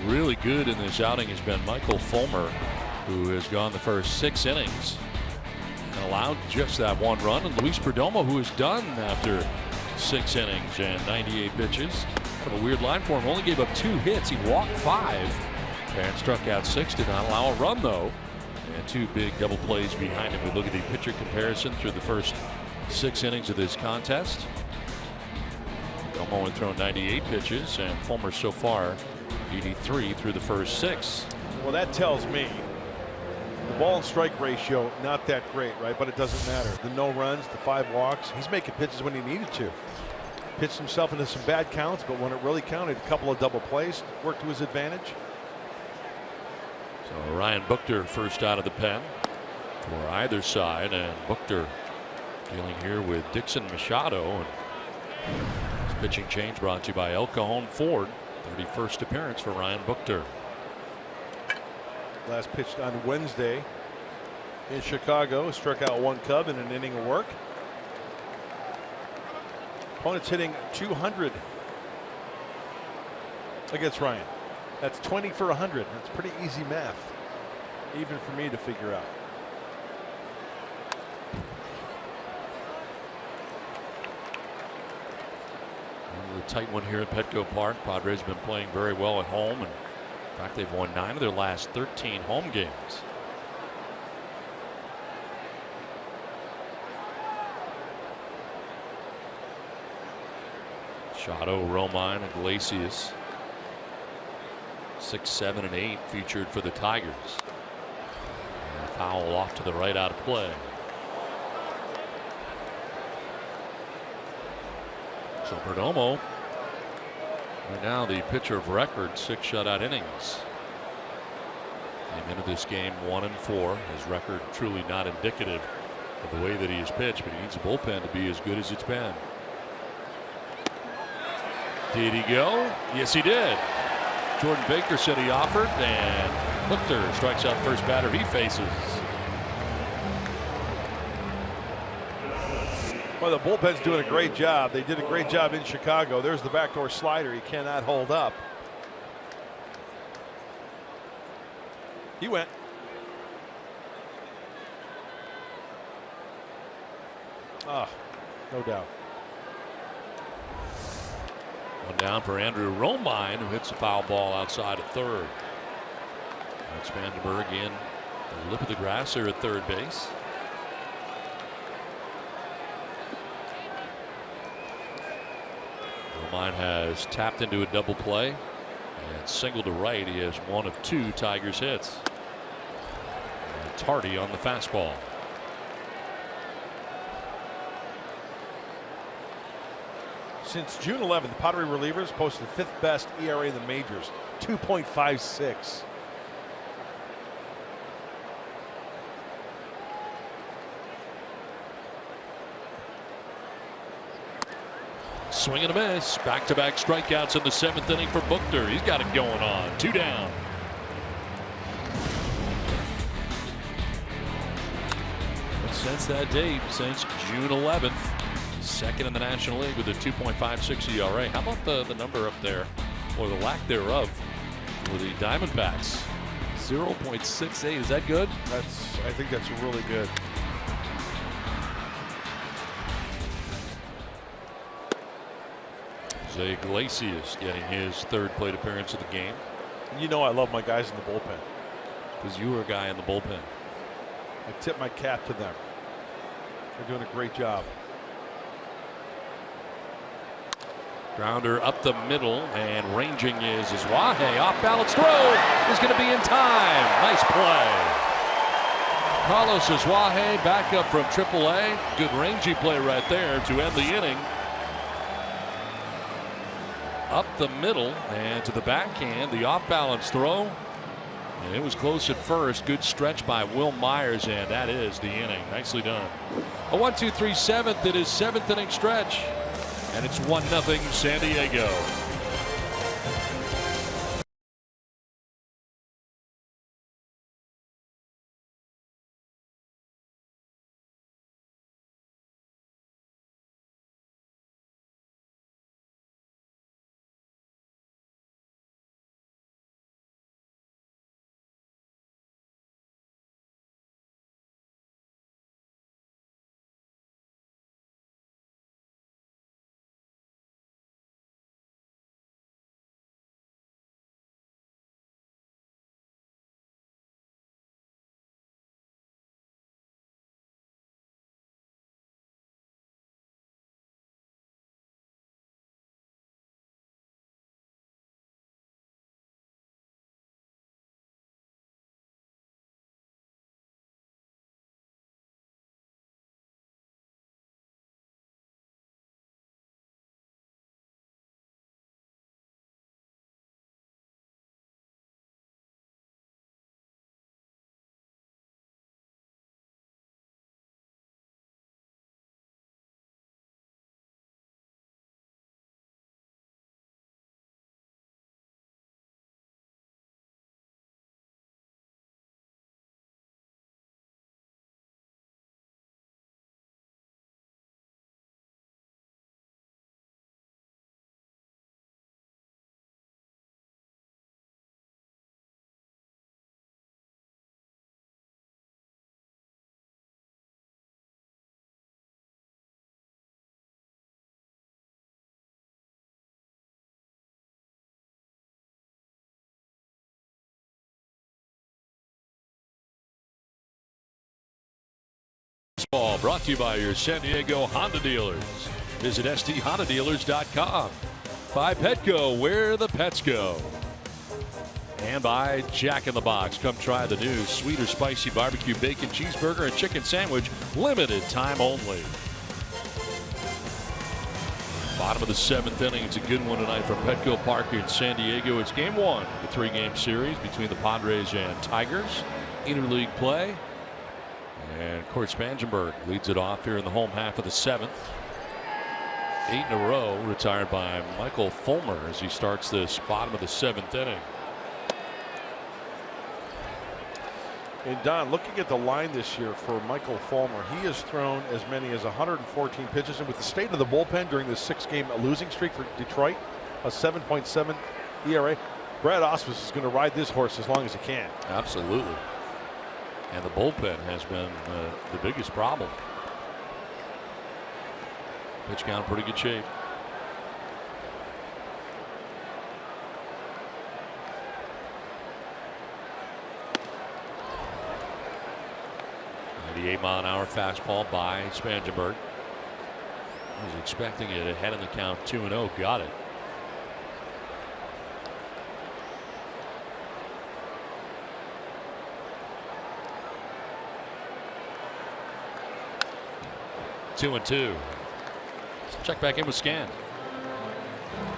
Really good in this outing has been Michael Fulmer, who has gone the first 6 innings and allowed just that 1 run, and Luis Perdomo, who is done after 6 innings and 98 pitches. Kind of a weird line for him. Only gave up 2 hits. He walked 5 and struck out 6. Did not allow a run though. And 2 big double plays behind him. We look at the pitcher comparison through the first 6 innings of this contest. Perdomo only thrown 98 pitches, and Fulmer so far 83 through the first 6. Well, that tells me the ball and strike ratio not that great, right? But it doesn't matter. The no runs, the 5 walks. He's making pitches when he needed to. Pitched himself into some bad counts, but when it really counted, a couple of double plays worked to his advantage. So Ryan Buchter first out of the pen for either side, and Buchter dealing here with Dixon Machado. And this pitching change brought to you by El Cajon Ford. 31st appearance for Ryan Buchter. Last pitched on Wednesday in Chicago. Struck out 1 Cub in an inning of work. Opponent's hitting 200 against Ryan. That's 20 for 100. That's pretty easy math, even for me to figure out. A tight one here at Petco Park. Padres have been playing very well at home, and in fact they've won 9 of their last 13 home games. Machado, Romine, Iglesias, 6, 7, and 8 featured for the Tigers. And a foul off to the right out of play. So Perdomo, right now the pitcher of record, 6 shutout innings. Came into this game 1-4. His record truly not indicative of the way that he has pitched, but he needs a bullpen to be as good as it's been. Did he go? Yes, he did. Jordan Baker said he offered, and Buchter strikes out first batter he faces. Well, the bullpen's doing a great job. They did a great job in Chicago. There's the backdoor slider. He cannot hold up. He went. Ah, no doubt. One down for Andrew Romine, who hits a foul ball outside of third. That's Spangenberg in the lip of the grass there at third base. Romine has tapped into a double play and single to right. He has 1 of 2 Tigers hits. And Tardy on the fastball. Since June 11th, the Padres relievers posted the 5th best ERA in the majors, 2.56. Swing and a miss. Back-to-back strikeouts in the 7th inning for Buchter. He's got it going on. 2 down. But since that date, since June 11th, 2nd in the National League with a 2.56 ERA. How about the number up there, or the lack thereof, for the Diamondbacks? 0.68. Is that good? I think that's really good. Jose Iglesias getting his 3rd plate appearance of the game. You know I love my guys in the bullpen. Because you were a guy in the bullpen. I tip my cap to them. They're doing a great job. Grounder up the middle, and ranging is Wahe. Off balance throw is going to be in time. Nice play. Carlos Wahe back up from AAA. Good rangy play right there to end the inning. Up the middle and to the backhand. The off balance throw. And it was close at first. Good stretch by Will Myers, and that is the inning. Nicely done. A 1-2-3 7th. It is 7th inning stretch. And it's 1-0 San Diego. Baseball brought to you by your San Diego Honda dealers. Visit sdhondadealers.com. By Petco, where the pets go. And by Jack in the Box. Come try the new sweet or spicy barbecue bacon cheeseburger and chicken sandwich. Limited time only. Bottom of the 7th inning. It's a good one tonight from Petco Park in San Diego. It's game 1 of the 3-game series between the Padres and Tigers. Interleague play. And Court Spangenberg leads it off here in the home half of the 7th. 8 in a row retired by Michael Fulmer as he starts this bottom of the 7th inning. And Don, looking at the line this year for Michael Fulmer, he has thrown as many as 114 pitches, and with the state of the bullpen during this 6-game losing streak for Detroit, a 7.7 ERA, Brad Ausmus is going to ride this horse as long as he can. Absolutely. And the bullpen has been the biggest problem. Pitch count pretty good shape. The 8-mile-an-hour fastball by Spangenberg. He's expecting it ahead in the count, 2-0. Got it. Two and two. Let's check back in with Scan.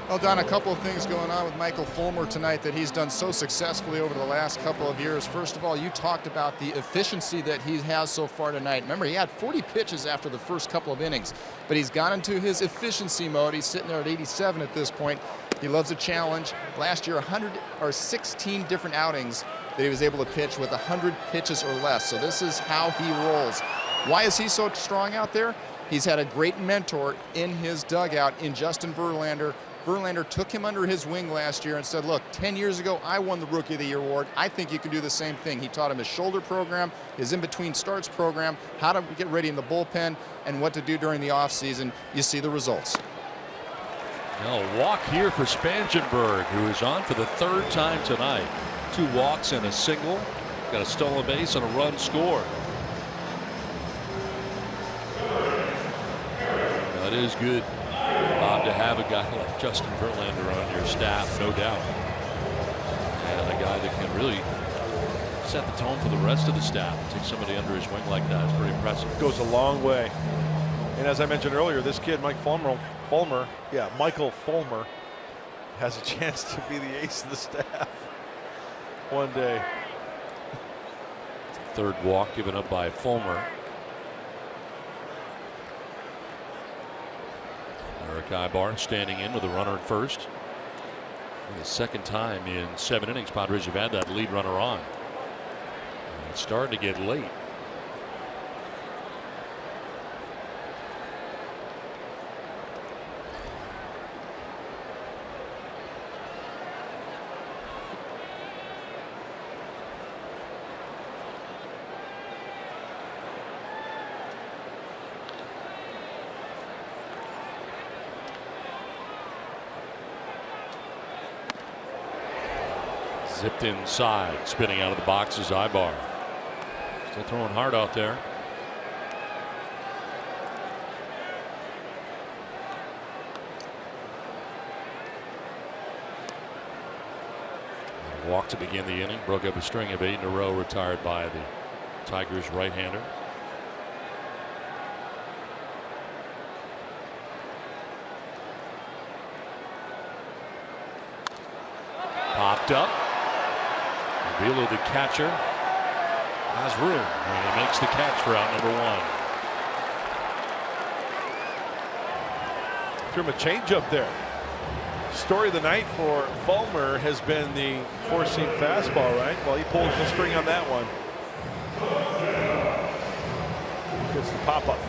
Well, Don, a couple of things going on with Michael Fulmer tonight that he's done so successfully over the last couple of years. First of all, you talked about the efficiency that he has so far tonight. Remember, he had 40 pitches after the first couple of innings, but he's gone into his efficiency mode. He's sitting there at 87 at this point. He loves a challenge. Last year, 16 different outings that he was able to pitch with 100 pitches or less. So this is how he rolls. Why is he so strong out there? He's had a great mentor in his dugout in Justin Verlander. Verlander took him under his wing last year and said, look, 10 years ago, I won the Rookie of the Year award. I think you can do the same thing. He taught him his shoulder program, his in-between starts program, how to get ready in the bullpen, and what to do during the offseason. You see the results. Now a walk here for Spangenberg, who is on for the 3rd time tonight. 2 walks and a single. Got a stolen base and a run scored. That is good, Bob, to have a guy like Justin Verlander on your staff, no doubt. And a guy that can really set the tone for the rest of the staff. Take somebody under his wing like that. It's pretty impressive. Goes a long way. And as I mentioned earlier, this kid, Michael Fulmer, has a chance to be the ace of the staff one day. 3rd walk given up by Fulmer. Eric Ibar standing in with a runner at first. And the 2nd time in 7 innings Padres have had that lead runner on. And it's starting to get late. Zipped inside, spinning out of the box is Ibar. Still throwing hard out there. Walk to begin the inning. Broke up a string of 8 in a row, retired by the Tigers right-hander. Popped up. Avila, the catcher, has room, and he makes the catch for out number 1. Threw him a changeup there. Story of the night for Fulmer has been the 4-seam fastball, right? Well, he pulls the string on that one. Gets the pop-up.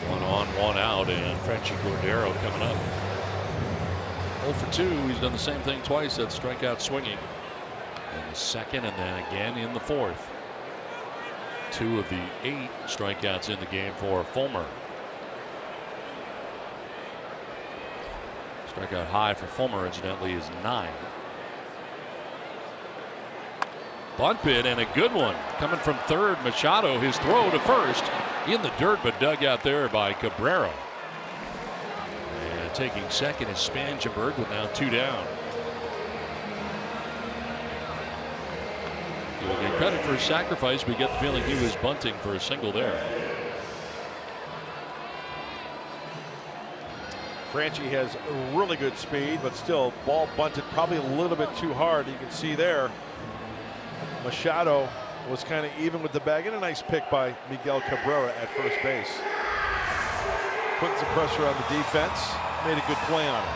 1 on, 1 out, and Frenchy Cordero coming up. 0 for 2. He's done the same thing twice. That strikeout swinging in the 2nd and then again in the 4th. 2 of the 8 strikeouts in the game for Fulmer. Strikeout high for Fulmer, incidentally, is 9. Bunt bid and a good one coming from third. Machado, his throw to first in the dirt, but dug out there by Cabrera. And taking second is Spangenberg with now 2 down. He'll get credit for his sacrifice. We get the feeling he was bunting for a single there. Franchi has really good speed, but still ball bunted probably a little bit too hard. You can see there Machado was kind of even with the bag, and a nice pick by Miguel Cabrera at first base. Putting some pressure on the defense, made a good play on it.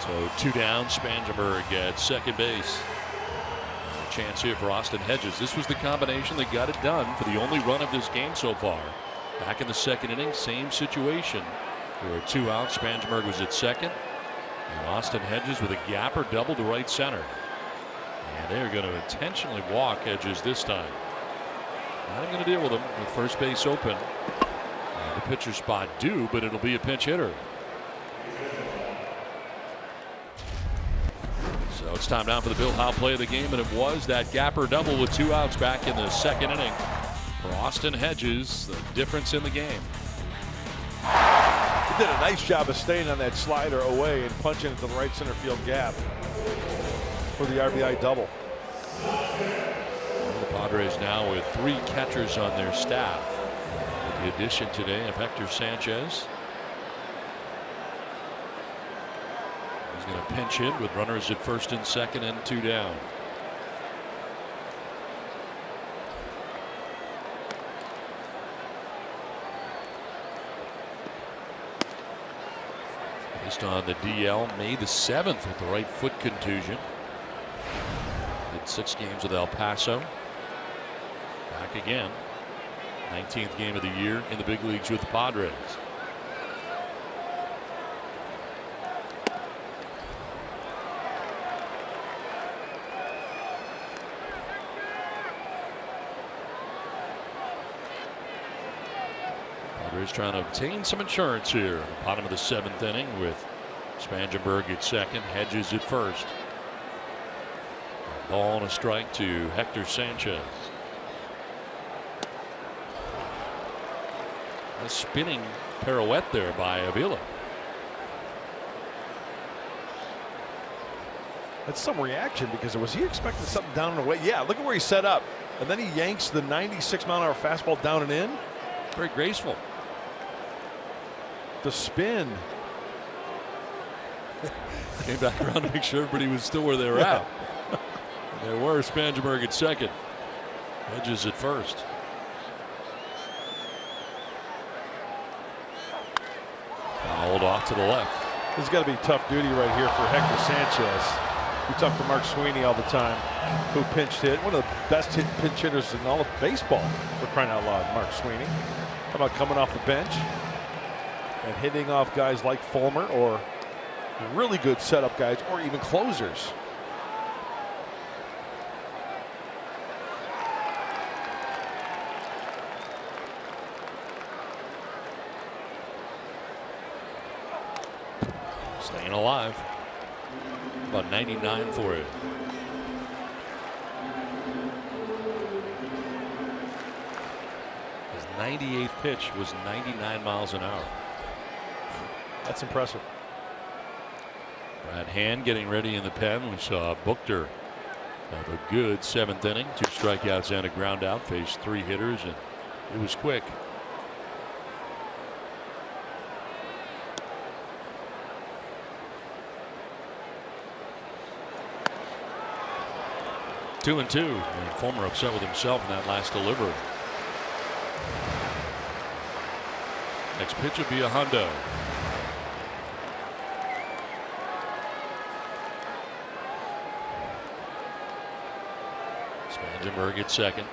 So 2 down, Spangenberg at second base. A chance here for Austin Hedges. This was the combination that got it done for the only run of this game so far. Back in the second inning, same situation. There were 2 outs. Spangenberg was at second. And Austin Hedges with a gapper double to right center. And they're going to intentionally walk Hedges this time. Not going to deal with him with first base open. The pitcher spot due, but it'll be a pinch hitter. So it's time now for the Bill Howe play of the game, and it was that gapper double with 2 outs back in the second inning for Austin Hedges, the difference in the game. He did a nice job of staying on that slider away and punching into the right center field gap for the RBI double. The Padres now with 3 catchers on their staff. With the addition today of Hector Sanchez. He's going to pinch hit with runners at first and second and 2 down. Placed on the DL May the 7th with the right foot contusion. Did 6 games with El Paso. Back again. 19th game of the year in the big leagues with the Padres. Padres trying to obtain some insurance here. Bottom of the 7th inning with Spangenberg at second, Hedges at first. A ball and a strike to Hector Sanchez. A spinning pirouette there by Avila. That's some reaction, because was he expecting something down and away? Yeah, look at where he set up. And then he yanks the 96-mile-an-hour fastball down and in. Very graceful. The spin. Came back around to make sure everybody was still where they were at. There were. Spangenberg at second. Hedges at first. Fouled off to the left. This has got to be tough duty right here for Hector Sanchez. We talk to Mark Sweeney all the time, who pinched hit. One of the best pinch hitters in all of baseball, for crying out loud, Mark Sweeney. How about coming off the bench and hitting off guys like Fulmer, or really good setup guys, or even closers? Staying alive. About 99 for it. His 98th pitch was 99 miles an hour. That's impressive. Brad Hand getting ready in the pen. We saw Buchter have a good 7th inning. 2 strikeouts and a ground out. Faced 3 hitters, and it was quick. Two and 2. And Fulmer upset with himself in that last delivery. Next pitch will be a hundo. Spangenberg at second.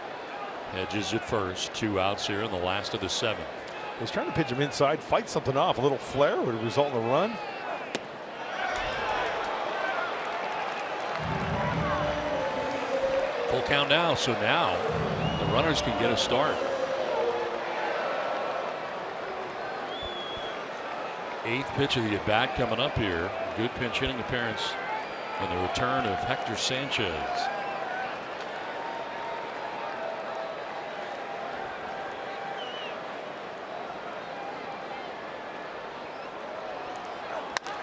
Hedges at first. 2 outs here in the last of the 7th. He's trying to pitch him inside, fight something off. A little flare would result in a run. Full count now, so now the runners can get a start. 8th pitch of the at bat coming up here. Good pinch hitting appearance and the return of Hector Sanchez.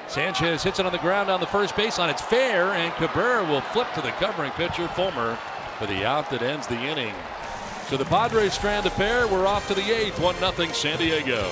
Sanchez hits it on the ground on the first baseline. It's fair, and Cabrera will flip to the covering pitcher, Fulmer, for the out that ends the inning. So the Padres strand a pair. We're off to the 8th, 1-0 San Diego.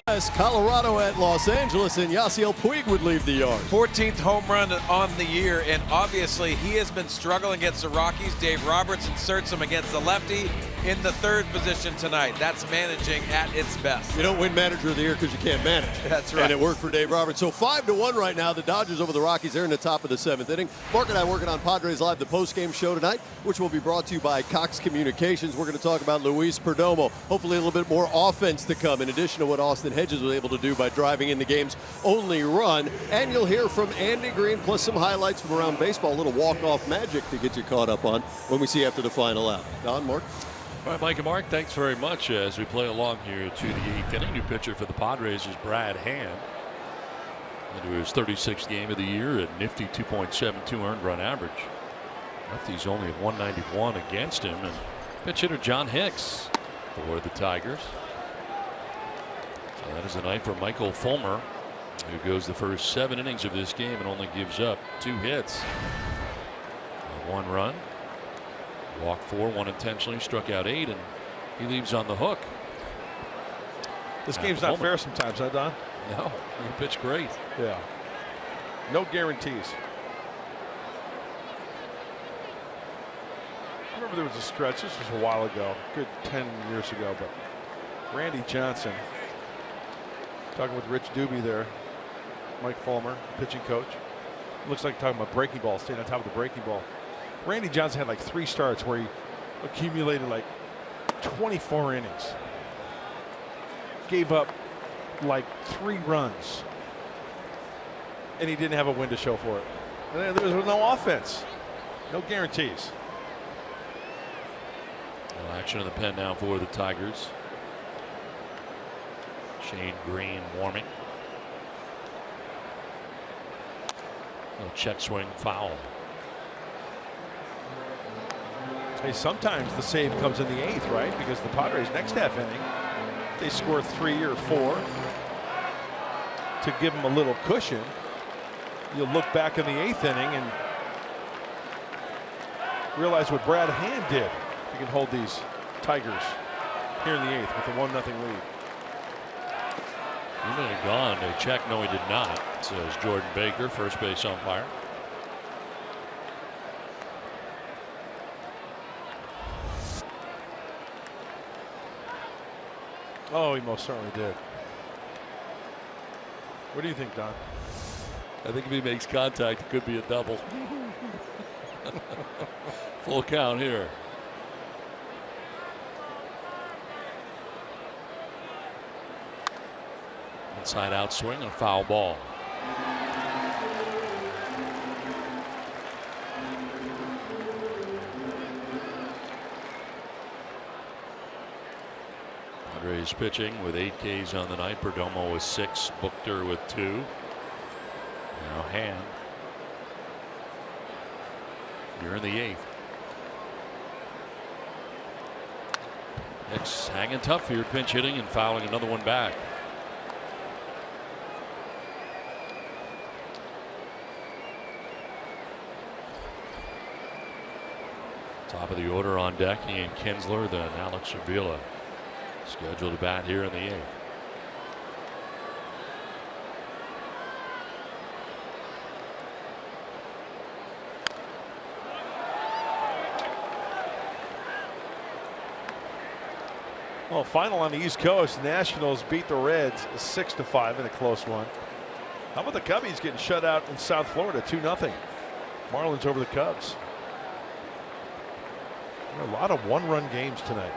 West, Colorado at Los Angeles, and Yasiel Puig would leave the yard. 14th home run on the year, and obviously he has been struggling against the Rockies. Dave Roberts inserts him against the lefty in the 3rd position tonight. That's managing at its best. You don't win Manager of the Year because you can't manage. That's right. And it worked for Dave Roberts. So 5-1 right now. The Dodgers over the Rockies. They're in the top of the 7th inning. Mark and I working on Padres Live, the post-game show tonight, which will be brought to you by Cox Communications. We're going to talk about Luis Perdomo. Hopefully a little bit more offense to come in addition to what Austin Hedges was able to do by driving in the game's only run. And you'll hear from Andy Green, plus some highlights from around baseball, a little walk-off magic to get you caught up on when we see after the final out. Don, Mark? All right, Mike and Mark, thanks very much as we play along here to the 8th inning. New pitcher for the Padres is Brad Hand. Into his 36th game of the year at nifty 2.72 earned run average. Lefty's only at 191 against him. And pitch hitter John Hicks for the Tigers. So that is a night for Michael Fulmer, who goes the first 7 innings of this game and only gives up 2 hits. 1 run. Walked 4, 1 intentionally, struck out 8, and he leaves on the hook. This game's not fair sometimes, huh, Don? No, he pitched great. Yeah. No guarantees. I remember there was a stretch, this was a while ago, good 10 years ago, but Randy Johnson, talking with Rich Doobie there, Mike Fulmer, pitching coach. Looks like talking about breaking ball, staying on top of the breaking ball. Randy Johnson had like 3 starts where he accumulated like 24 innings. Gave up like 3 runs. And he didn't have a win to show for it. And there was no offense. No guarantees. Well, action in the pen now for the Tigers. Shane Green warming. Little check swing foul. Hey, sometimes the save comes in the 8th, right? Because the Padres next half inning, they score 3 or 4 to give them a little cushion. You'll look back in the 8th inning and realize what Brad Hand did. If you can hold these Tigers here in the 8th with a 1-0 lead. He may have gone to check. No, he did not, says Jordan Baker, first base umpire. Oh, he most certainly did. What do you think, Don? I think if he makes contact, it could be a double. Full count here. Inside out swing and a foul ball. Padres pitching with 8 Ks on the night. Perdomo with 6. Buchter with 2. Now Hand. You're in the 8th. Hicks hanging tough here, pinch hitting and fouling another one back. Top of the order on deck, Ian Kinsler, then Alex Avila scheduled to bat here in the 8th. Well, final on the East Coast, Nationals beat the Reds 6-5 in a close one. How about the Cubbies getting shut out in South Florida 2-0? Marlins over the Cubs. A lot of one-run games tonight.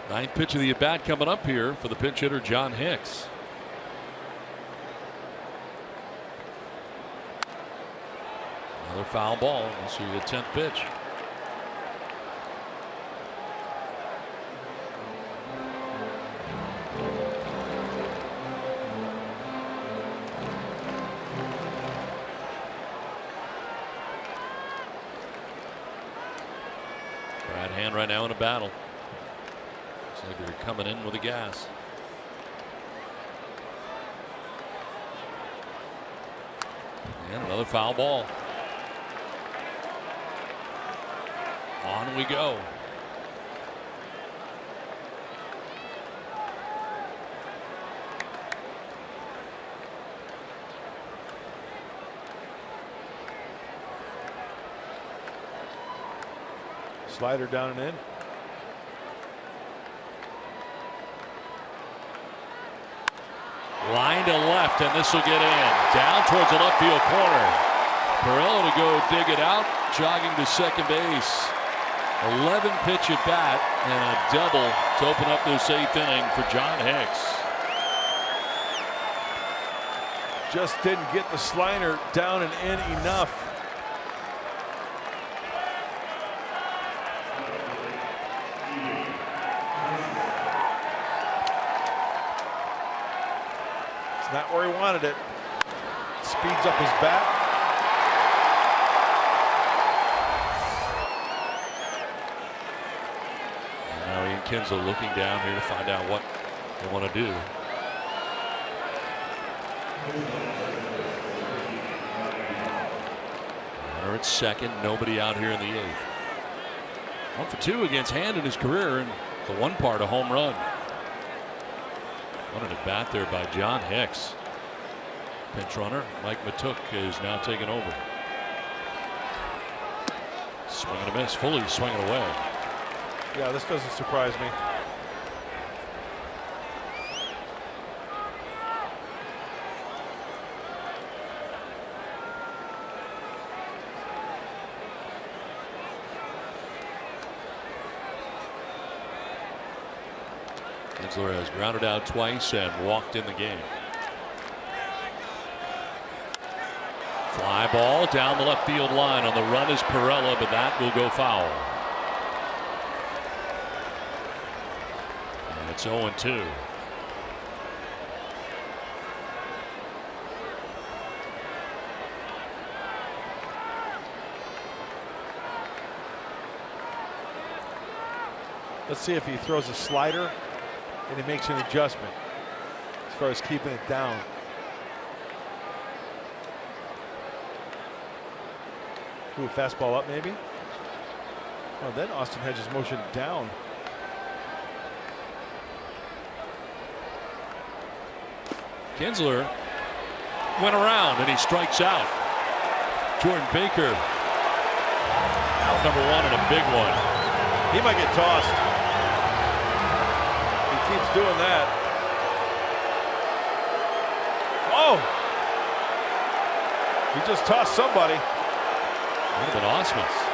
9th pitch of the at-bat coming up here for the pinch hitter John Hicks. Another foul ball. We'll see the 10th pitch. Hand right now in a battle. Looks like they're coming in with the gas. And another foul ball. On we go. Slider down and in. Line to left, and this will get in. Down towards the left field corner. Perella to go dig it out, jogging to second base. 11 pitch at bat and a double to open up this 8th inning for John Hicks. Just didn't get the slider down and in enough. Not where he wanted it. Speeds up his bat. And now Ian Kinsler looking down here to find out what they want to do. Runner at second. Nobody out here in the 8th. 1 for 2 against Hand in his career, and the one part a home run. Wanted a bat there by John Hicks. Pinch runner Mike Matuk is now taking over. Swing and a miss. Fully swinging away. Yeah, this doesn't surprise me. Kinsler has grounded out twice and walked in the game. Fly ball down the left field line. On the run is Perella, but that will go foul. And it's 0-2. Let's see if he throws a slider and he makes an adjustment as far as keeping it down. Ooh, fastball up maybe. Oh, then Austin Hedges motion down. Kinsler went around and he strikes out. Jordan Baker out number 1 and a big one. He might get tossed. He keeps doing that. Oh! He just tossed somebody. Would have been Osmus.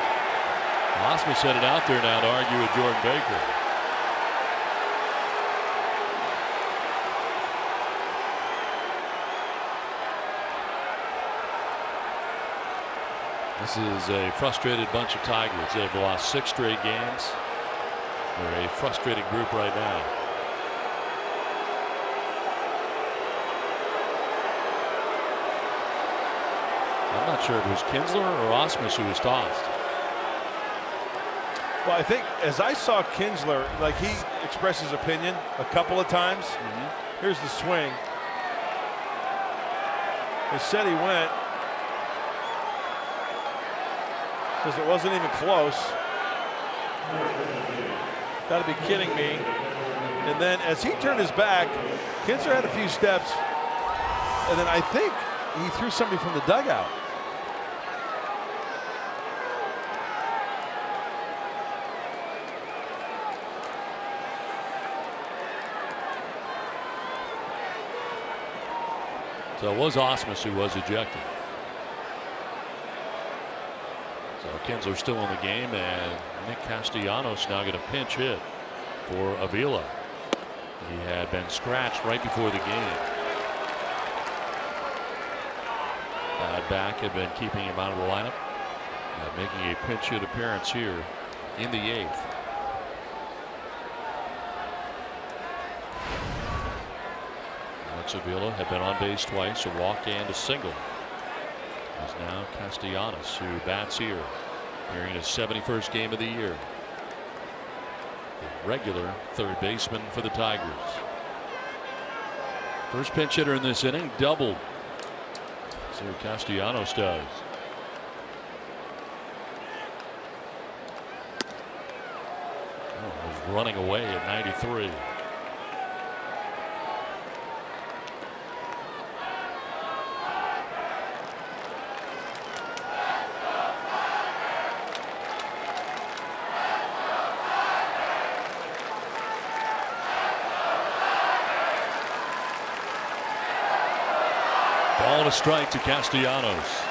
Osmus headed out there now to argue with Jordan Baker. This is a frustrated bunch of Tigers. They've lost 6 straight games. They're a frustrated group right now. I'm not sure if it was Kinsler or Osmus who was tossed. Well, I think as I saw Kinsler, like he expressed his opinion a couple of times. Here's the swing. They said he went. Says it wasn't even close. Got to be kidding me. And then as he turned his back, Kinsler had a few steps. And then I think he threw somebody from the dugout. So it was Osmus who was ejected. So Kinsler's still in the game, and Nick Castellanos now going to pinch hit for Avila. He had been scratched right before the game. Back had been keeping him out of the lineup, making a pinch hit appearance here in the 8th. Avila had been on base twice, a walk and a single. It's now Castellanos who bats here, appearing his 71st game of the year. The regular third baseman for the Tigers. First pinch hitter in this inning, doubled. See what Castellanos does. Was running away at 93. Ball and a strike to Castellanos.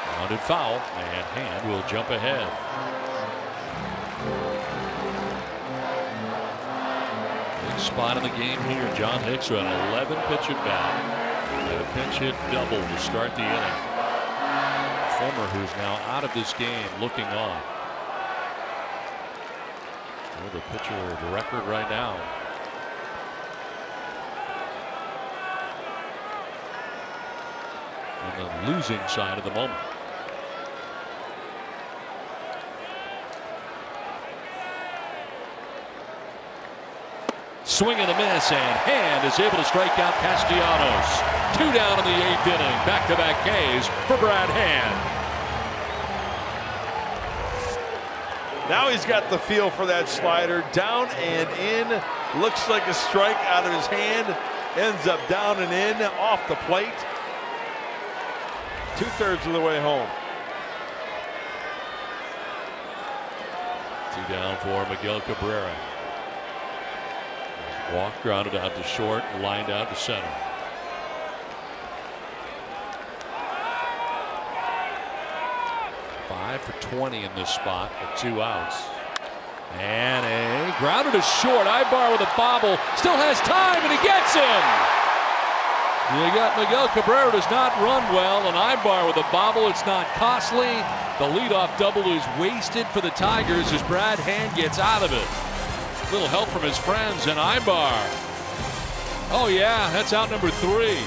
Grounded foul, and Hand will jump ahead. Big spot in the game here. John Hicks with an 11 pitch at bat. And a pinch hit double to start the inning. Fulmer, who's now out of this game, looking on. The pitcher of record right now. On the losing side of the moment. Swing and a miss, and Hand is able to strike out Castellanos. 2 down in the 8th inning. Back-to-back Ks for Brad Hand. Now he's got the feel for that slider. Down and in. Looks like a strike out of his hand. Ends up down and in off the plate. 2/3 of the way home. 2 down for Miguel Cabrera. Walk grounded out to short, lined out to center. For 20 in this spot with 2 outs. And a grounded to short. Ibar with a bobble. Still has time, and he gets him. You got Miguel Cabrera does not run well, and Ibar with a bobble. It's not costly. The leadoff double is wasted for the Tigers as Brad Hand gets out of it. Little help from his friends, and Ibar. Oh yeah, that's out number 3.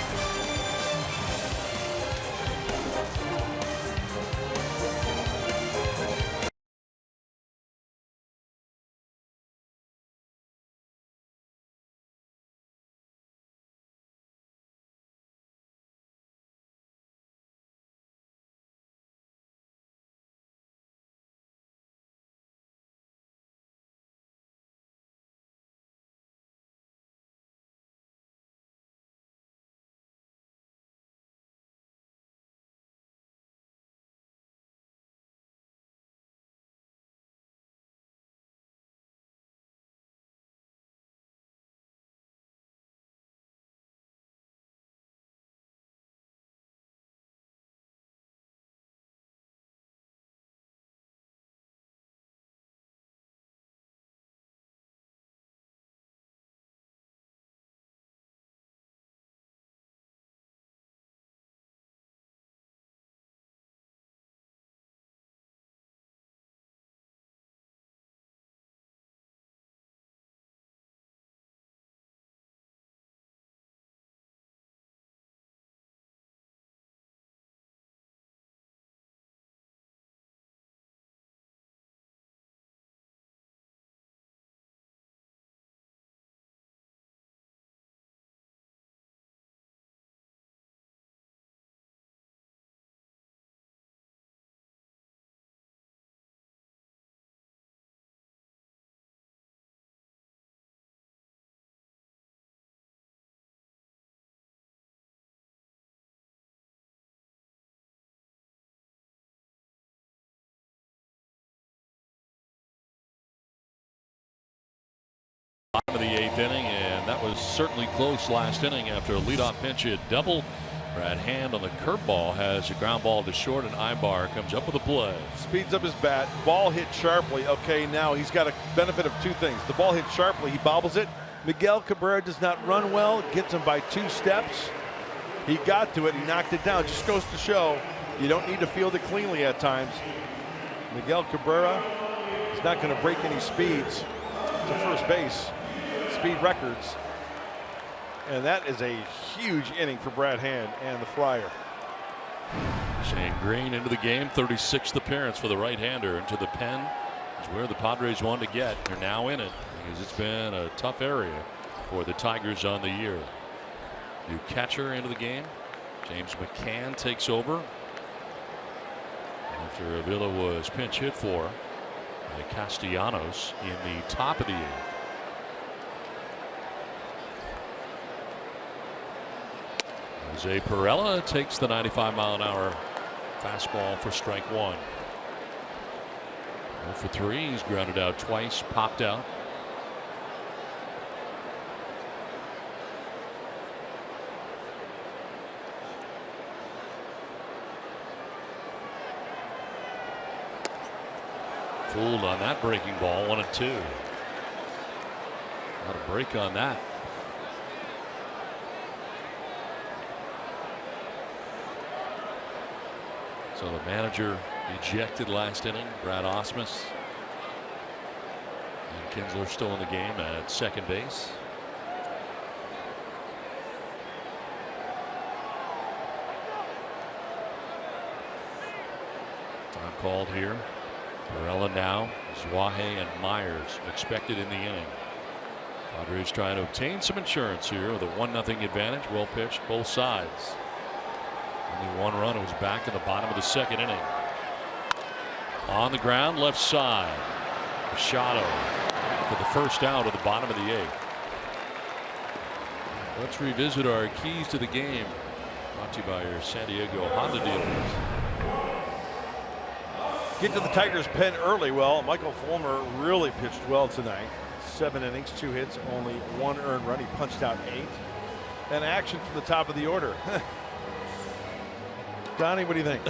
Bottom of the 8th inning, and that was certainly close last inning after a leadoff pinch hit double. Brad Hand on the curveball has a ground ball to short, and Ibar comes up with a play. Speeds up his bat. Ball hit sharply. Okay, now he's got a benefit of two things. The ball hit sharply. He bobbles it. Miguel Cabrera does not run well. Gets him by 2 steps. He got to it. He knocked it down. Just goes to show you don't need to field it cleanly at times. Miguel Cabrera is not going to break any speeds to first base. Speed records. And that is a huge inning for Brad Hand and the Flyer. Shane Green into the game, 36th appearance for the right-hander. Into the pen is where the Padres want to get. They're now in it because it's been a tough area for the Tigers on the year. New catcher into the game. James McCann takes over after Avila was pinch hit for by Castellanos in the top of the 8th. Jose Perella takes the 95-mile-an-hour fastball for strike 1. 0 for 3. He's grounded out twice, popped out. Fooled on that breaking ball, 1-2. Not a break on that. So the manager ejected last inning, Brad Ausmus. And Kinsler still in the game at second base. Time called here. Perella now, Zwahe and Myers expected in the inning. Padres trying to obtain some insurance here with a 1-0 advantage. Well pitched, both sides. Only 1 run. It was back in the bottom of the 2nd inning. On the ground, left side. Machado for the first out of the bottom of the 8th. Let's revisit our keys to the game. Brought to you by your San Diego Honda dealers. Get to the Tigers' pen early. Well, Michael Fulmer really pitched well tonight. 7 innings, 2 hits, only 1 earned run. He punched out 8. And action from the top of the order. Donnie, what do you think?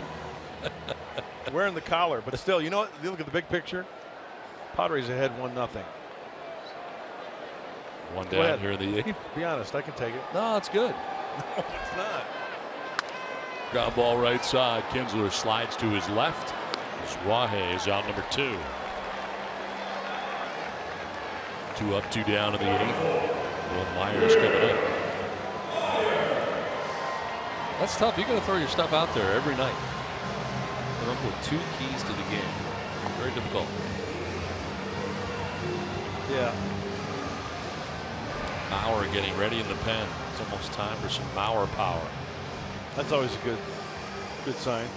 Wearing the collar, but still, you know what? You look at the big picture. Padres ahead 1-0. One down here in the 8th. Be honest, I can take it. No, it's good. No, it's not. Ground ball right side. Kinsler slides to his left. Zwahe is out number 2. 2 up, 2 down in the 8th. Will Myers coming in. That's tough. You got to throw your stuff out there every night. Come up with 2 keys to the game. Very difficult. Yeah. Mauer getting ready in the pen. It's almost time for some Mauer power. That's always a good sign.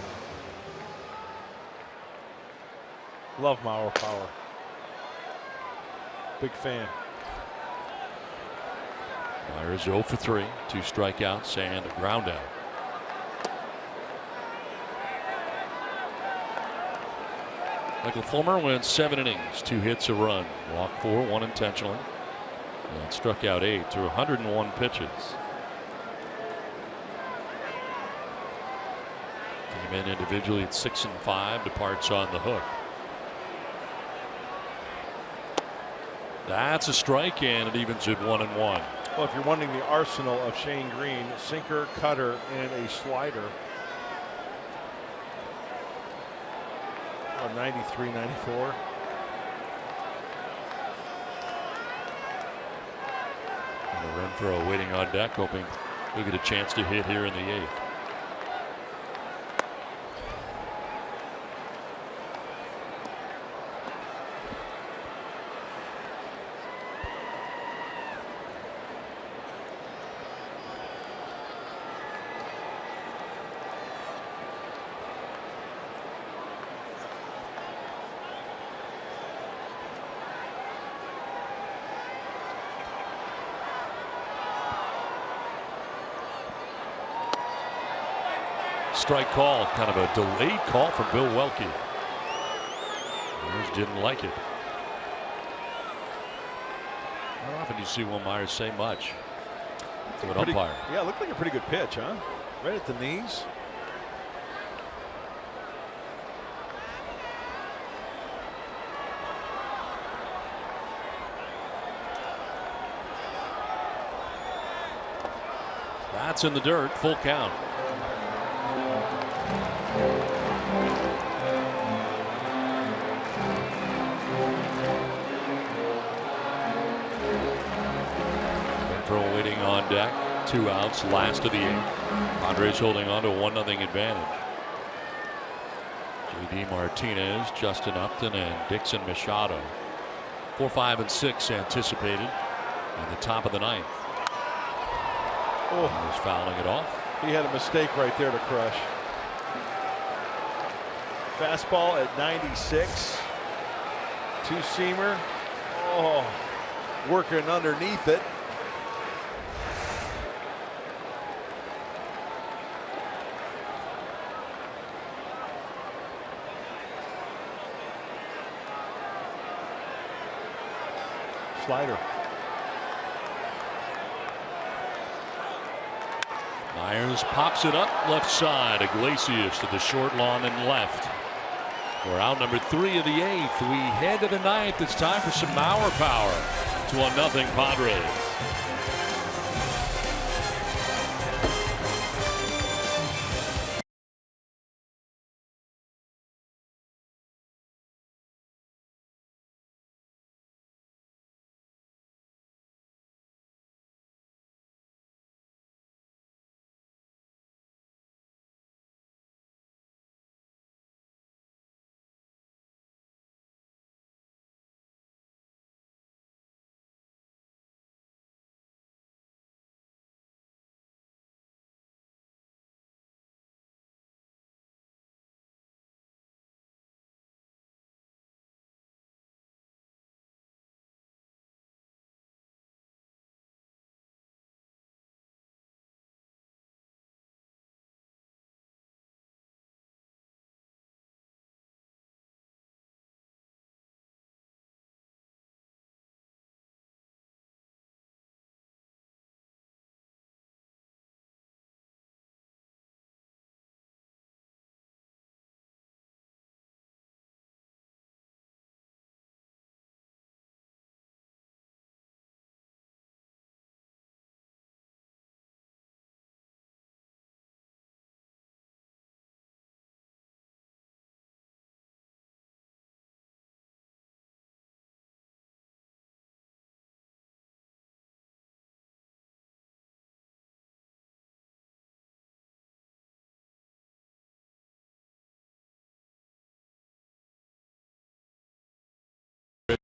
Love Mauer power. Big fan. Myers 0 for 3. 2 strikeouts and a ground out. Michael Fulmer went 7 innings, 2 hits, a run, walked 4, 1 intentionally, and struck out 8 through 101 pitches. Came in individually at 6 and 5, departs on the hook. That's a strike, and it evens at 1-1. Well, if you're wanting the arsenal of Shane Green, sinker, cutter, and a slider. 93, 94. And a Renfroe waiting on deck, hoping he'll get a chance to hit here in the 8th. Strike call, kind of a delayed call from Bill Welke. Brewers didn't like it. often do you see Will Myers say much to an umpire? Yeah, it looked like a pretty good pitch, huh? Right at the knees. That's in the dirt, full count. Throw waiting on deck. 2 outs, last of the 8th. Padres holding on to a 1-0 advantage. J.D. Martinez, Justin Upton, and Dixon Machado. 4, 5, and 6 anticipated in the top of the 9th. Oh, He's fouling it off. he had a mistake right there to crush. Fastball at 96. Two-seamer. Oh, working underneath it. Slider. Myers pops it up left side. Iglesias to the short lawn and left. We're out number 3 of the 8th. We head to the 9th. It's time for some Mauer power to 1-0 Padres.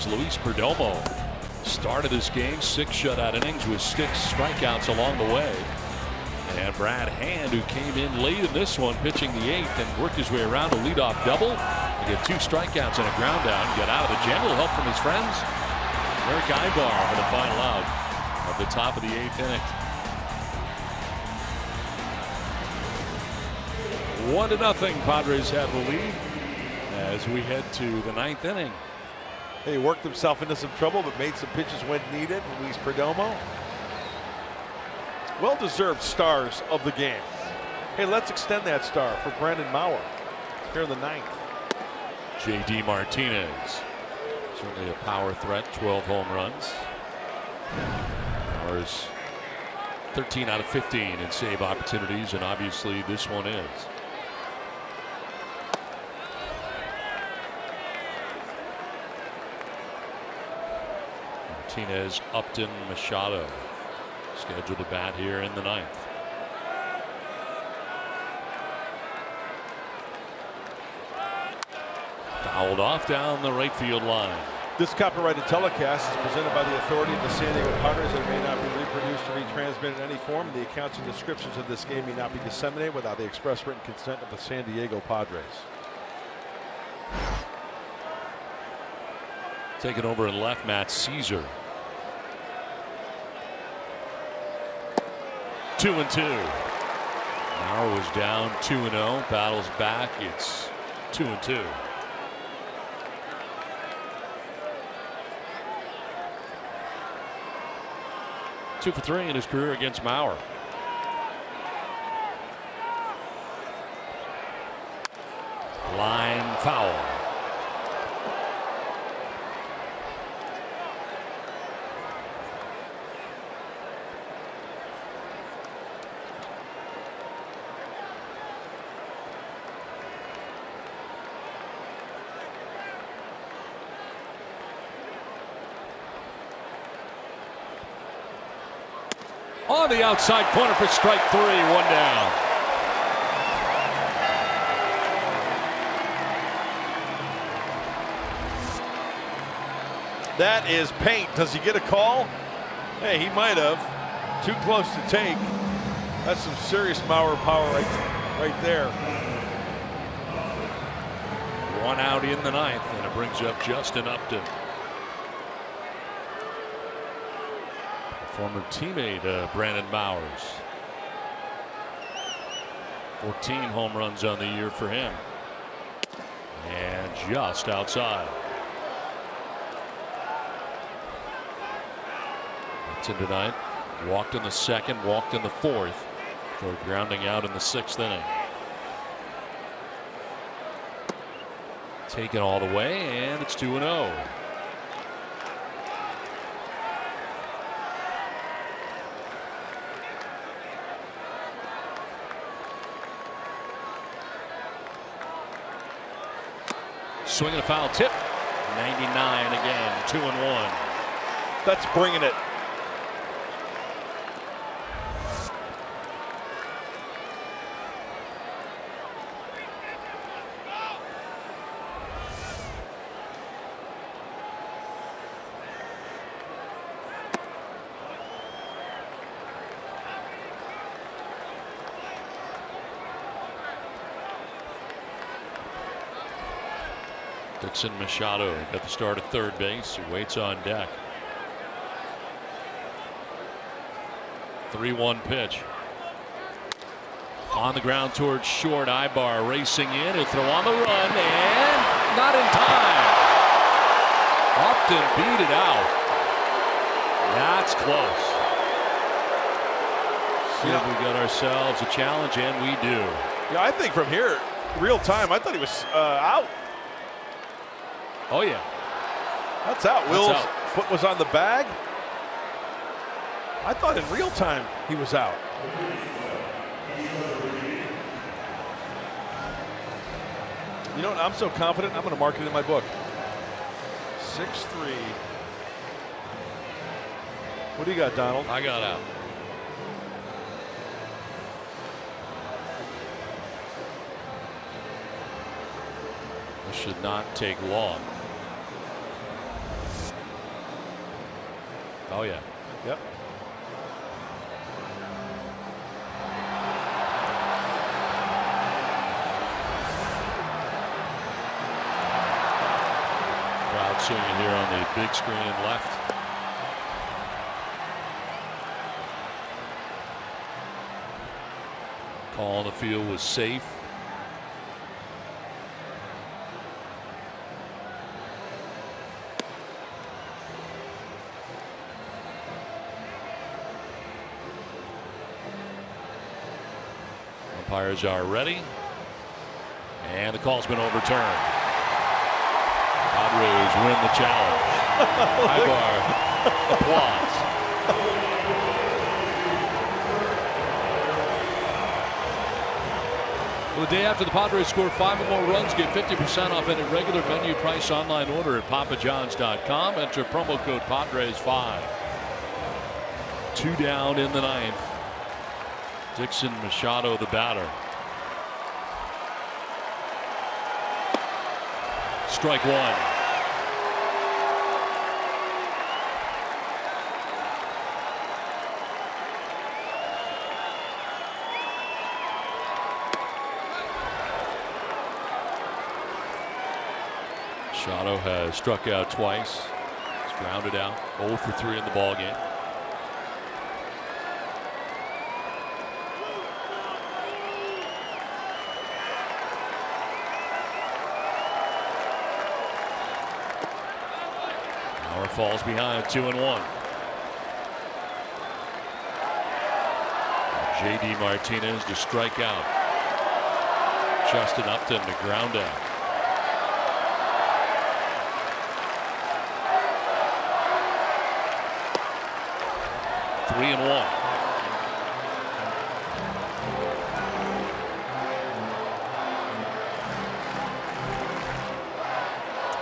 Luis Perdomo started this game 6 shutout innings with 6 strikeouts along the way. And Brad Hand, who came in late in this one, pitching the 8th and worked his way around a leadoff double to get 2 strikeouts and a ground down. Get out of the jam. A little help from his friends. Eric Ibar for the final out of the top of the 8th inning. 1-0. Padres have the lead as we head to the 9th inning. He worked himself into some trouble, but made some pitches when needed. Luis Perdomo. Well-deserved stars of the game. Hey, let's extend that star for Brandon Mauer here in the 9th. J.D. Martinez, certainly a power threat, 12 home runs. Mauer's 13 out of 15 in save opportunities, and obviously this one is. Martinez, Upton, Machado scheduled to bat here in the 9th. Fouled off down the right field line. This copyrighted telecast is presented by the authority of the San Diego Padres and may not be reproduced or retransmitted in any form. The accounts and descriptions of this game may not be disseminated without the express written consent of the San Diego Padres. Taking over in left, Matt Caesar. 2-2. Mauer was down 2-0. Battles back. It's 2-2. 2 for 3 in his career against Mauer. Line foul. On the outside corner for strike 3, 1 down. That is paint. Does he get a call? Hey, he might have. Too close to take. That's some serious Mauer power right there. 1 out in the 9th, and it brings up Justin Upton. Former teammate Brandon Bowers. 14 home runs on the year for him. And just outside. Upton tonight walked in the 2nd, walked in the 4th, for grounding out in the 6th inning. Taken all the way, and it's 2-0. Swinging a foul tip. 99 again. 2-1. That's bringing it. Dixon Machado got the start at third base. He waits on deck. 3-1 pitch. On the ground towards short. Ibar racing in. He'll throw on the run and not in time. Upton beat it out. That's close. See if we got ourselves a challenge, and we do. Yeah, I think from here, real time, I thought he was out. Oh, yeah. That's out. Will's foot was on the bag. I thought in real time he was out. You know what? I'm so confident. I'm going to mark it in my book. 6-3. What do you got, Donald? I got out. This should not take long. Oh, yeah. Yep. Crowd seeing it here on the big screen left. Call on the field was safe. Umpires are ready, and the call's been overturned. Padres win the challenge. Ibar applauds. Well, the day after the Padres score 5 or more runs, get 50% off any regular menu price online order at papajohns.com. Enter promo code Padres5. 2 down in the 9th. Dixon Machado, the batter. Strike 1. Machado has struck out twice. He's grounded out. 0 for 3 in the ball game. Falls behind 2-1. J.D. Martinez to strike out. Justin Upton to ground out. Three and one.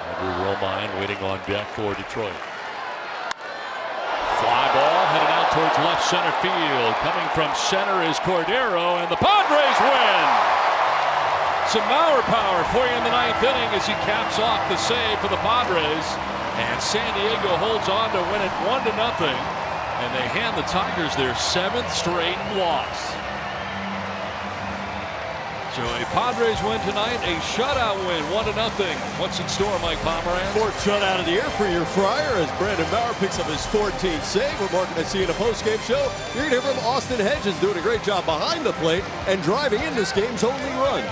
Andrew Romine waiting on deck for Detroit. Fly ball headed out towards left center field. Coming from center is Cordero, and the Padres win. Some Mauer power for you in the ninth inning as he caps off the save for the Padres. And San Diego holds on to win it 1-0. And they hand the Tigers their 7th straight loss. So a Padres win tonight, a shutout win, 1-0. What's in store, Mike Pomeranz? Fourth shutout of the year for your Friar as Brandon Bauer picks up his 14th save. We're more going to see in a post-game show. You're going to hear from Austin Hedges doing a great job behind the plate and driving in this game's only run.